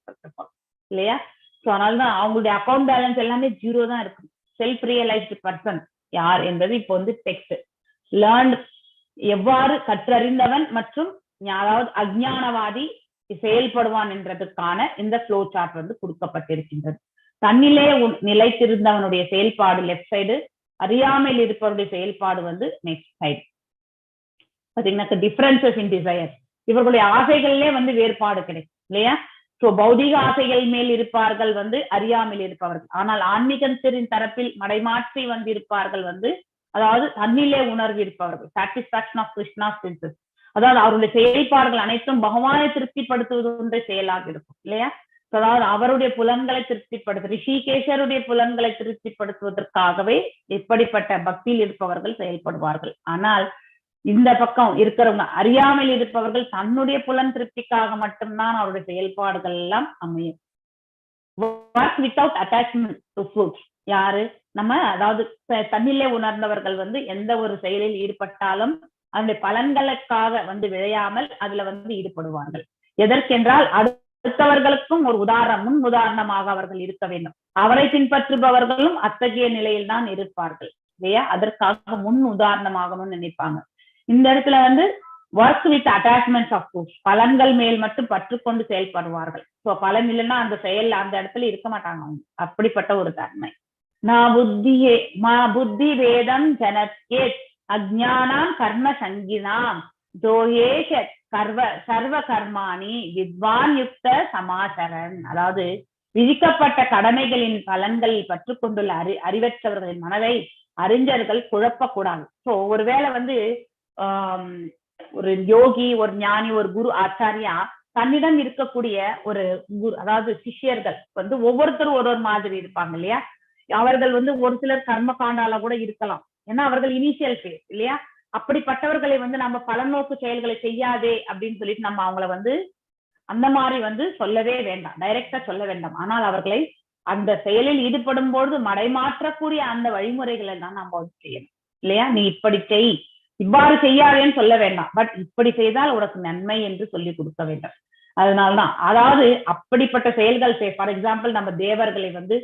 இல்லையா? சோ அதனாலதான் அவங்களுடைய அக்கௌண்ட் பேலன்ஸ் எல்லாமே 0 தான் இருக்கும். செல்ஃப் ரியலைஸ்டு பர்சன் யார் என்பது இப்போ வந்து டெக்ஸ்ட் லேர்ன்ட், எவ்வாறு கற்றறிந்தவன் மற்றும் அதாவது அஜ்ஞானவாதி செயல்படுவான் என்றதுக்கான இந்த ஃப்ளோ சார்ட் வந்து கொடுக்கப்பட்டிருக்கின்றது. தன்னிலே நிலைத்திருந்தவனுடைய செயல்பாடு லெஃப்ட் சைடு, அறியாமையில் இருப்பவருடைய செயல்பாடு வந்து நெக்ஸ்ட் சைடு. பாத்தீங்கன்னா டிஃபரன்சஸ் இன் டிசையர், இவர்களுடைய ஆசைகளிலே வந்து வேறுபாடு கிடைக்கும் இல்லையா? சோ பௌதிக ஆசைகள் மேல் இருப்பார்கள் வந்து அறியாமையில் இருப்பவர்கள். ஆனால் ஆன்மீகத்தின் தரப்பில் மடைமாற்றி வந்து இருப்பார்கள் வந்து அதாவது தன்னிலே உணர்வு இருப்பவர்கள், சாட்டிஸ்பாக்சன் ஆஃப் கிருஷ்ணா சென்சஸ். அதாவது அவருடைய செயல்பாடுகள் அனைத்தும் பகவானை திருப்திப்படுத்துவது ஒன்றை செயலாக இருக்கும் இல்லையா? அதாவது அவருடைய புலன்களை திருப்திப்படுத்த, ரிஷிகேஷருடைய புலன்களை திருப்திப்படுத்துவதற்காகவே இப்படிப்பட்ட பக்தியில் இருப்பவர்கள் செயல்படுவார்கள். ஆனால் இந்த பக்கம் இருக்கிறவங்க அறியாமல் இருப்பவர்கள் தன்னுடைய புலன் திருப்திக்காக மட்டும்தான் அவருடைய செயல்பாடுகள் எல்லாம் அமையும். Work without attachment to fruits. யாரு? நம்ம அதாவது தன்னிலே உணர்ந்தவர்கள் வந்து எந்த ஒரு செயலில் ஈடுபட்டாலும் அதனுடைய பலன்களுக்காக வந்து விழையாமல் அதுல வந்து ஈடுபடுவார்கள். எதற்கென்றால் அடுத்தவர்களுக்கும் ஒரு முன் உதாரணமாக அவர்கள் இருக்க வேண்டும். அவரை பின்பற்றுபவர்களும் அத்தகைய நிலையில் தான் இருப்பார்கள் இல்லையா? அதற்காக முன் உதாரணமாகணும்னு நினைப்பாங்க. இந்த இடத்துல வந்து work with attachment of fruits, பலன்கள் மேல் மட்டும் பற்றுக்கொண்டு செயல்படுவார்கள். ஸோ பலன் இல்லைன்னா அந்த செயல் அந்த இடத்துல இருக்க மாட்டாங்க அவங்க. அப்படிப்பட்ட ஒரு தன்மை. புத்தி வேதம் ஜனத்யேத் அஜ்ஞானாம் கர்ம சங்கினாம் ஜோயேஷ சர்வ கர்மாணி வித்வான் யுக்த சமாசரன். அதாவது விதிக்கப்பட்ட கடமைகளின் பலன்களில் பற்றுக்கொண்டுள்ள அறிவற்றவர்களின் மனதை அறிஞர்கள் குழப்பக்கூடாது. ஸோ ஒருவேளை வந்து ஒரு யோகி, ஒரு ஞானி, ஒரு குரு, ஆச்சாரியா தன்னிடம் இருக்கக்கூடிய ஒரு குரு அதாவது சிஷ்யர்கள் வந்து ஒவ்வொருத்தரும் ஒரு மாதிரி இருப்பாங்க இல்லையா? அவர்கள் வந்து ஒரு சிலர் கர்ம காண்டால கூட இருக்கலாம். ஏன்னா அவர்கள் இனிஷியல் ஃபேஸ் இல்லையா? அப்படிப்பட்டவர்களை வந்து நம்ம பலநோக்கு செயல்களை செய்யாதே அப்படின்னு சொல்லிட்டு நம்ம அவங்கள வந்து அந்த மாதிரி வந்து சொல்லவே வேண்டாம், டைரக்டா சொல்ல வேண்டாம். ஆனால் அவர்களை அந்த செயலில் ஈடுபடும் பொழுது மடைமாற்றக்கூடிய அந்த வழிமுறைகளை தான் நம்ம வந்து செய்யணும் இல்லையா. நீ இப்படி செய், இவ்வாறு செய்யாதேன்னு சொல்ல வேண்டாம், பட் இப்படி செய்தால் உனக்கு நன்மை என்று சொல்லி கொடுக்க வேண்டும். அதனால்தான் அதாவது அப்படிப்பட்ட செயல்கள் ஃபார் எக்ஸாம்பிள் நம்ம தேவர்களை வந்து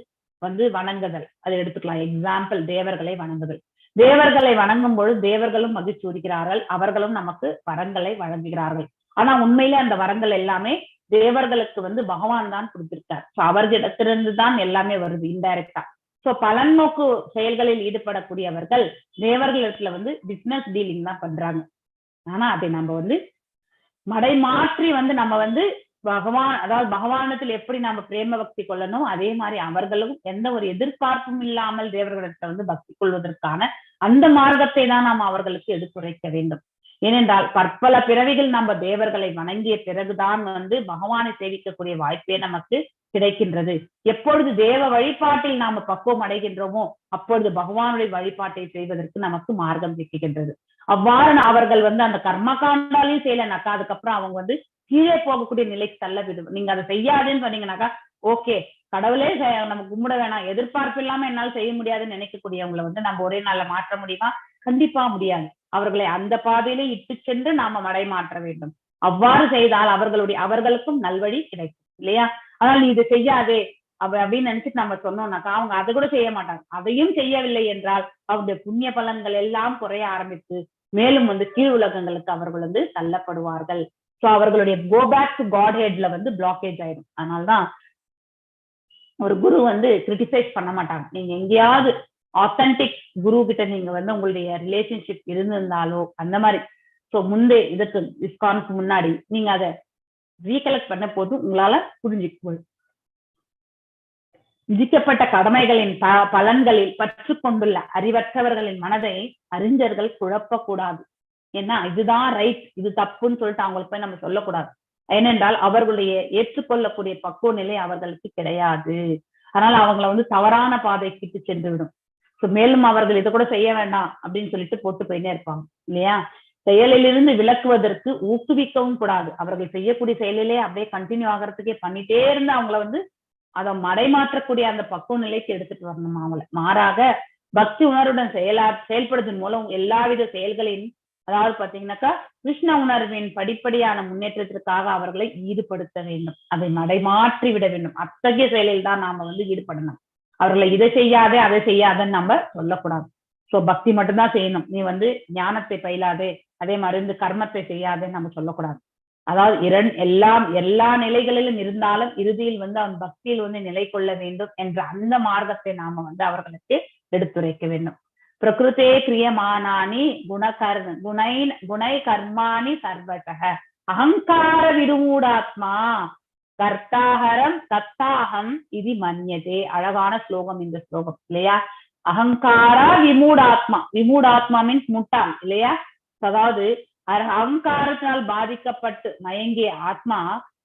வந்து வணங்குதல், அதை எடுத்துக்கலாம் எக்ஸாம்பிள். தேவர்களை வணங்குதல், தேவர்களை வணங்கும் பொழுது தேவர்களும் மகிழ்ச்சி உறுகிறார்கள், அவர்களும் நமக்கு வரங்களை வழங்குகிறார்கள். ஆனா உண்மையிலே அந்த வரங்கள் எல்லாமே தேவர்களுக்கு வந்து பகவான் தான் கொடுத்திருக்கார். சோ அவர்களிடத்திலிருந்து தான் எல்லாமே வருது இன்டைரக்டா. சோ பலநோக்கு செயல்களில் ஈடுபடக்கூடியவர்கள் தேவர்களிடத்துல வந்து பிசினஸ் டீலிங் தான் பண்றாங்க. ஆனா அதை நம்ம வந்து மடைமாற்றி வந்து நம்ம வந்து பகவான், அதாவது பகவானத்தில் எப்படி நாம பிரேம பக்தி கொள்ளணும், அதே மாதிரி அவர்களும் எந்த ஒரு எதிர்பார்ப்பும் இல்லாமல் தேவர்களிடத்துல வந்து பக்தி கொள்வதற்கான அந்த மார்க்கத்தை தான் நாம் அவர்களுக்கு எடுத்துரைக்க வேண்டும். ஏனென்றால் பற்பல பிறவிகள் நம்ம தேவர்களை வணங்கிய பிறகுதான் வந்து பகவானை சேவிக்கக்கூடிய வாய்ப்பே நமக்கு கிடைக்கின்றது. எப்பொழுது தேவ வழிபாட்டில் நாம பக்குவம் அடைகின்றோமோ அப்பொழுது பகவானுடைய வழிபாட்டை செய்வதற்கு நமக்கு மார்க்கம் கிட்டுகின்றது. அவ்வாறு அவர்கள் வந்து அந்த கர்மகாண்டாலையும் செய்யலனாக்கா அதுக்கப்புறம் அவங்க வந்து கீழே போகக்கூடிய நிலைக்கு தள்ள விடும். நீங்க அதை செய்யாதுன்னு சொன்னீங்கன்னாக்கா ஓகே, கடவுளே நம்ம கும்பிட வேணாம், எதிர்பார்ப்பு இல்லாம என்னால் செய்ய முடியாதுன்னு நினைக்கக்கூடியவங்களை வந்து நம்ம ஒரே நாள்ல மாற்ற முடியுமா? கண்டிப்பா முடியாது. அவர்களை அந்த பாதையிலே இட்டு சென்று நாம மடைமாற்ற வேண்டும். அவ்வாறு செய்தால் அவர்களுக்கும் நல்வழி கிடைக்கும் இல்லையா. ஆனால் நீ இதை செய்யாதே அப்படின்னு நினைச்சிட்டு நம்ம சொன்னோம்னாக்கா அவங்க அதை கூட செய்ய மாட்டாங்க. அதையும் செய்யவில்லை என்றால் அவருடைய புண்ணிய பலன்கள் எல்லாம் குறைய ஆரம்பித்து மேலும் வந்து கீழ் உலகங்களுக்கு அவர்கள் வந்து தள்ளப்படுவார்கள். சோ அவர்களுடைய கோ பேக் டு காட் ஹெட்ல வந்து பிளாக்கேஜ் ஆயிடும். அதனால்தான் ஒரு குரு வந்து கிரிட்டிசைஸ் பண்ண மாட்டாங்க. நீங்க எங்கேயாவது ஆத்தென்டிக் குரு கிட்ட நீங்க வந்து உங்களுடைய ரிலேஷன்ஷிப் இருந்திருந்தாலோ அந்த மாதிரி சோ முன்பே இதற்கு இஸ்கானுக்கு முன்னாடி நீங்க அதை ரீகலெக்ட் பண்ண போது உங்களால புரிஞ்சுக்க விதிக்கப்பட்ட கடமைகளின் பலன்களில் பற்று கொண்டுள்ள அறிவற்றவர்களின் மனதை அறிஞர்கள் குழப்பக்கூடாது. ஏன்னா இதுதான் ரைட், இது தப்புன்னு சொல்லிட்டு அவங்களுக்கு போய் நம்ம சொல்லக்கூடாது. ஏனென்றால் அவர்களுடைய ஏற்றுக்கொள்ளக்கூடிய பக்குவ நிலை அவர்களுக்கு கிடையாது. அதனால அவங்களை வந்து தவறான பாதைக்கு இட்டு சென்று விடும். மேலும் அவர்கள் இதை கூட செய்ய வேண்டாம் அப்படின்னு சொல்லிட்டு போட்டு போயினே இருப்பாங்க இல்லையா. செயலிலிருந்து விலக்குவதற்கு ஊக்குவிக்கவும் கூடாது. அவர்கள் செய்யக்கூடிய செயலிலே அப்படியே கண்டினியூ ஆகிறதுக்கே பண்ணிட்டே இருந்து அவங்கள வந்து அதை மடைமாற்றக்கூடிய அந்த பக்குவ நிலைக்கு எடுத்துட்டு வரணும் அவங்கள. மாறாக பக்தி உணர்வுடன் செயல்படுவதன் மூலம் எல்லாவித செயல்களின், அதாவது பாத்தீங்கன்னாக்கா கிருஷ்ண உணர்வின் படிப்படியான முன்னேற்றத்திற்காக அவர்களை ஈடுபடுத்த வேண்டும், அதை மடைமாற்றி விட வேண்டும். அத்தகைய செயலில் தான் நாம வந்து ஈடுபடணும். அவர்களை இதை செய்யாதே அதை செய்யாதன்னு நம்ம சொல்லக்கூடாது. சோ பக்தி மட்டும்தான் செய்யணும், நீ வந்து ஞானத்தை பயிலாதே, அதே மாதிரி இந்த கர்மத்தை செய்யாதேன்னு நம்ம சொல்லக்கூடாது. அதாவது எல்லா நிலைகளிலும் இருந்தாலும் இறுதியில் வந்து அவன் பக்தியில் வந்து நிலை கொள்ள வேண்டும் என்ற அந்த மார்க்கத்தை நாம வந்து அவர்களுக்கு எடுத்துரைக்க வேண்டும். பிரகிருத்தே கிரியமானானி குணை கர்மாணி சர்வசக அகங்கார விடுமூடாத்மா கர்த்தாஹரம் தத்தாகம் இது மன்யதே. அழகான ஸ்லோகம் இந்த ஸ்லோகம் இல்லையா. அகங்காரா விமூடாத்மா, விமூடாத்மா மீன்ஸ் முட்டாள் இல்லையா. அதாவது அகங்காரத்தினால் பாதிக்கப்பட்டு மயங்கிய ஆத்மா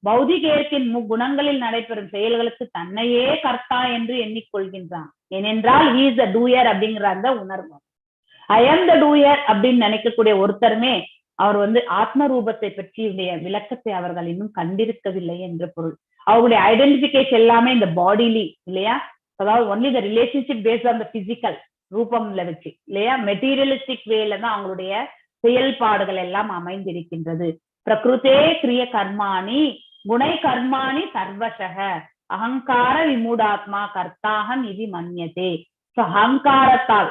பௌதிக இயற்கையின் குணங்களில் நடைபெறும் செயல்களுக்கு தன்னையே கர்த்தா என்று எண்ணிக்கொள்கின்றான். ஏனென்றால் ஹி இஸ் த டூயர் அப்படிங்கிற அந்த உணர்வு. ஐ எம் த டூயர் அப்படின்னு நினைக்கக்கூடிய ஒருத்தருமே அவர் வந்து ஆத்ம ரூபத்தை பற்றிய விளக்கத்தை அவர்கள் இன்னும் கண்டிருக்கவில்லை என்று பொருள். அவருடைய ஐடென்டிபிகேஷன் எல்லாமே இந்த பாடிலி இல்லையா. அதாவது only the relationship based on the physical ரூபம்ல வச்சு இல்லையா, மெட்டீரியலிஸ்டிக் வேல தான் அவங்களுடைய செயல்பாடுகள் எல்லாம் அமைந்திருக்கின்றது. பிரகிருத்தே கிரிய கர்மாணி குணை கர்மாணி சர்வசக அகங்கார விமூடாத்மா கர்த்தாகம் இது மன்யதே. அகங்காரத்தால்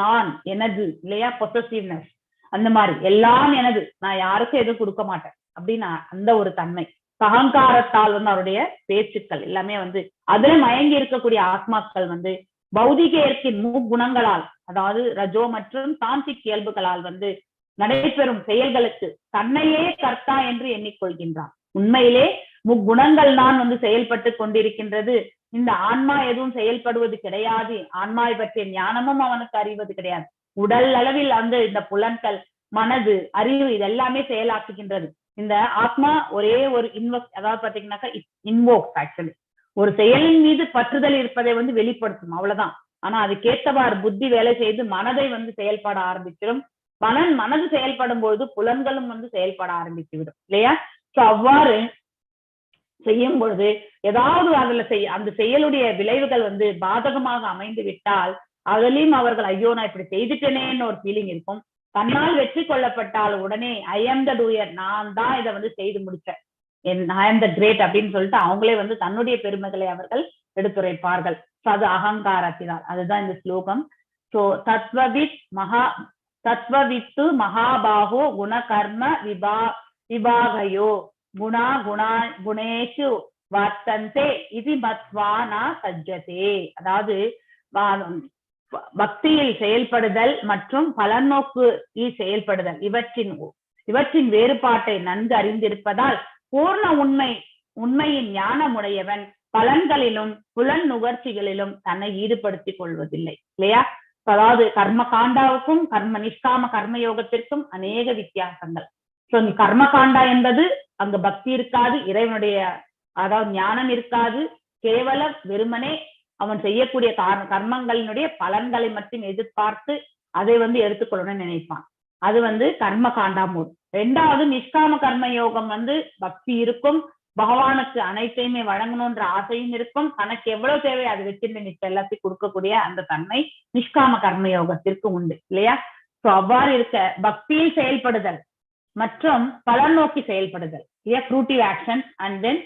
நான் எனது இல்லையா, பொசசிவ்னஸ், அந்த மாதிரி எல்லாம் எனது, நான் யாருக்கும் எதுவும் கொடுக்க மாட்டேன் அப்படின்னு அந்த ஒரு தன்மை. அகங்காரத்தால் வந்து அவருடைய பேச்சுக்கள் எல்லாமே வந்து அதுல மயங்கி இருக்கக்கூடிய ஆத்மாக்கள் வந்து பௌதிக இயற்கையின் முக்குணங்களால், அதாவது ரஜோ மற்றும் தாந்திக் இயல்புகளால் வந்து நடைபெறும் செயல்களுக்கு தன்னையே கர்த்தா என்று எண்ணிக்கொள்கின்றான். உண்மையிலே முக்குணங்கள் தான் வந்து செயல்பட்டு கொண்டிருக்கின்றது. இந்த ஆன்மா எதுவும் செயல்படுவது கிடையாது. ஆன்மாவை பற்றிய ஞானமும் அவனுக்கு அறிவது கிடையாது. உடல் அளவில் அந்த இந்த புலன்கள், மனது, அறிவு இதெல்லாமே செயலாக்குகின்றது. இந்த ஆத்மா ஒரே ஒரு அதாவது பாத்தீங்கன்னாக்கா இன்வோக்ஸ் ஆக்சுவலி ஒரு செயலின் மீது பற்றுதல் இருப்பதை வந்து வெளிப்படுத்தும், அவ்வளவுதான். ஆனா அதுக்கேற்றவாறு புத்தி வேலை செய்து மனதை வந்து செயல்பட ஆரம்பிச்சிடும். மனது செயல்படும் பொழுது புலன்களும் வந்து செயல்பட ஆரம்பித்து விடும் இல்லையா. சோ அவ்வாறு செய்யும் பொழுது ஏதாவது அதுல அந்த செயலுடைய விளைவுகள் வந்து பாதகமாக அமைந்து விட்டால் அதிலையும் அவர்கள் ஐயோ நான் இப்படி செய்துட்டேனேன்னு ஒரு ஃபீலிங் இருக்கும். தன்னால் வெற்றி கொள்ளப்பட்டால் உடனே ஐ ஆம் த டூயர், நான் தான் இதை வந்து செய்து முடிச்சேன், ஐ ஆம் த கிரேட் அப்படின்னு சொல்லிட்டு அவங்களே வந்து தன்னுடைய பெருமைகளை அவர்கள் எடுத்துரைப்பார்கள். அது அகங்காரத்தினால். அதுதான் இந்த ஸ்லோகம். சோ தத்வவித்து மகாபாகோ குணகர்ம விபாகயோ குணேஷு வர்த்தந்தே இது மத்வா ந சஜ்ஜதே. அதாவது பக்தியில் செயல்படுதல் மற்றும் பலநோக்கு செயல்படுதல் இவற்றின் வேறுபாட்டை நன்கு அறிந்திருப்பதால் பூர்ண உண்மையின் ஞானமுடையவன் பலன்களிலும் புலன் நுகர்ச்சிகளிலும் தன்னை ஈடுபடுத்திக் கொள்வதில்லை இல்லையா? அதாவது கர்ம காண்டாவுக்கும் நிஷ்காம கர்மயோகத்திற்கும் அநேக வித்தியாசங்கள். சோ கர்ம காண்டா என்பது அங்க பக்தி இருக்காது, இறைவனுடைய அதாவது ஞானம் இருக்காது, கேவல வெறுமனே அவன் செய்யக்கூடிய கர்மங்களினுடைய பலன்களை மட்டும் எதிர்பார்த்து அதை வந்து எடுத்துக்கொள்ளணும்னு நினைப்பான். அது வந்து கர்ம காண்டா மூட். ரெண்டாவது நிஷ்காம கர்ம யோகம் வந்து பக்தி இருக்கும், பகவானுக்கு அனைத்தையுமே வழங்கணும்ன்ற ஆசையும் இருக்கும், தனக்கு எவ்வளவு தேவை அது வச்சிருந்து நிச்சயம் எல்லாத்தையும் கொடுக்கக்கூடிய அந்த தன்மை நிஷ்காம கர்ம யோகத்திற்கு உண்டு இல்லையா? சோ அவ்வாறு இருக்க பக்தியில் செயல்படுதல் மற்றும் பலன் நோக்கி செயல்படுதல் இல்லையா, ஃப்ரூட்டிவ் ஆக்ஷன் அண்ட் தென்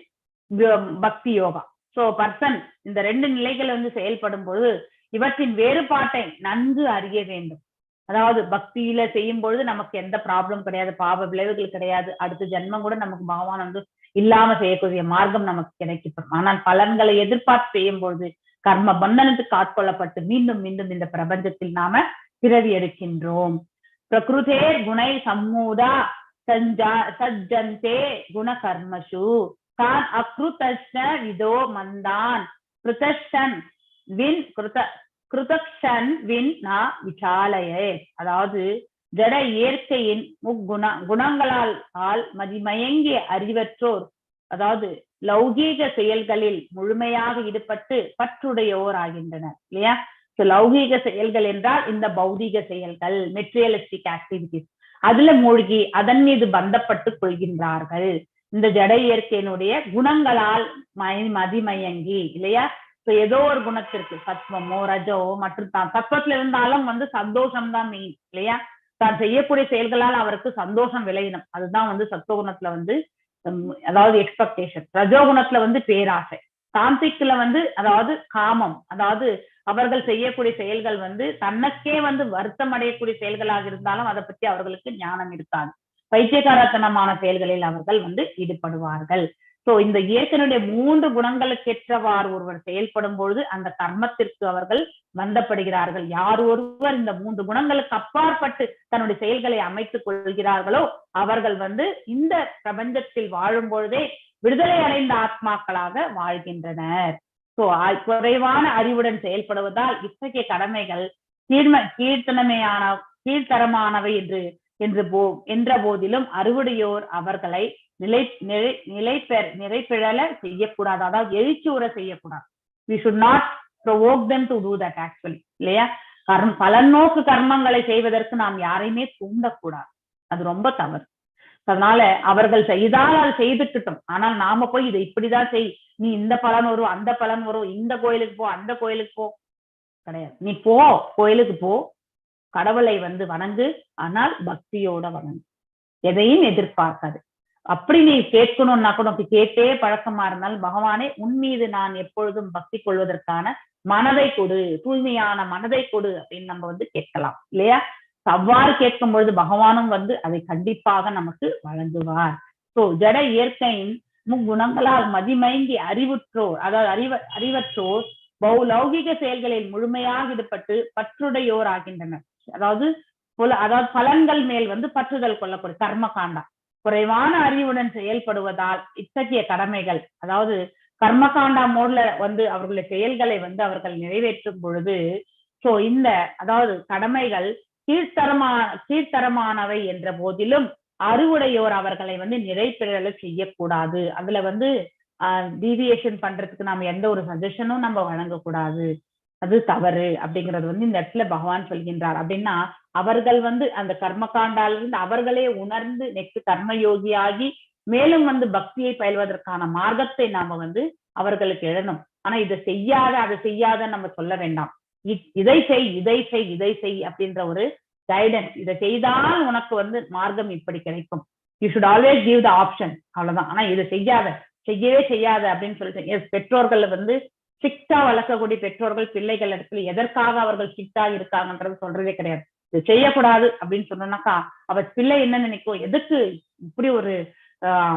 பக்தி யோகா. சோ பர்சன் இந்த ரெண்டு நிலைகள் வந்து செயல்படும் போது இவற்றின் வேறுபாட்டை நன்கு அறிய வேண்டும். அதாவது பக்தியில செய்யும் பொழுது நமக்கு எந்த ப்ராப்ளம் கிடையாது, பாவ விளைவுகள் கிடையாது, அடுத்த ஜென்மம் கூட நமக்கு பகவான் வந்து இல்லாம செய்யக்கூடிய மார்க்கம் நமக்கு கிடைக்கப்படும். ஆனால் பலன்களை எதிர்பார்த்து செய்யும் பொழுது கர்ம பந்தனத்துக்கு ஆட்கொள்ளப்பட்டு மீண்டும் மீண்டும் இந்த பிரபஞ்சத்தில் நாம பிறவி எடுக்கின்றோம். பிரகிருதே குணை சம்மூதா சஜ்ஜந்தே குண கர்மசு தான் அக்ருதஷ்ட விதோ மந்தான் கிருதக்ஷன் வின் நா விசாலயே. அதாவது ஜட இயற்கையின் குணங்களால் மதிமயங்கிய அறிவற்றோர், அதாவது லௌகீக செயல்களில் முழுமையாக ஈடுபட்டு பற்றுடையோர் ஆகின்றனர் இல்லையா? லௌகீக செயல்கள் என்றால் இந்த பௌதீக செயல்கள், மெட்டீரியலிஸ்டிக் ஆக்டிவிட்டிஸ், அதுல மூழ்கி அதன் மீது பந்தப்பட்டு கொள்கின்றார்கள். இந்த ஜட இயற்கையினுடைய குணங்களால் மதிமயங்கி இல்லையா? ஏதோ ஒரு குணத்திற்கு சத்வமோ ரஜவோ மற்றும் தான் தத்துவத்துல இருந்தாலும் வந்து சந்தோஷம் தான் மெயின் இல்லையா? தான் செய்யக்கூடிய செயல்களால் அவருக்கு சந்தோஷம் விளையணும். அதுதான் வந்து சத்துவகுணத்துல வந்து அதாவது எக்ஸ்பெக்டேஷன், ரஜோகுணத்துல வந்து பேராசை, தாந்திக்ல வந்து அதாவது காமம், அதாவது அவர்கள் செய்யக்கூடிய செயல்கள் வந்து தன்னக்கே வந்து வருத்தம் அடையக்கூடிய செயல்களாக இருந்தாலும் அதை பற்றி அவர்களுக்கு ஞானம் இருக்காது, பைத்தியகாரத்தனமான செயல்களில் அவர்கள் வந்து ஈடுபடுவார்கள். சோ இந்த இயற்கையினுடைய 3 குணங்களுக்கேற்றவாறு ஒருவர் செயல்படும் பொழுது அந்த கர்மத்திற்கு அவர்கள் பந்தப்படுகிறார்கள். யார் ஒருவர் இந்த 3 குணங்களுக்கு அப்பாற்பட்டு தன்னுடைய செயல்களை அமைத்துக் கொள்கிறார்களோ அவர்கள் வந்து இந்த பிரபஞ்சத்தில் வாழும் பொழுதே விடுதலை அடைந்த ஆத்மாக்களாக வாழ்கின்றனர். சோ குறைவான அறிவுடன் செயல்படுவதால் இத்தகைய கடமைகள் கீழ்த்தரமானவை என்ற போதிலும் அறுவடையோர் அவர்களை நிறைப்பிழல செய்யக்கூடாது, அதாவது எழுச்சியுற செய்யக்கூடாது. we should not provoke them to do that actually இல்லையா? பலநோக்கு கர்மங்களை செய்வதற்கு நாம் யாரையுமே தூண்டக்கூடாது, அது ரொம்ப தவறு. அதனால அவர்கள் செய்தால் அது செய்துட்டோம், ஆனால் நாம போய் இதை இப்படிதான் செய், நீ இந்த பலன் வரும் அந்த பலன் வரும், இந்த கோயிலுக்கு போ அந்த கோயிலுக்கு போ கிடையாது. நீ போ, கோயிலுக்கு போ, கடவுளை வந்து வணங்கு, ஆனால் பக்தியோட வணங்கு, எதையும் எதிர்பார்க்காது. அப்படி நீ கேட்கணும்னா கூட கேட்டே பழக்கமா இருந்தால் பகவானே உன் மீது நான் எப்பொழுதும் பக்தி கொள்வதற்கான மனதை கொடு, தூய்மையான மனதை கொடு அப்படின்னு நம்ம வந்து கேட்கலாம் இல்லையா? அவ்வாறு கேட்கும் பொழுது பகவானும் வந்து அதை கண்டிப்பாக நமக்கு வழங்குவார். சோ ஜட இயற்கையின் முக்குணங்களால் மதிமயங்கி அறிவுற்றோர், அதாவது அறிவற்றோர் லௌகிக செயல்களில் முழுமையாக ஈடுபட்டு பற்றுடையோர் ஆகின்றனர். அதாவது பலன்கள் மேல் வந்து பற்றுதல் கொள்ளக்கூடிய கர்ம காண்டா குறைவான அறிவுடன் செயல்படுவதால் இத்தகைய கடமைகள், அதாவது கர்மகாண்டா மோட்ல வந்து அவர்களுடைய செயல்களை வந்து அவர்கள் நிறைவேற்றும் பொழுது சோ இந்த அதாவது கடமைகள் கீழ்த்தரமானவை என்ற போதிலும் அறிவுடையோர் அவர்களை வந்து நிறைப்பிழல செய்யக்கூடாது. அதுல வந்து டீவியேஷன் பண்றதுக்கு நாம எந்த ஒரு சஜஷனும் நம்ம வழங்கக்கூடாது, அது தவறு அப்படிங்கிறது வந்து இந்த இடத்துல பகவான் சொல்கின்றார். அப்படின்னா அவர்கள் வந்து அந்த கர்மகாண்டாலிருந்து அவர்களே உணர்ந்து நெக்ஸ்ட் கர்மயோகியாகி மேலும் வந்து பக்தியை பயில்வதற்கான மார்க்கத்தை நாம வந்து அவர்களுக்கு எழுதணும். ஆனா இதை செய்யாத அதை செய்யாத நம்ம சொல்ல வேண்டாம். இதை செய் இதை செய் இதை செய் அப்படின்ற ஒரு கைடன்ஸ். இதை செய்தால் உனக்கு வந்து மார்க்கம் இப்படி கிடைக்கும். You should always give the option, அவ்வளவுதான். ஆனா இதை செய்யாத செய்யவே செய்யாத அப்படின்னு சொல்லிட்டு பெற்றோர்கள் வந்து ஸ்ட்ரிக்டா வளர்க்கக்கூடிய பெற்றோர்கள் பிள்ளைகள் இடத்துல எதற்காக அவர்கள் ஸ்ட்ரிக்டா இருக்காங்கன்றது சொல்றதே கிடையாது. இது செய்யக்கூடாது அப்படின்னு சொன்னோம்னாக்கா அவ பிள்ளை என்ன நினைக்கும், எதுக்கு இப்படி ஒரு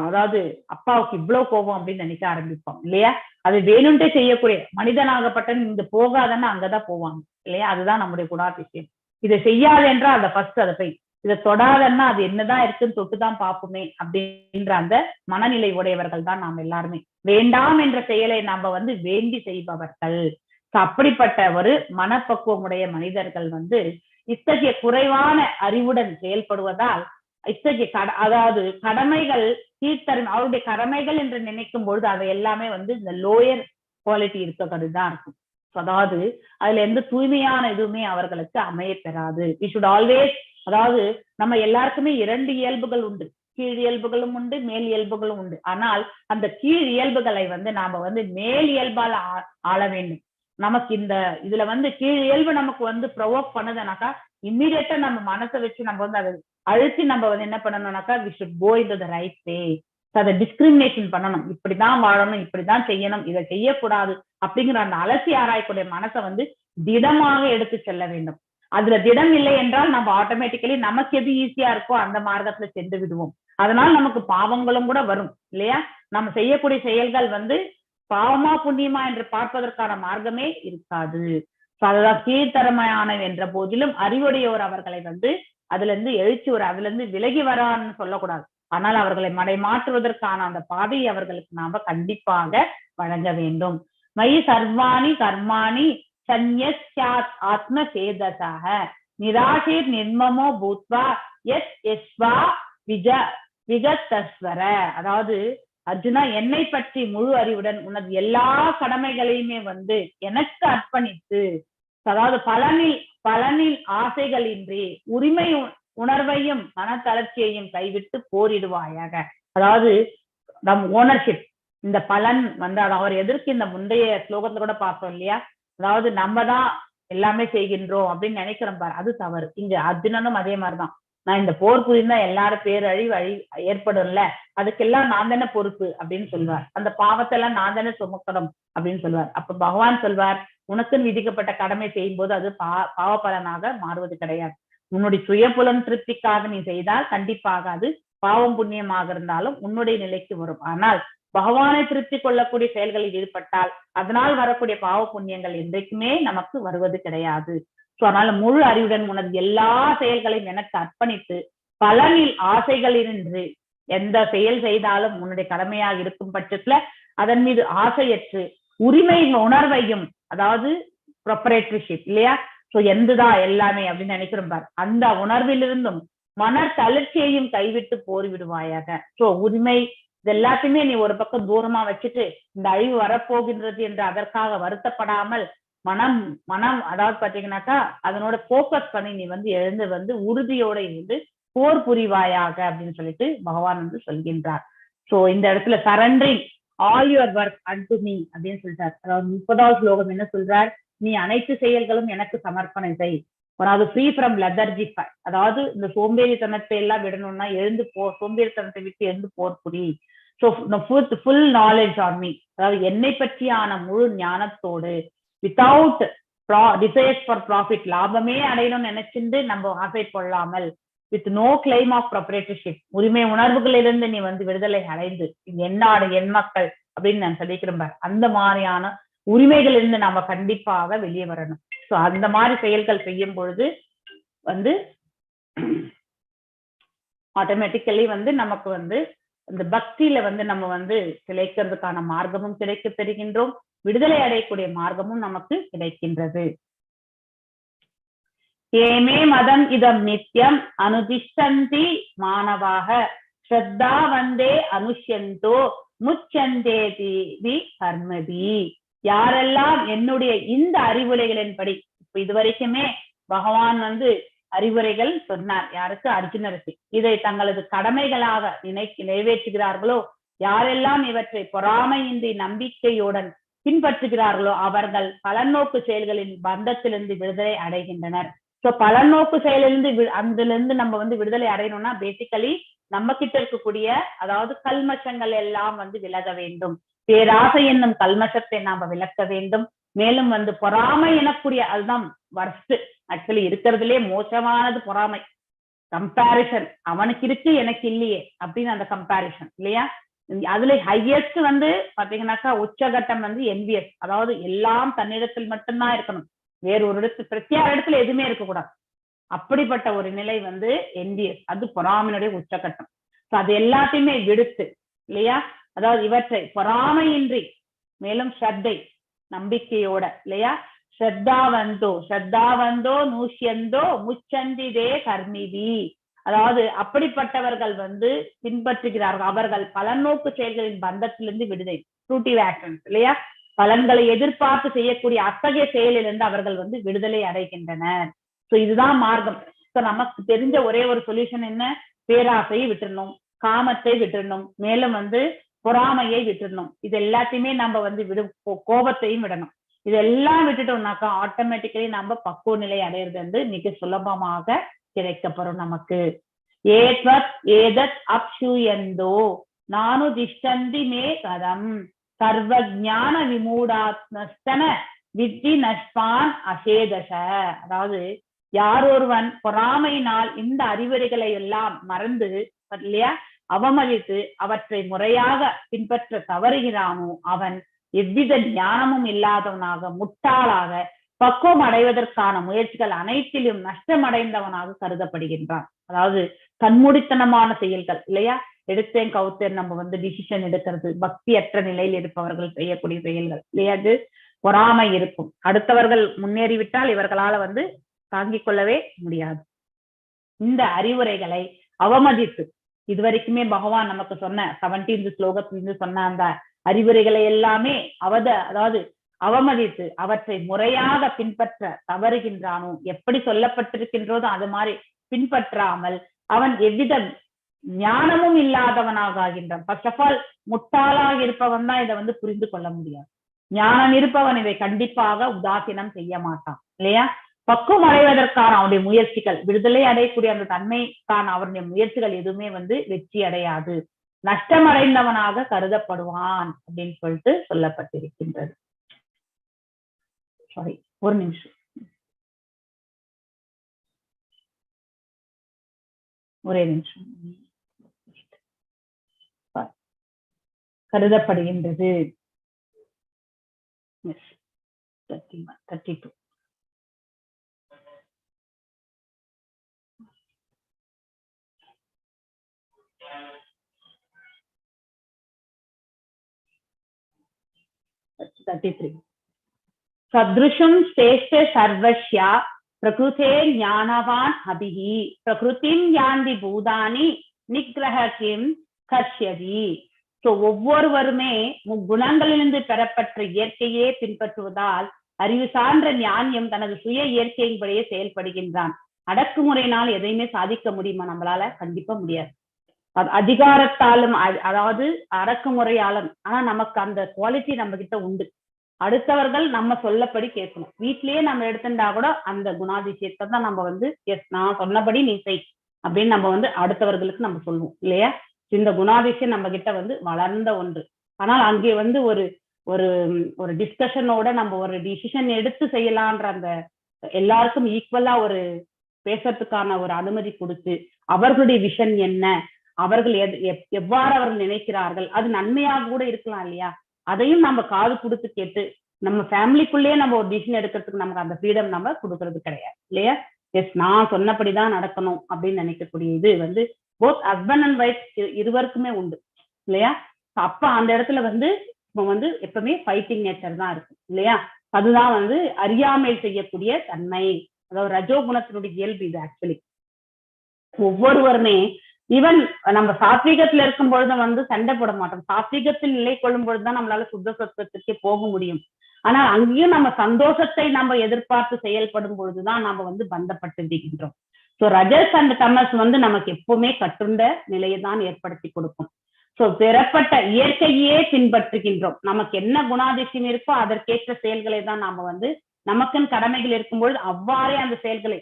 அதாவது அப்பாவுக்கு இவ்வளவு கோபம் அப்படின்னு நினைக்க ஆரம்பிப்போம் இல்லையா. அது வேணும்ட்டே செய்யக்கூடிய மனிதனாகப்பட்ட இங்க போகாதன்னா அங்கதான் போவாங்க இல்லையா. அதுதான் நம்முடைய குணாதிசயம். இதை செய்யாது என்றால் அதை ஃபர்ஸ்ட் அதை போய் இதை தொடாதன்னா அது என்னதான் இருக்குன்னு தொட்டுதான் பார்ப்போமே அப்படின்ற அந்த மனநிலை உடையவர்கள் தான் நாம் எல்லாருமே. வேண்டாம் என்ற செயலை நாம வந்து வேண்டி செய்பவர்கள். அப்படிப்பட்ட ஒரு மனப்பக்குவம் உடைய மனிதர்கள் வந்து இத்தகைய குறைவான அறிவுடன் செயல்படுவதால் இத்தகைய அதாவது கடமைகள் கீழ்த்தரம் அவருடைய கடமைகள் என்று நினைக்கும் பொழுது அதை எல்லாமே வந்து இந்த லோயர் குவாலிட்டி இருக்கிறதுதான் இருக்கும். அதாவது அதுல எந்த தூய்மையான எதுவுமே அவர்களுக்கு அமைய பெறாது. வி ஷுட் ஆல்வேஸ், அதாவது நம்ம எல்லாருக்குமே 2 இயல்புகள் உண்டு. கீழ் இயல்புகளும் உண்டு, மேல் இயல்புகளும் உண்டு. ஆனால் அந்த கீழ் இயல்புகளை வந்து நாம வந்து மேல் இயல்பால ஆள வேண்டும். நமக்கு இந்த இதுல வந்து கீழ் இயல்பு நமக்கு வந்து ப்ரொவோக் பண்ணுதுனாக்கா இம்மிடியட்டா நம்ம மனசை வச்சு நம்ம வந்து அதை அழுத்தி நம்ம வந்து என்ன பண்ணணும்னாக்கா we should go into the right way. அதை டிஸ்கிரிமினேஷன் பண்ணணும். இப்படிதான் வாழணும், இப்படிதான் செய்யணும், இதை செய்யக்கூடாது அப்படிங்கிற அந்த அலசி ஆராயக்கூடிய மனசை வந்து திடமாக எடுத்து செல்ல வேண்டும். அதுல திடம் இல்லை என்றால் நம்ம ஆட்டோமேட்டிக்கலி நமக்கு எது ஈஸியா இருக்கோ அந்த மார்க்கத்துல சென்று விடுவோம். அதனால நமக்கு பாவங்களும் கூட வரும் இல்லையா. நம்ம செய்யக்கூடிய செயல்கள் வந்து பாவமா புண்ணியமா என்று பார்ப்பதற்கான மார்க்கமே இருக்காது. அதுதான் கீழ்த்தரமையான என்ற போதிலும் அறிவுடையோர் அவர்களை வந்து அதுல இருந்து எழுச்சி அதுல இருந்து விலகி வரான்னு சொல்லக்கூடாது. ஆனால் அவர்களை மாற்றுவதற்கான அந்த பாதையை அவர்களுக்கு நாம கண்டிப்பாக வழங்க வேண்டும். மயி சர்வாணி கர்மாணி சந்யஸ்யாத் ஆத்ம சேதசாக நிராசீர் நிர்மமோ பூத்வா எஸ் எஸ்வா விகத்தஸ்வர. அதாவது அர்ஜுனா, என்னை பற்றி முழு அறிவுடன் உனது எல்லா கடமைகளையுமே வந்து எனக்கு அர்ப்பணித்து, அதாவது பலனில் ஆசைகளின்றி உரிமை உணர்வையும் மனத்தளர்ச்சியையும் கைவிட்டு போரிடுவாயாக. அதாவது நம் ஓனர்ஷிப், இந்த பலன் வந்து அவர் எதற்கு இந்த முந்தைய ஸ்லோகத்துல கூட பார்த்தோம் இல்லையா. அதாவது நம்ம தான் எல்லாமே செய்கின்றோம் அப்படின்னு நினைக்கிறோம் பாரு, அது தவறு. இங்க அர்ஜுனனும் அதே மாதிரிதான். நான் இந்த போர் புரிந்தா எல்லாரும் பேரழிவு ஏற்படும்ல, அதுக்கெல்லாம் நான் தானே பொறுப்பு அப்படின்னு சொல்வார். அந்த பாவத்தை எல்லாம் நான் தானே சுமக்கணும் அப்படின்னு சொல்வார். அப்ப பகவான் சொல்வார், உனக்குன்னு விதிக்கப்பட்ட கடமை செய்யும் போது அது பாவ பலனாக மாறுவது கிடையாது. உன்னுடைய சுய புலன் திருப்திக்காக நீ செய்தால் கண்டிப்பாக அது பாவம் புண்ணியமாக இருந்தாலும் உன்னுடைய நிலைக்கு வரும். ஆனால் பகவானை திருப்தி கொள்ளக்கூடிய செயல்களில் ஈடுபட்டால் அதனால் வரக்கூடிய பாவ புண்ணியங்கள் என்றைக்குமே நமக்கு வருவது கிடையாது. சோ அதனால முழு அறிவுடன் உனது எல்லா செயல்களையும் எனக்கு அர்ப்பணித்து பலனில் ஆசைகளின்றி எந்த செயல் செய்தாலும் உன்னுடைய கடமையாக இருக்கும் பட்சத்துல அதன் மீது ஆசையற்று உரிமை உணர்வையும், அதாவது ப்ரொப்ரேட்டரிஷிப் இல்லையா, சோ எந்ததான் எல்லாமே அப்படின்னு நினைக்கிறோம் பார், அந்த உணர்விலிருந்தும் மன தளர்ச்சியையும் கைவிட்டு போரிவிடுவாயாக. சோ உரிமை இது எல்லாத்தையுமே நீ ஒரு பக்கம் தூரமா வச்சுட்டு இந்த அழிவு வரப்போகின்றது என்று அதற்காக வருத்தப்படாமல் மனம் அதாவது பாத்தீங்கன்னாக்கா அதனோட போக்கஸ் பண்ணி நீ வந்து எழுந்து வந்து உறுதியோட இருந்து போர் புரிவாயாக அப்படின்னு சொல்லிட்டு பகவான் வந்து சொல்கின்றார். சோ இந்த இடத்துல surrendering all your work and me அப்படின்னு சொல்லிட்டார். அதாவது 30வது ஸ்லோகம் என்ன சொல்றார், நீ அனைத்து செயல்களும் எனக்கு சமர்ப்பணம் செய். அதாவது ஃப்ரீ ஃப்ரம் லெதர்ஜி, அதாவது இந்த சோம்பேறித்தனத்தை எல்லாம் விடணும்னா எழுந்து சோம்பேறித்தனத்தை விட்டு எழுந்து போர் புரி. So full knowledge on me, அதாவது என்னை பற்றியான முழு ஞானத்தோடு வித்தவுட் டிசைர்ஸ் ஃபார் ப்ராஃபிட், லாபமே அடையணும்னு நினைச்சிட்டு நம்ம ஆசைப்படாமல் with no claim of proprietorship, உரிமை உணர்வுகளிலிருந்து நீ வந்து விடுதலை அடைந்து என்னாடு என் மக்கள் அப்படின்னு நான் சொல்லிக்கிறேன். அந்த மாதிரியான உரிமைகளிலிருந்து நாம கண்டிப்பாக வெளியே வரணும். ஸோ அந்த மாதிரி செயல்கள் செய்யும் பொழுது வந்து ஆட்டோமேட்டிக்கலி வந்து நமக்கு வந்து இந்த பக்தியில வந்து நம்ம வந்து கிடைக்கிறதுக்கான மார்க்கமும் கிடைக்க பெறுகின்றோம், விடுதலை அடையக்கூடிய மார்க்கமும் நமக்கு கிடைக்கின்றது. ஏமே மதம் இதம் நித்தியம் அனுதிஷ்டந்தி மாணவாக ஸ்ரத்தா வந்தே அனுஷ்யந்தோ முச்சந்தே தீவி கர்மதி. யாரெல்லாம் என்னுடைய இந்த அறிவுரைகளின்படி, இப்ப இதுவரைக்குமே பகவான் வந்து அறிவுரைகள் சொன்னார். யாருக்கு? அர்ஜுனருக்கு. இதை தங்களது கடமைகளாக நிறைவேற்றுகிறார்களோ, யாரெல்லாம் இவற்றை பொறாமையின்றி நம்பிக்கையுடன் பின்பற்றுகிறார்களோ அவர்கள் பலநோக்கு செயல்களின் பந்தத்திலிருந்து விடுதலை அடைகின்றனர். சோ பலநோக்கு செயலிலிருந்து அதிலிருந்து நம்ம வந்து விடுதலை அடையணும்னா பேசிக்கலி நம்ம கிட்ட இருக்கக்கூடிய அதாவது கல்மஷங்கள் எல்லாம் வந்து விலக வேண்டும். பேராசை என்னும் கல்மஷத்தை நாம விளக்க வேண்டும். மேலும் வந்து பொறாமை எனக்கூடிய அதுதான் வர்ஸ்ட் ஆக்சுவலி இருக்கிறதுலே மோசமானது பொறாமை. கம்பேரிசன், அவனுக்கு இருக்கு எனக்கு இல்லையே அப்படின்னு அந்த கம்பேரிசன் இல்லையா. அதுல ஹையஸ்ட் வந்து பாத்தீங்கன்னாக்கா உச்சகட்டம் வந்து என்வியஸ், அதாவது எல்லாம் தன்னிடத்தில் மட்டும்தான் இருக்கணும், வேற ஒரு இடத்துல பிரத்யேக இடத்துல எதுவுமே இருக்கக்கூடாது. அப்படிப்பட்ட ஒரு நிலை வந்து என்வியஸ், அது பொறாமையினுடைய உச்சகட்டம். அது எல்லாத்தையுமே விடுத்து இல்லையா, அதாவது இவற்றை பொறாமையின்றி மேலும் ஸ்ரத்தை நம்பிக்கையோட இல்லையா, ஸ்ரத்தாவந்தோ நூஷ்யந்தோ முச்சந்திதே கர்மிதி, அதாவது அப்படிப்பட்டவர்கள் வந்து பின்பற்றுகிறார்கள். அவர்கள் பலநோக்கு செயல்களின் பந்தத்திலிருந்து விடுதலை, ஃப்ரூட்டிவ் ஆக்ஷன்ஸ் இல்லையா, பலன்களை எதிர்பார்த்து செய்யக்கூடிய அத்தகைய செயலிலிருந்து அவர்கள் வந்து விடுதலை அடைகின்றனர். சோ இதுதான் மார்க்கம். சோ நமக்கு தெரிஞ்ச ஒரே ஒரு சொல்யூஷன் என்ன? பேராசையை விட்டுறணும், காமத்தை விட்டுறணும், மேலும் வந்து பொறாமையை விட்டுறணும். இது எல்லாத்தையுமே நம்ம வந்து கோபத்தையும் விடணும். இதெல்லாம் விட்டுட்டோம்னாக்கா ஆட்டோமேட்டிக்கலி நம்ம பக்குவ நிலை அடையிறது வந்து மிக சுலபமாக கிடைக்கப்படும் நமக்கு. ஏதத் அப்சூயந்தோ நானு திஷ்டந்தி மே கதம் சர்வஜான விமூடாத்மஸ்தன வித்தி நஷ்பான் அசேதச, அதாவது யார் ஒருவன் பொறாமையினால் இந்த அறிவுரைகளை எல்லாம் மறந்து இல்லையா அவமதித்து அவற்றை முறையாக பின்பற்ற தவறுகிறானோ அவன் எவ்வித ஞானமும் இல்லாதவனாக, முட்டாளாக, பக்குவம் அடைவதற்கான முயற்சிகள் அனைத்திலும் நஷ்டமடைந்தவனாக கருதப்படுகின்றான். அதாவது கண்மூடித்தனமான செயல்கள் இல்லையா, எடுத்தேன் கவுத்தேன் நம்ம வந்து டிசிஷன் எடுக்கிறது, பக்தியற்ற நிலையில் இருப்பவர்கள் செய்யக்கூடிய செயல்கள் இல்லையா, அது பொறாமை இருக்கும். அடுத்தவர்கள் முன்னேறிவிட்டால் இவர்களால வந்து தாங்கிக் கொள்ளவே முடியாது. இந்த அறிவுரைகளை அவமதித்து இதுவரைக்குமே பகவான் நமக்கு சொன்ன 17th ஸ்லோகத்திலிருந்து சொன்ன அந்த அறிவுரைகளை எல்லாமே அதாவது அவமதித்து அவற்றை முறையாக பின்பற்ற தவறுகின்றானோ, எப்படி சொல்லப்பட்டிருக்கின்றதோ அது மாதிரி பின்பற்றாமல் அவன் எவ்வித ஞானமும் இல்லாதவனாக ஆகின்றான். ஃபர்ஸ்ட் ஆஃப் ஆல் முட்டாளாக இருப்பவன் தான் இதை வந்து புரிந்து கொள்ள முடியாது. ஞானம் இருப்பவன் இதை கண்டிப்பாக உதாசீனம் செய்ய மாட்டான் இல்லையா. பக்குவம் அடைவதற்கான அவனுடைய முயற்சிகள், விடுதலை அடையக்கூடிய அந்த தன்மைக்கான அவருடைய முயற்சிகள் எதுவுமே வந்து வெற்றி அடையாது, நஷ்டமடைந்தவனாக கருதப்படுவான் அப்படின்னு சொல்லிட்டு சொல்லப்பட்டிருக்கின்றது. சாரி, ஒரு நிமிஷம், ஒரே நிமிஷம். கருதப்படுகின்றது 32. சத்ருஷம் சேஷ்ட சர்வஸ்யா பிரகிருதே ஞானவான் அபிஹி பிரகிருதிம் யாந்தி பூதானி நிகிரஹ கிம் கர்ஷ்யதி. சோ ஒவ்வொருவருமே முக்குணங்களிலிருந்து பெறப்பட்ட இயற்கையே பின்பற்றுவதால் அறிவு சார்ந்த ஞானியம் தனது சுய இயற்கையின்படியே செயல்படுகின்றான். அடக்குமுறையினால் எதையுமே சாதிக்க முடியுமா? நம்மளால கண்டிப்பா முடியாது. அதிகாரத்தாலும் அதாவது அடக்குமுறையாலும், ஆனா நமக்கு அந்த குவாலிட்டி நம்ம கிட்ட உண்டு. அடுத்தவர்கள் நம்ம சொல்லப்படி கேட்கணும். வீட்லயே நம்ம எடுத்துட்டா கூட அந்த குணாதிசயத்தை தான் நம்ம வந்து எஸ் நான் சொன்னபடி நீ செய் அப்படின்னு நம்ம வந்து அடுத்தவர்களுக்கு நம்ம சொல்லுவோம் இல்லையா. இந்த குணாதிசயம் நம்ம கிட்ட வந்து வளர்ந்த ஒன்று. ஆனால் அங்கே வந்து ஒரு ஒரு ஒரு டிஸ்கஷனோட நம்ம ஒரு டிசிஷன் எடுத்து செய்யலான்ற அந்த எல்லாருக்கும் ஈக்குவலா ஒரு பேசுறதுக்கான ஒரு அனுமதி கொடுத்து அவர்களுடைய விஷன் என்ன, அவர்கள் எவ்வாறு அவர்கள் நினைக்கிறார்கள், அது நன்மையாக கூட இருக்கலாம் இல்லையா, அதையும் நம்ம காது கொடுத்து கேட்டு நம்ம ஃபேமிலிக்குள்ளேயே நம்ம ஒரு டிசிஷன் எடுக்கிறதுக்கு நமக்கு அந்த ஃப்ரீடம் நம்ம கொடுக்கறது கிடையாது இல்லையா. எஸ் நான் சொன்னபடிதான் நடக்கணும் அப்படின்னு நினைக்கக்கூடிய இது வந்து போத் ஹஸ்பண்ட் அண்ட் ஒய்ஃப் இருவருக்குமே உண்டு இல்லையா. அப்ப அந்த இடத்துல வந்து எப்பவுமே ஃபைட்டிங் நேச்சர் தான் இருக்கும் இல்லையா. அதுதான் வந்து அறியாமையில் செய்யக்கூடிய தன்மை, அதாவது ரஜோகுணத்தினுடைய இயல்பு இது. ஆக்சுவலி ஒவ்வொருவருமே ஈவன் நம்ம சாத்வீகத்துல இருக்கும் பொழுது வந்து சண்டை போட மாட்டோம். சாத்வீகத்தில் நிலை கொள்ளும் பொழுதுதான் நம்மளால சுத்த சத்துவத்துக்கே போக முடியும். ஆனா அங்கேயும் நம்ம சந்தோஷத்தை நம்ம எதிர்பார்த்து செயல்படும் பொழுதுதான் நம்ம வந்து பந்தப்பட்டு விடுகின்றோம். ஸோ ரஜஸ் அண்ட் தமஸ் வந்து நமக்கு எப்பவுமே கட்டுண்ட நிலையை தான் ஏற்படுத்தி கொடுக்கும். ஸோ பெறப்பட்ட இயற்கையே பின்பற்றுகின்றோம். நமக்கு என்ன குணாதிசயம் இருக்கோ அதற்கேற்ற செயல்களை தான் நாம வந்து நமக்குன்னு கடமைகள் இருக்கும்பொழுது அவ்வாறே அந்த செயல்களை,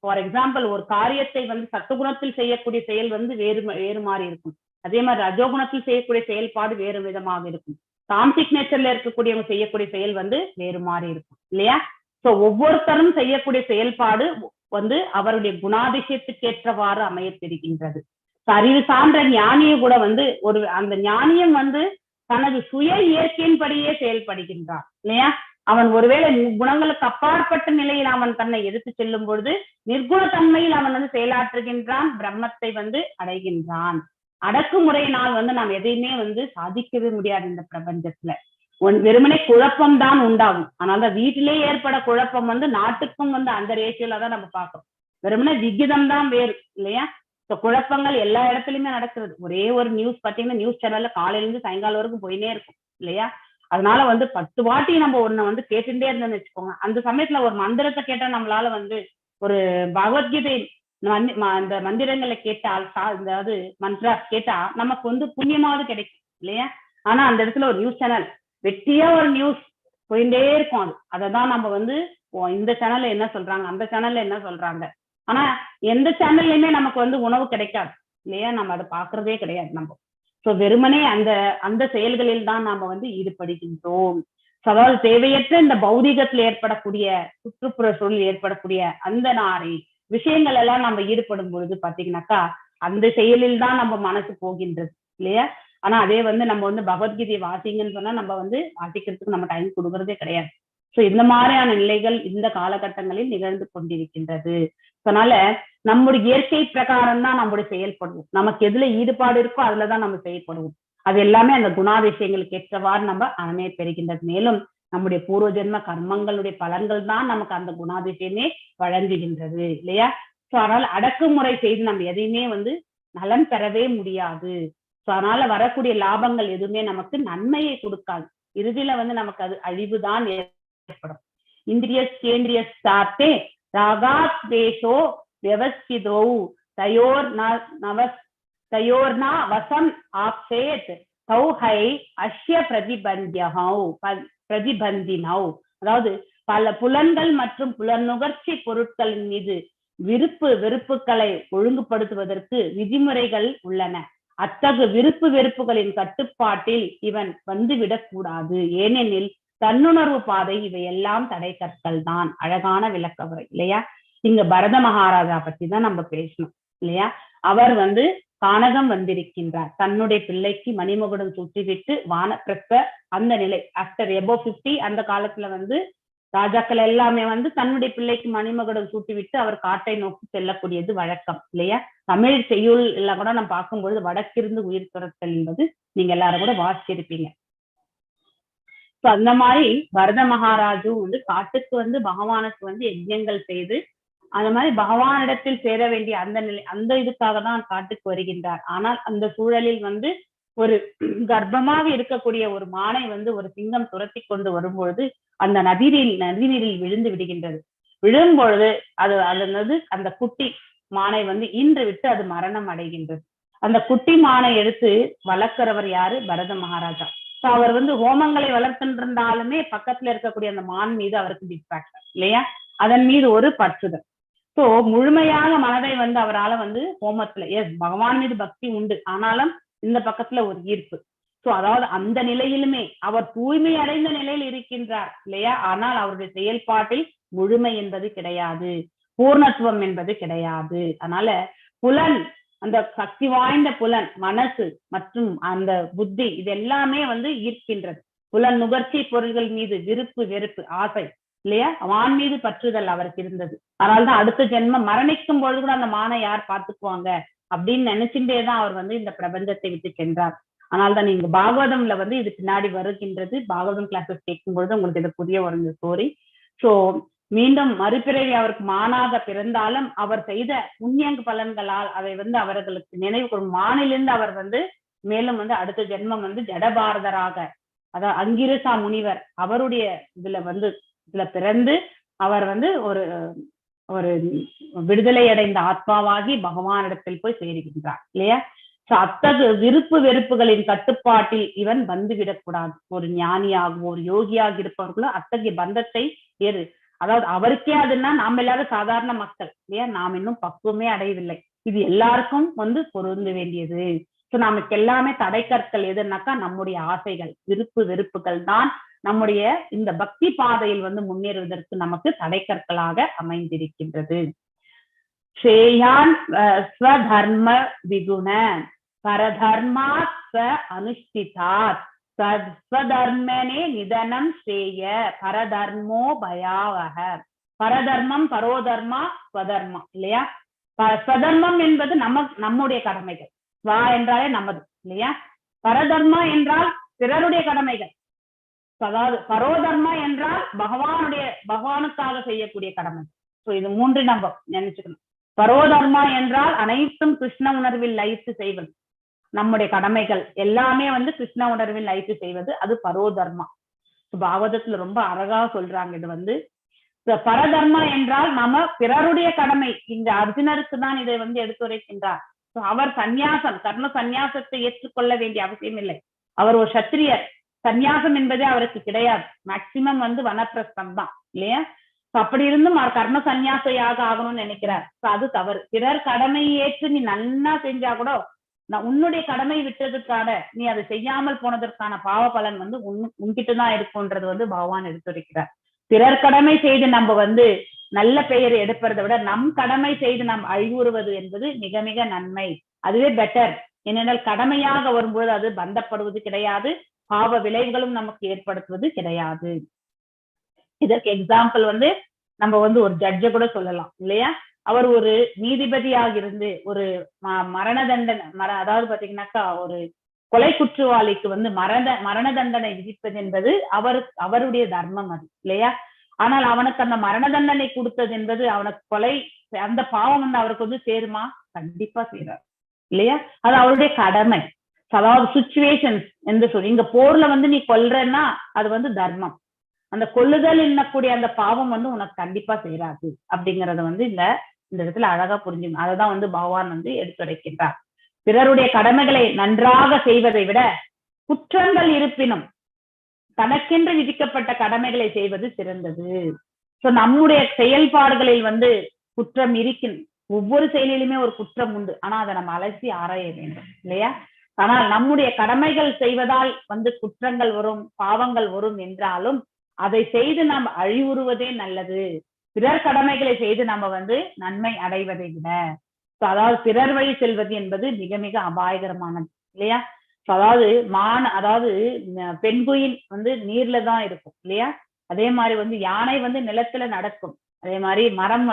ஃபார் எக்ஸாம்பிள் ஒரு காரியத்தை வந்து சத்துகுணத்தில் செய்யக்கூடிய செயல் வந்து வேறு மாதிரி இருக்கும். அதே மாதிரி ரஜோகுணத்தில் செய்யக்கூடிய செயல்பாடு வேறு விதமாக இருக்கும். தாம்சிக் நேச்சர்ல இருக்கக்கூடியவங்க செய்யக்கூடிய செயல் வந்து வேறு மாதிரி இருக்கும் இல்லையா? சோ ஒவ்வொருத்தரும் செய்யக்கூடிய செயல்பாடு வந்து அவருடைய குணாதிசயத்துக்கு ஏற்றவாறு அமைய தெரிகின்றது. அறிவு சான்ற ஞானியை கூட வந்து அந்த ஞானியம் வந்து தனது சுய இயற்கையின்படியே செயல்படுகின்றான் இல்லையா? அவன் ஒருவேளை குணங்களுக்கு அப்பாற்பட்ட நிலையில் அவன் தன்னை எடுத்து செல்லும் பொழுது நிர்குணத்தன்மையில் அவன் வந்து செயலாற்றுகின்றான், பிரம்மத்தை வந்து அடைகின்றான். அடக்குமுறையினால் வந்து நாம் எதையுமே வந்து சாதிக்கவே முடியாது இந்த பிரபஞ்சத்துல. வெறுமனே குழப்பம் தான் உண்டாகும். ஆனால் வீட்டிலே ஏற்பட குழப்பம் வந்து நாட்டுக்கும் வந்து அந்த ரேஷியோல தான் நம்ம பார்க்கிறோம். வெறுமனே விகிதம் தான் வேறு இல்லையா? குழப்பங்கள் எல்லா இடத்துலயுமே நடக்கிறது. ஒரே ஒரு நியூஸ் பாத்தீங்கன்னா நியூஸ் சேனல்ல காலையில இருந்து சாயங்காலம் வரைக்கும் போயினே இருக்கும் இல்லையா? அதனால வந்து 10 வாட்டி நம்ம ஒன்ன வந்து கேட்டுட்டே இருந்தோம்னு வச்சுக்கோங்க. அந்த சமயத்துல ஒரு மந்திரத்தை கேட்டா நம்மளால வந்து ஒரு பகவத்கீதை அந்த மந்திரங்களை கேட்டால், அதாவது மந்த்ரா கேட்டா நமக்கு வந்து புண்ணியமாவது கிடைக்கும் இல்லையா? ஆனா அந்த இடத்துல ஒரு நியூஸ் சேனல் வெட்டியா ஒரு நியூஸ் போயிட்டே இருக்கும். அததான் நம்ம வந்து இந்த சேனல்ல என்ன சொல்றாங்க, அந்த சேனல்ல என்ன சொல்றாங்க. ஆனா எந்த சேனல்லையுமே நமக்கு வந்து உணவு கிடைக்காது இல்லையா? நம்ம அதை பாக்குறதே கிடையாது நம்ம. சோ வெறுமனே அந்த செயல்களில் தான் நாம வந்து ஈடுபடுகின்றோம். அதாவது தேவையற்ற இந்த பௌதிகத்துல ஏற்படக்கூடிய சுற்றுப்புற சூழலில் ஏற்படக்கூடிய அந்த விஷயங்கள் எல்லாம் நம்ம ஈடுபடும் பொழுது பாத்தீங்கன்னாக்கா அந்த செயலில் தான் நம்ம மனசு போகின்றது இல்லையா? ஆனா அதே வந்து நம்ம வந்து பகவத்கீதையை வாசிங்கன்னு சொன்னா நம்ம வந்து வாசிக்கிறதுக்கு நம்ம டைம் கொடுக்கறதே கிடையாது. சோ இந்த மாதிரியான நிலைகள் இந்த காலகட்டங்களில் நிகழ்ந்து கொண்டிருக்கின்றது. அதனால நம்முடைய இயற்கை பிரகாரம் தான் நம்முடைய செயல்படுவோம். நமக்கு எதுல ஈடுபாடு இருக்கோ அதுலதான் நம்ம செயல்படுவோம். அது எல்லாமே அந்த குணாதிசயங்களுக்கு ஏற்றவாறு நம்ம அமைய பெறுகின்றது. மேலும் நம்முடைய பூர்வ ஜென்ம கர்மங்களுடைய பலன்கள் தான் நமக்கு அந்த குணாதிசயமே வழங்குகின்றது இல்லையா? சோ அதனால அடக்குமுறை செய்து நம்ம எதையுமே வந்து நலன் பெறவே முடியாது. சோ அதனால வரக்கூடிய லாபங்கள் எதுவுமே நமக்கு நன்மையை கொடுக்காது. இறுதியில வந்து நமக்கு அது அழிவுதான் ஏற்படும். இந்திரியஸ் கேந்திரியஸ் சாத்தே ராகாத் தேசோ வியவஸ்திதோ தயோர்னா வசம் ஆப்சேத் தௌஹை அஷ்ய பிரதிபந்தினௌ. அதாவது பல புலன்கள் மற்றும் புலனுகர்ச்சி பொருட்களின் மீது வெறுப்புகளை ஒழுங்குபடுத்துவதற்கு விதிமுறைகள் உள்ளன. அத்தகு வெறுப்புகளின் கட்டுப்பாட்டில் இவன் வந்துவிடக் கூடாது. ஏனெனில் தன்னுணர்வு பாதை இவையெல்லாம் தடை கற்கள் தான். அழகான விளக்கவுரை இல்லையா? இங்க பரத மகாராஜா பத்தி தான் நம்ம பேசணும் இல்லையா? அவர் வந்து கானகம் வந்திருக்கின்றார். தன்னுடைய பிள்ளைக்கு மணிமகுடம் சுற்றிவிட்டு வானப்பிரஸ்த அந்த நிலை ஆஃப்டர் எபோ 50 அந்த காலத்துல வந்து ராஜாக்கள் எல்லாமே வந்து தன்னுடைய பிள்ளைக்கு மணிமகுடம் சூட்டிவிட்டு அவர் காட்டை நோக்கி செல்லக்கூடியது வழக்கம் இல்லையா? தமிழ் செய்யுள் எல்லாம் கூட நம்ம பார்க்கும்பொழுது வடக்கிருந்து உயிர் துரத்தல் என்பது நீங்க எல்லாரும் கூட வாசிச்சிருப்பீங்க. சோ அந்த மாதிரி பரத மகாராஜு வந்து காட்டுக்கு வந்து பகவானுக்கு வந்து யஜ்ஞங்கள் செய்து அந்த மாதிரி பகவானிடத்தில் சேர வேண்டிய அந்த இதுக்காக தான் காட்டுக்கு வருகின்றார். ஆனால் அந்த சூழலில் வந்து ஒரு கர்ப்பமாக இருக்கக்கூடிய ஒரு மானை வந்து ஒரு சிங்கம் துரத்தி கொண்டு வரும்பொழுது அந்த நதிநீரில் விழுந்து விடுகின்றது. விழும் பொழுது அந்த குட்டி மானை வந்து ஈன்று விட்டு அது மரணம் அடைகின்றது. அந்த குட்டி மானை எடுத்து வளர்க்கிறவர் யாரு? பரத மகாராஜா. அவர் வந்து ஹோமங்களை வளர்த்துருந்தாலுமே பக்கத்துல இருக்கக்கூடிய அந்த மான் மீது அவருக்கு டிஸ்ட்ராக்ஷன் இல்லையா? அதன் மீது ஒரு பற்றுதல். சோ முழுமையாக மனதை வந்து அவரால் வந்து ஹோமத்துல பகவான் மீது பக்தி உண்டு, ஆனாலும் இந்த பக்கத்துல ஒரு ஈர்ப்பு. சோ அதாவது அந்த நிலையிலுமே அவர் தூய்மை அடைந்த நிலையில் இருக்கின்றார் இல்லையா? ஆனால் அவருடைய செயல்பாட்டில் முழுமை என்பது கிடையாது, பூர்ணத்துவம் என்பது கிடையாது. அதனால புலன், அந்த சக்தி வாய்ந்த புலன், மனசு மற்றும் அந்த புத்தி இது எல்லாமே வந்து ஈர்க்கின்றது. புலன் நுகர்ச்சி பொருள்கள் மீது வெறுப்பு ஆசை இல்லையா? வான் மீது பற்றுதல் அவருக்கு இருந்தது. அதனால்தான் அடுத்த ஜென்மம் மரணிக்கும் பொழுது கூட அந்த மானை யார் பார்த்துக்குவாங்க அப்படின்னு நினைச்சுட்டேதான் அவர் வந்து இந்த பிரபஞ்சத்தை விட்டு சென்றார். அதனால்தான் நீங்க பாகவதம்ல வந்து இது பின்னாடி வருகின்றது. பாகவதம் கிளாஸஸ் கேட்கும் பொழுது உங்களுக்கு இது புதிய ஒரு ஸ்டோரி. சோ மீண்டும் மறுபிறவி அவருக்கு மானாக பிறந்தாலும் அவர் செய்த புண்ணியங்கு பலன்களால் அதை வந்து அவர்களுக்கு நினைவு கொள்ளும். மானிலிருந்து அவர் வந்து மேலும் வந்து அடுத்த ஜென்மம் வந்து ஜடபாரதராக, அதாவது அங்கிரசா முனிவர் அவருடைய இதுல பிறந்து அவர் வந்து ஒரு ஒரு விடுதலை அடைந்த ஆத்மாவாகி பகவானிடத்தில் போய் சேருகின்றார் இல்லையா? சோ அத்தகு விருப்பு வெறுப்புகளின் கட்டுப்பாட்டில் இவன் வந்துவிடக்கூடாது. ஒரு ஞானியாகவோ ஒரு யோகியாக இருப்பவர்களோ அத்தகைய பந்தத்தை அதாவது அவருக்கே அதுன்னா நாம் எல்லாரும் சாதாரண மக்கள் இல்லையா? நாம் இன்னும் பக்குவமே அடையவில்லை. இது எல்லாருக்கும் பொருந்த வேண்டியது. சோ நமக்கு எல்லாமே தடைக்கற்கள் எதுனாக்கா நம்முடைய ஆசைகள், விருப்பு வெறுப்புகள் தான் நம்முடைய இந்த பக்தி பாதையில் முன்னேறுவதற்கு நமக்கு தடைக்கற்களாக அமைந்திருக்கின்றது. ஸ்ரேயான் ஸ்வதர்ம விகுண பரதர்மாத் ஸ்வ அனுஷ்டிதாத் ஸ்வதர்மனே நிதனம் ஸ்ரேய பரதர்மோ பயாவக. பரதர்மம், பரோதர்மா, ஸ்வதர்மா இல்லையா? ஸ்வதர்மம் என்பது நம்முடைய கடமைகள். ஸ்வா என்றாலே நமது இல்லையா? பரதர்மா என்றால் பிறருடைய கடமைகள். அதாவது பரோதர்மா என்றால் பகவானுக்காக செய்யக்கூடிய கடமை. சோ இது மூன்று நம்ம நினைச்சுக்கணும். பரோதர்மா என்றால் அனைத்தும் கிருஷ்ண உணர்வில் லயித்து செய்வது. நம்முடைய கடமைகள் எல்லாமே கிருஷ்ண உணர்வில் லயித்து செய்வது, அது பரோதர்மா. பாகவதத்துல ரொம்ப அழகா சொல்றாங்க. இது பரதர்மா என்றால் நம்ம பிறருடைய கடமை. இங்க அர்ஜுனருக்கு தான் இதை எடுத்துரைக்கின்றார். அவர் சந்நியாசம், கர்ம சந்நியாசத்தை ஏற்றுக்கொள்ள வேண்டிய அவசியம் இல்லை. அவர் ஒரு சத்திரியர். சந்நியாசம் என்பதே அவருக்கு கிடையாது. மேக்சிமம் வனப்பிரஸ்தம் தான் இல்லையா? அப்படி இருந்தும் அவர் கர்ம சந்நியாசியாக ஆகணும்னு நினைக்கிறார். அது தவறு. பிறர் கடமையை ஏற்று நீ நன்னா செஞ்சா கூட உன்னுடைய கடமை விட்டதுக்கான நீ அதை செய்யாமல் போனதற்கான பாவ பலன் உன்கிட்டதான் இருக்கும்ன்றது பகவான் எடுத்துரைக்கிறார். பிறர் கடமை செய்து நம்ம நல்ல பெயர் எடுப்பதை விட நம் கடமை செய்து நாம் அழிவுறுவது என்பது மிக மிக நன்மை. அதுவே பெட்டர். ஏனென்றால் கடமையாக வரும்போது அது பந்தப்படுவது கிடையாது, பாவ விளைவுகளும் நமக்கு ஏற்படுத்துவது கிடையாது. இதற்கு எக்ஸாம்பிள் நம்ம ஒரு ஜட்ஜை கூட சொல்லலாம் இல்லையா? அவர் ஒரு நீதிபதியாக இருந்து ஒரு மரண தண்டனை, அதாவது பாத்தீங்கன்னாக்கா ஒரு கொலை குற்றவாளிக்கு மரண தண்டனை விதிப்பது என்பது அவருடைய தர்மம் அது இல்லையா? ஆனால் அவனுக்கு அந்த மரண தண்டனை கொடுத்தது என்பது அவனுக்கு கொலை அந்த பாவம் அவருக்கு சேருமா? கண்டிப்பா சேராது இல்லையா? அது அவருடைய கடமை. அதாவது சுச்சுவேஷன்ஸ் என்று சொல்லி இங்க போர்ல நீ கொல்றன்னா அது தர்மம். அந்த கொல்லுதல் என்னக்கூடிய அந்த பாவம் உனக்கு கண்டிப்பா சேராது அப்படிங்கறத இந்த இடத்துல அழகா புரிஞ்சுக்கணும். அததான் பகவான் எடுத்துரைக்கின்றார். பிறருடைய கடமைகளை நன்றாக செய்வதை விட குற்றங்கள் இருப்பினும் தனக்கென்று விதிக்கப்பட்ட கடமைகளை செய்வது சிறந்தது. சோ நம்முடைய செயல்பாடுகளில் குற்றம் இருக்கின், ஒவ்வொரு செயலிலுமே ஒரு குற்றம் உண்டு. ஆனா அதை நம்ம அலசி ஆராய வேண்டும் இல்லையா? ஆனால் நம்முடைய கடமைகள் செய்வதால் குற்றங்கள் வரும், பாவங்கள் வரும் என்றாலும் அதை செய்து நாம் அழிவுறுவதே நல்லது. பிறர் கடமைகளை செய்து நம்ம நன்மை அடைவதை விட. அதாவது பிறர் வழி செல்வது என்பது மிக மிக அபாயகரமானது இல்லையா? அதாவது அதாவது பெண்குயில் நீர்ல தான் இருக்கும் இல்லையா? அதே மாதிரி யானை நிலத்துல நடக்கும். அதே மாதிரி மரம்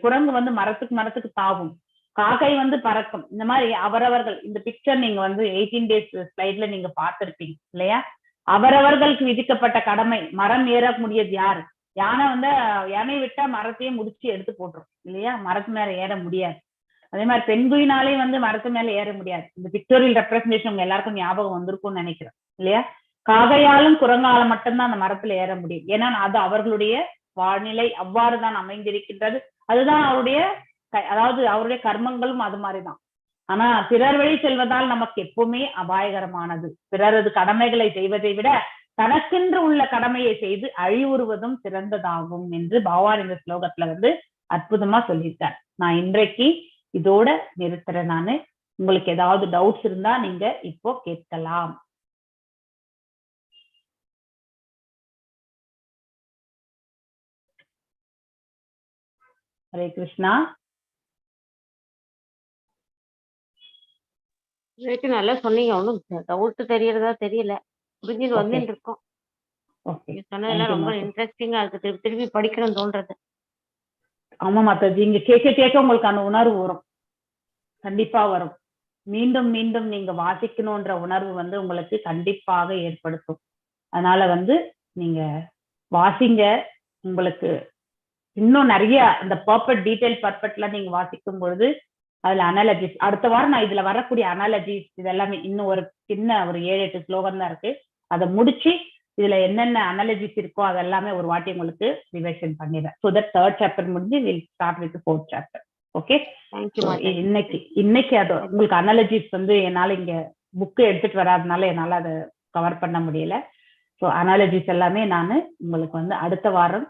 குரங்கு மரத்துக்கு தாவும், காக்கை பறக்கும். இந்த மாதிரி அவரவர்கள் இந்த பிக்சர் நீங்க 18 days ஸ்லைட்ல நீங்க பார்த்திருப்பீங்க இல்லையா? அவரவர்களுக்கு விதிக்கப்பட்ட கடமை. மரம் ஏற முடியாது யாரு? யானை விட்டா மரத்தையே முடிச்சு எடுத்து போட்டுரும் இல்லையா? மரத்து மேல ஏற முடியாது. அதே மாதிரி பெண்குயினாலே மரத்து மேல ஏற முடியாது. இந்த பிக்டோரியல் ரெப்ரசன்டேஷன் உங்க எல்லாருக்கும் ஞாபகம் வந்திருக்கும்னு நினைக்கிறேன் இல்லையா? காகையாலும் குரங்காலும் மட்டும்தான் அந்த மரத்துல ஏற முடியும். ஏன்னா அது அவர்களுடைய வாழ்நிலை அவ்வாறுதான் அமைந்திருக்கின்றது. அதுதான் அவருடைய கர்மங்களும் அது மாதிரிதான். ஆனா பிறர் வழி செல்வதால் நமக்கு எப்பவுமே அபாயகரமானது. பிறரது கடமைகளை செய்வதை விட தனக்கென்று உள்ள கடமையை செய்து அழிவுறுவதும் சிறந்ததாகும் என்று பகவான் இந்த ஸ்லோகத்துல அற்புதமா சொல்லியிருக்கார். நான் இன்றைக்கு இதோட நிறுத்துறேன். நானு உங்களுக்கு ஏதாவது டவுட்ஸ் இருந்தா நீங்க இப்போ கேட்கலாம். ஹரே கிருஷ்ணா. நல்லா சொன்னீங்க. ஒன்றும் டவுட் தெரியறதா தெரியல, புரிஞ்சுட்டு வந்துட்டு இருக்கோம். சொன்னதெல்லாம் ரொம்ப இன்ட்ரெஸ்டிங்கா இருக்கு. திருப்பி திருப்பி படிக்கணும்னு தோன்றது. ஆமா மாதாஜி, இங்க கேட்க கேட்க உங்களுக்கு அந்த உணர்வு வரும், கண்டிப்பா வரும். மீண்டும் மீண்டும் நீங்க வாசிக்கணும்ன்ற உணர்வு உங்களுக்கு கண்டிப்பாக ஏற்படுத்தும். அதனால நீங்க வாசிங்க. உங்களுக்கு இன்னும் நிறைய இந்த பர்ஃபெக்ட் டீடைல் பர்ஃபெக்ட்லாம் நீங்க வாசிக்கும் பொழுது அதுல அனாலஜிஸ், அடுத்த வாரம் நான் இதுல வரக்கூடிய அனாலஜிஸ் இதெல்லாமே இன்னும் ஒரு சின்ன ஒரு 7-8 ஸ்லோகம் தான் இருக்கு. அதை முடிச்சு இதுல என்னென்ன அனாலஜிஸ் இருக்கோ அதெல்லாமே ஒரு வாட்டி உங்களுக்கு ரிவைஷன் பண்ணிடுறேன். ஸோ தட் 3rd சாப்டர் முடிஞ்சு will start with 4th chapter. Okay, இன்னைக்கு அது உங்களுக்கு அனாலஜிஸ் வந்து என்னால இங்க புக்கு எடுத்துட்டு வராதனால என்னால அதை கவர் பண்ண முடியல. ஸோ அனாலஜிஸ் எல்லாமே நான் உங்களுக்கு வந்து அடுத்த வாரம்